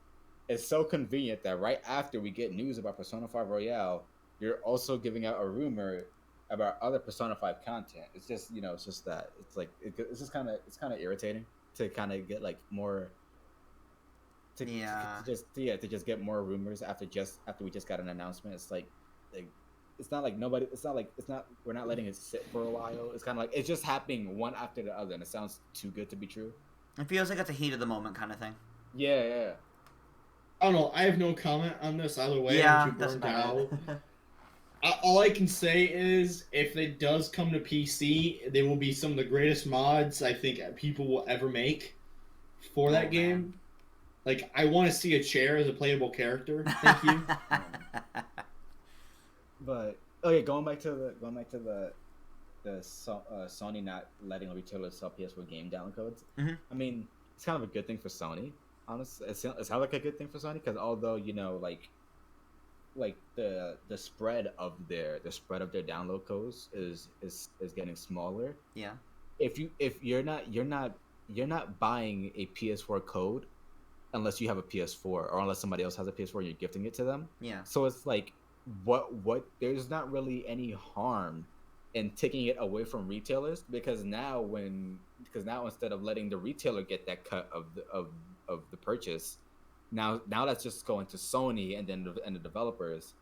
it's so convenient that right after we get news about Persona 5 Royale, you're also giving out a rumor about other Persona 5 content. It's just it's just that it's like it's just kind of irritating to kind of get like more to just get more rumors after we just got an announcement. It's like it's not we're not letting it sit for a while. It's kind of like it's just happening one after the other, and it sounds too good to be true. It feels like it's a heat of the moment kind of thing. Yeah. I don't know. I have no comment on this either way. Yeah, I'm too burned out. All I can say is, if it does come to PC, they will be some of the greatest mods I think people will ever make for that game. Man. Like, I want to see a chair as a playable character. Thank you. But okay, going back to the Sony not letting retailers sell PS4 game download codes. Mm-hmm. I mean, it's kind of a good thing for Sony. Honestly, it sounds like a good thing for Sony because although like the spread of their download codes is getting smaller. Yeah. If you're not buying a PS4 code unless you have a PS4 or unless somebody else has a PS4 and you're gifting it to them. Yeah. So it's like what there's not really any harm in taking it away from retailers because now instead of letting the retailer get that cut of the purchase, now that's just going to Sony and then the developers.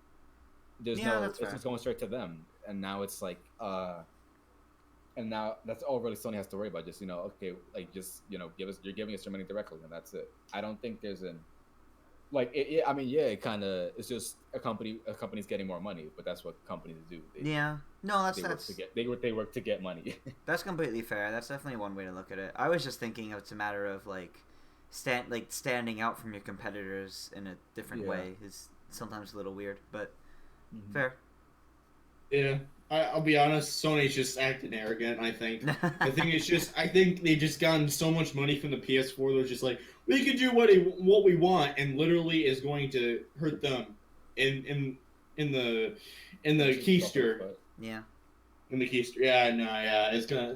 It's just going straight to them, and now it's like and now that's all really Sony has to worry about. Just okay, like just you're giving us your money directly, and that's it. I don't think there's it kind of it's just a company's getting more money, but that's what companies do. They work to get money. That's completely fair. That's definitely one way to look at it. I was just thinking it's a matter of standing out from your competitors in a different way is sometimes a little weird, but fair. Yeah, I'll be honest. Sony's just acting arrogant. I think. I think they just gotten so much money from the PS4. They're just like, we can do what we want, and literally is going to hurt them in the keister. Yeah. In the keister. Yeah.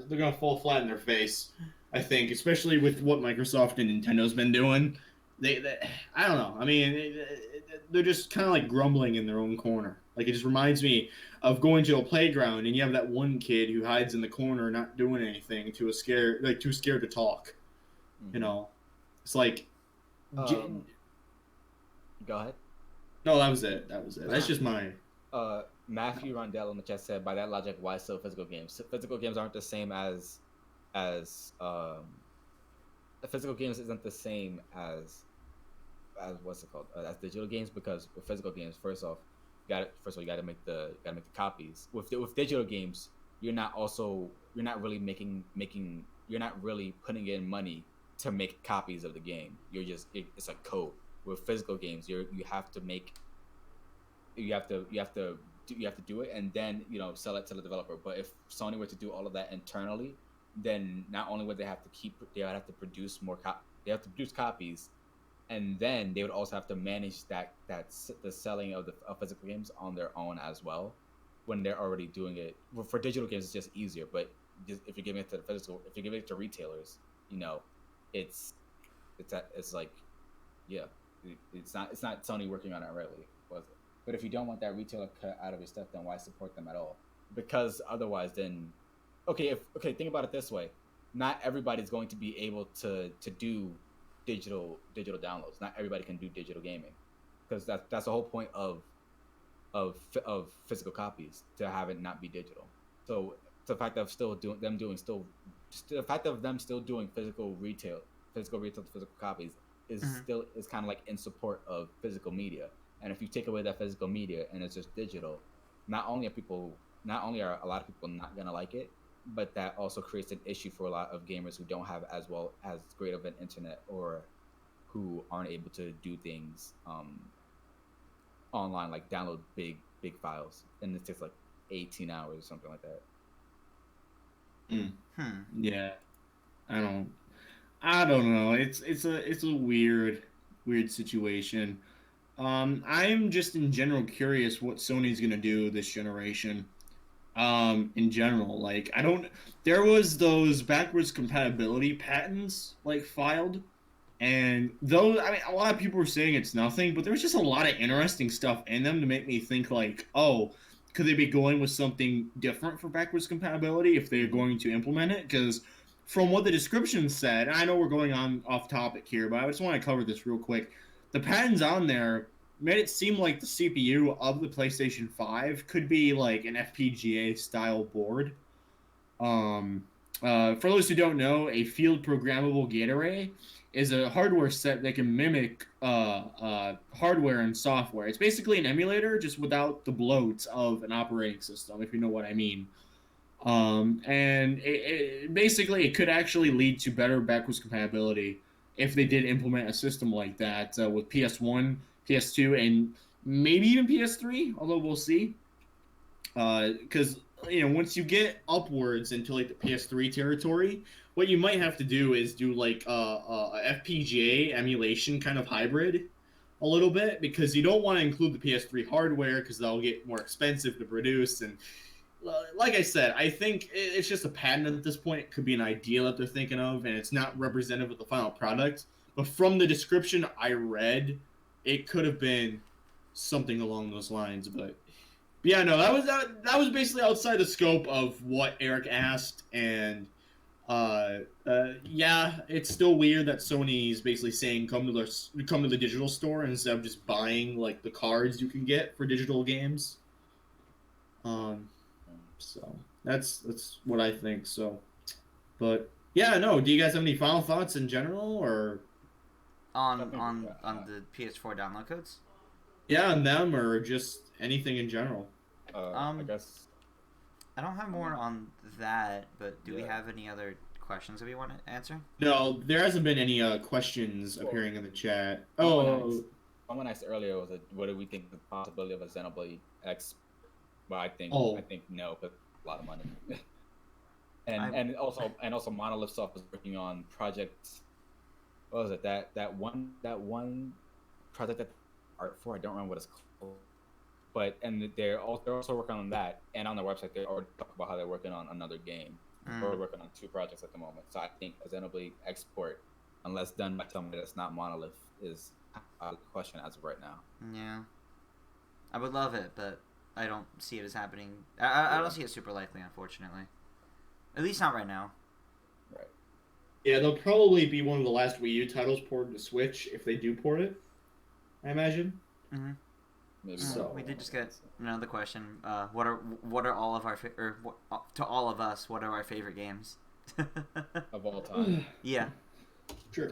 They're gonna fall flat in their face. I think, especially with what Microsoft and Nintendo's been doing. They I don't know. I mean, they're just kind of like grumbling in their own corner. Like, it just reminds me of going to a playground and you have that one kid who hides in the corner not doing anything, too scared to talk. It's like, Um, Go ahead. No, that was it. That was it. That's just my. Matthew Rondell in the chat said, by that logic, why still physical games? Physical games aren't the same as physical games isn't the same as what's it called as digital games, because with physical games, first of all, you got to make the copies. With digital games, you're not really you're not really putting in money to make copies of the game. It's a code. With physical games, you have to do it and then sell it to the developer. But if Sony were to do all of that internally, then not only would they have to produce copies, and then they would also have to manage the selling of physical games on their own as well, when they're already doing it. For digital games, it's just easier. But if you're giving it to if you're giving it to retailers, it's like, yeah, it's not Sony working on it really, was it? But if you don't want that retailer cut out of your stuff, then why support them at all? Because otherwise, then, think about it this way: not everybody's going to be able to do digital downloads. Not everybody can do digital gaming, because that's the whole point of physical copies, to have it not be digital. So the fact of them still doing physical retail to physical copies is kind of like in support of physical media. And if you take away that physical media and it's just digital, not only are a lot of people not gonna like it, but that also creates an issue for a lot of gamers who don't have as great of an internet, or who aren't able to do things online, like download big files, and it takes like 18 hours or something like that. Yeah, I don't know. It's a weird situation. I'm just in general curious what Sony's gonna do this generation. In general, like, there was those backwards compatibility patents like filed, and those, I mean, a lot of people were saying it's nothing, but there was just a lot of interesting stuff in them to make me think, like, oh, could they be going with something different for backwards compatibility if they're going to implement it? Because from what the description said, and I know we're going on off topic here, but I just want to cover this real quick. The patents on there made it seem like the CPU of the PlayStation 5 could be like an FPGA style board. For those who don't know, a field programmable gate array is a hardware set that can mimic hardware and software. It's basically an emulator, just without the bloat of an operating system, if you know what I mean. And basically, it could actually lead to better backwards compatibility if they did implement a system like that with PS1, PS2, and maybe even PS3, although we'll see. Because once you get upwards into like the PS3 territory, what you might have to do is do like a FPGA emulation kind of hybrid a little bit, because you don't want to include the PS3 hardware because that'll get more expensive to produce. And like I said, I think it's just a patent at this point. It could be an idea that they're thinking of, and it's not representative of the final product. But from the description I read, it could have been something along those lines. But yeah, no, that was basically outside the scope of what Eric asked. And yeah, it's still weird that Sony's basically saying come to the digital store instead of just buying like the cards you can get for digital games. So that's what I think. So, but yeah, no. Do you guys have any final thoughts in general, or on the PS4 download codes? Yeah, on them, or just anything in general. I guess I don't have more on that, but do we have any other questions that we want to answer? No, there hasn't been any questions appearing in the chat. Someone asked earlier, what do we think the possibility of a Xenoblade X? Well, I think no, but a lot of money. and also Monolith Soft is working on project. What was it? That one project that art for? I don't remember what it's called. But they're also working on that, and on their website they already talk about how they're working on another game. We're working on 2 projects at the moment, so I think a Xenoblade export, unless done by somebody that's not Monolith, is out of the question as of right now. Yeah, I would love it, but I don't see it as happening. I don't see it super likely, unfortunately. At least not right now. Right. Yeah, they'll probably be one of the last Wii U titles ported to Switch if they do port it. I imagine. Mm-hmm. Maybe So- We did just get another question. What are all of our to all of us? What are our favorite games? of all time. Yeah. Sure.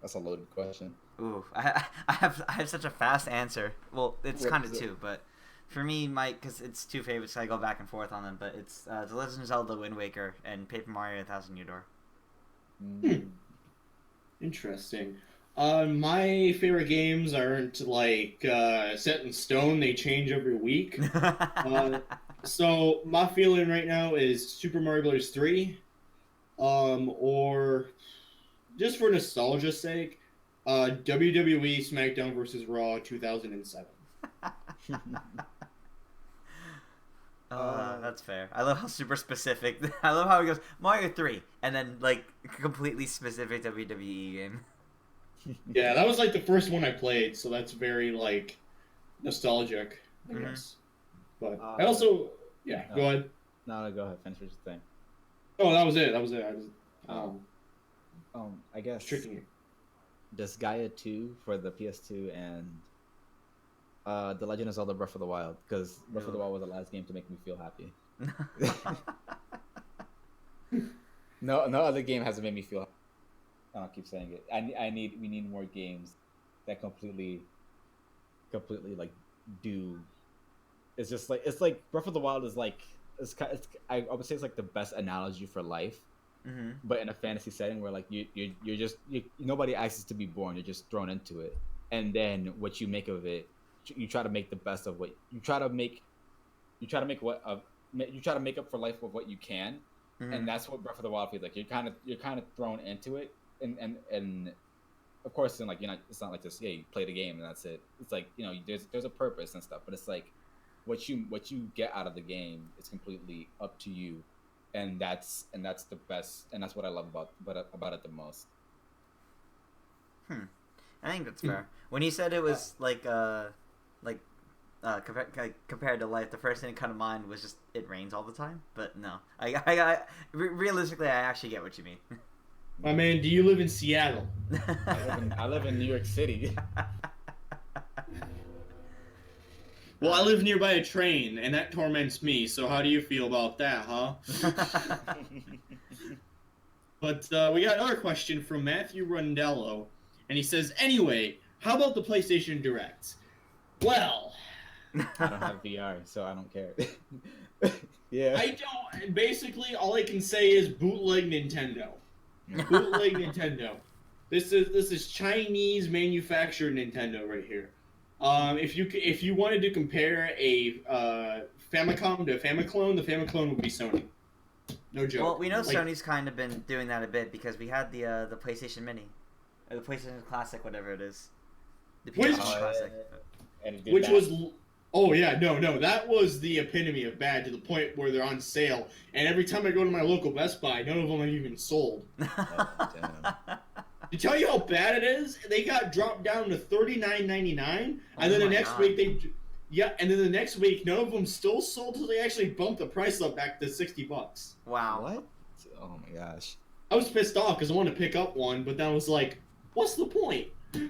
That's a loaded question. Ooh, I have such a fast answer. Well, it's What kind of is it? two, but for me, because it's two favorites, so I go back and forth on them. But it's The Legend of Zelda: Wind Waker and Paper Mario: 1000 Year Door. Interesting. My favorite games aren't like set in stone; they change every week. So my feeling right now is Super Mario Bros. 3, or just for nostalgia's sake, WWE SmackDown vs. Raw 2007. That's fair. I love how super specific. I love how he goes Mario 3 and then like completely specific WWE game. Yeah, that was like the first one I played, so that's very like nostalgic, I Mhm. guess. But I also, yeah, go ahead. No, go ahead. Finish what you're saying. Oh, that was it. That was it. I was I guess tricking you. does Gaia 2 for the PS2 and The Legend of Zelda Breath of the Wild, because Breath of the Wild was the last game to make me feel happy. No other game hasn't made me feel happy. I'll keep saying it. We need more games that completely like do. It's just like Breath of the Wild is like I would say it's like the best analogy for life, Mm-hmm. but in a fantasy setting where like you're just nobody asks to be born, you're just thrown into it, and then what you make of it, you try to make the best of what you try to make up for life with what you can. Mm-hmm. And that's what Breath of the Wild feels like. You're kind of thrown into it, and of course, then like it's not like just you play the game and that's it. It's like there's a purpose and stuff, but it's like what you get out of the game is completely up to you, and that's the best, and that's what I love about it the most. I think that's fair. When you said it was compared to life, the first thing that come to mind was just it rains all the time. But no, realistically, I actually get what you mean. My man, do you live in Seattle? I live in New York City. Well, I live nearby a train, and that torments me. So how do you feel about that, huh? But we got another question from Matthew Rundello, and he says, anyway, how about the PlayStation Direct? Well, I don't have VR, so I don't care. Yeah. I don't. Basically, all I can say is bootleg Nintendo. Bootleg Nintendo. This is Chinese manufactured Nintendo right here. If you wanted to compare a Famicom to a Famiclone, the Famiclone would be Sony. No joke. Well, we know Sony's kind of been doing that a bit because we had the PlayStation Mini, or the PlayStation Classic, whatever it is. The PS Classic. Which was, oh yeah, no, that was the epitome of bad, to the point where they're on sale, and every time I go to my local Best Buy, none of them are even sold. Oh, damn. To tell you how bad it is, they got dropped down to $39.99, and then the next week and then the next week none of them still sold, so they actually bumped the price up back to $60. Wow. What? Oh my gosh. I was pissed off because I wanted to pick up one, but then I was like, what's the point? Yeah.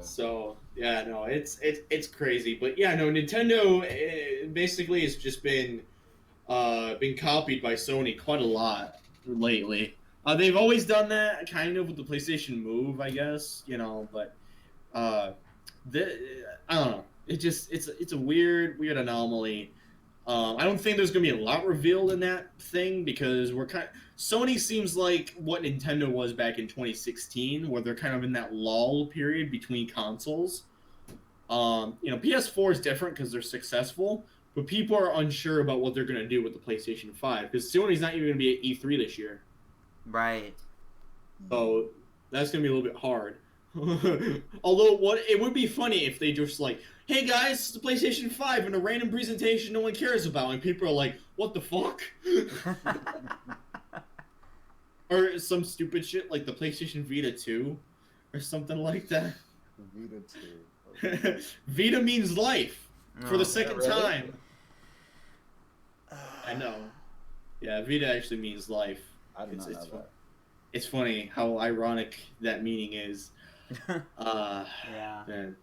So yeah, no, it's crazy, but yeah, no, Nintendo basically has just been copied by Sony quite a lot lately. They've always done that kind of with the PlayStation Move, I guess, but I don't know. It's a weird anomaly. I don't think there's gonna be a lot revealed in that thing because Sony seems like what Nintendo was back in 2016, where they're kind of in that lull period between consoles. PS4 is different because they're successful, but people are unsure about what they're gonna do with the PlayStation 5 because Sony's not even gonna be at E3 this year. Right. So that's gonna be a little bit hard. Although it would be funny if they just like, hey guys, it's the PlayStation 5 in a random presentation no one cares about, and people are like, what the fuck? Or some stupid shit like the PlayStation Vita 2 or something like that. Vita 2. Vita means life for the second really? time. I know. Yeah, Vita actually means life. I did not know that. It's funny how ironic that meaning is. Yeah. Man.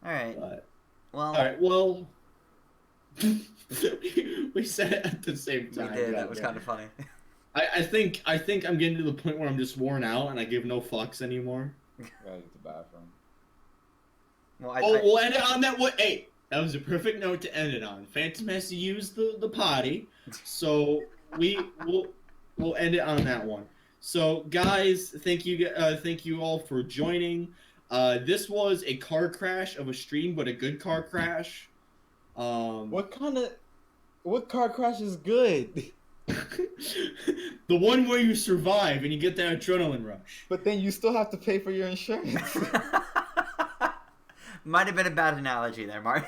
All right. But, Well. all right. Well, we said it at the same time. We did. God That was damn. kind of funny. I think I'm getting to the point where I'm just worn out and I give no fucks anymore. Gotta use the bathroom. Well, We'll end it on that. Hey, that was a perfect note to end it on. Phantom has to use the potty, so we'll end it on that one. So, guys, thank you all for joining. This was a car crash of a stream, but a good car crash. What car crash is good? The one where you survive and you get that adrenaline rush. But then you still have to pay for your insurance. Might have been a bad analogy there, Mark.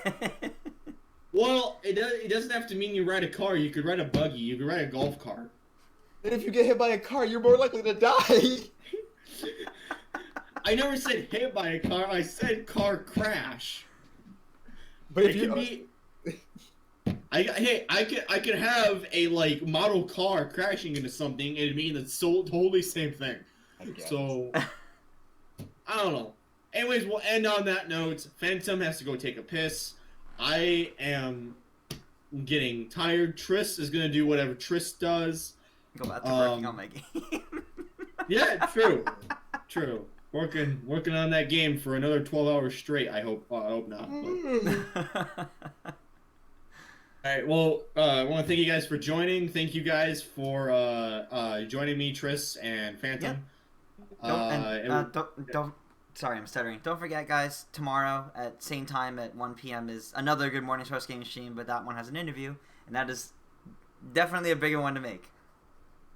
Well, it doesn't have to mean you ride a car. You could ride a buggy. You could ride a golf cart. And if you get hit by a car, you're more likely to die. I never said hit by a car. I said car crash. But if It could be. I could have a like model car crashing into something and it mean the totally same thing. So I don't know. Anyways, we'll end on that note. Phantom has to go take a piss. I am getting tired. Triss is gonna do whatever Triss does. Go back to working on my game. Yeah, true. Working on that game for another 12 hours straight. I hope not. But. All right. Well, I want to thank you guys for joining. Thank you guys for joining me, Triss and Phantom. Don't. Sorry, I'm stuttering. Don't forget, guys. Tomorrow at same time at 1 p.m. is another Good Morning Source Gaming stream, but that one has an interview, and that is definitely a bigger one to make.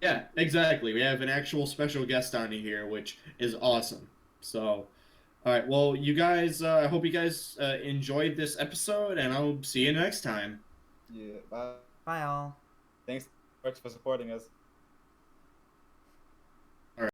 Yeah, exactly. We have an actual special guest on here, which is awesome. So, all right. Well, you guys. I hope you guys enjoyed this episode, and I'll see you next time. Yeah, bye. Bye, all. Thanks for supporting us.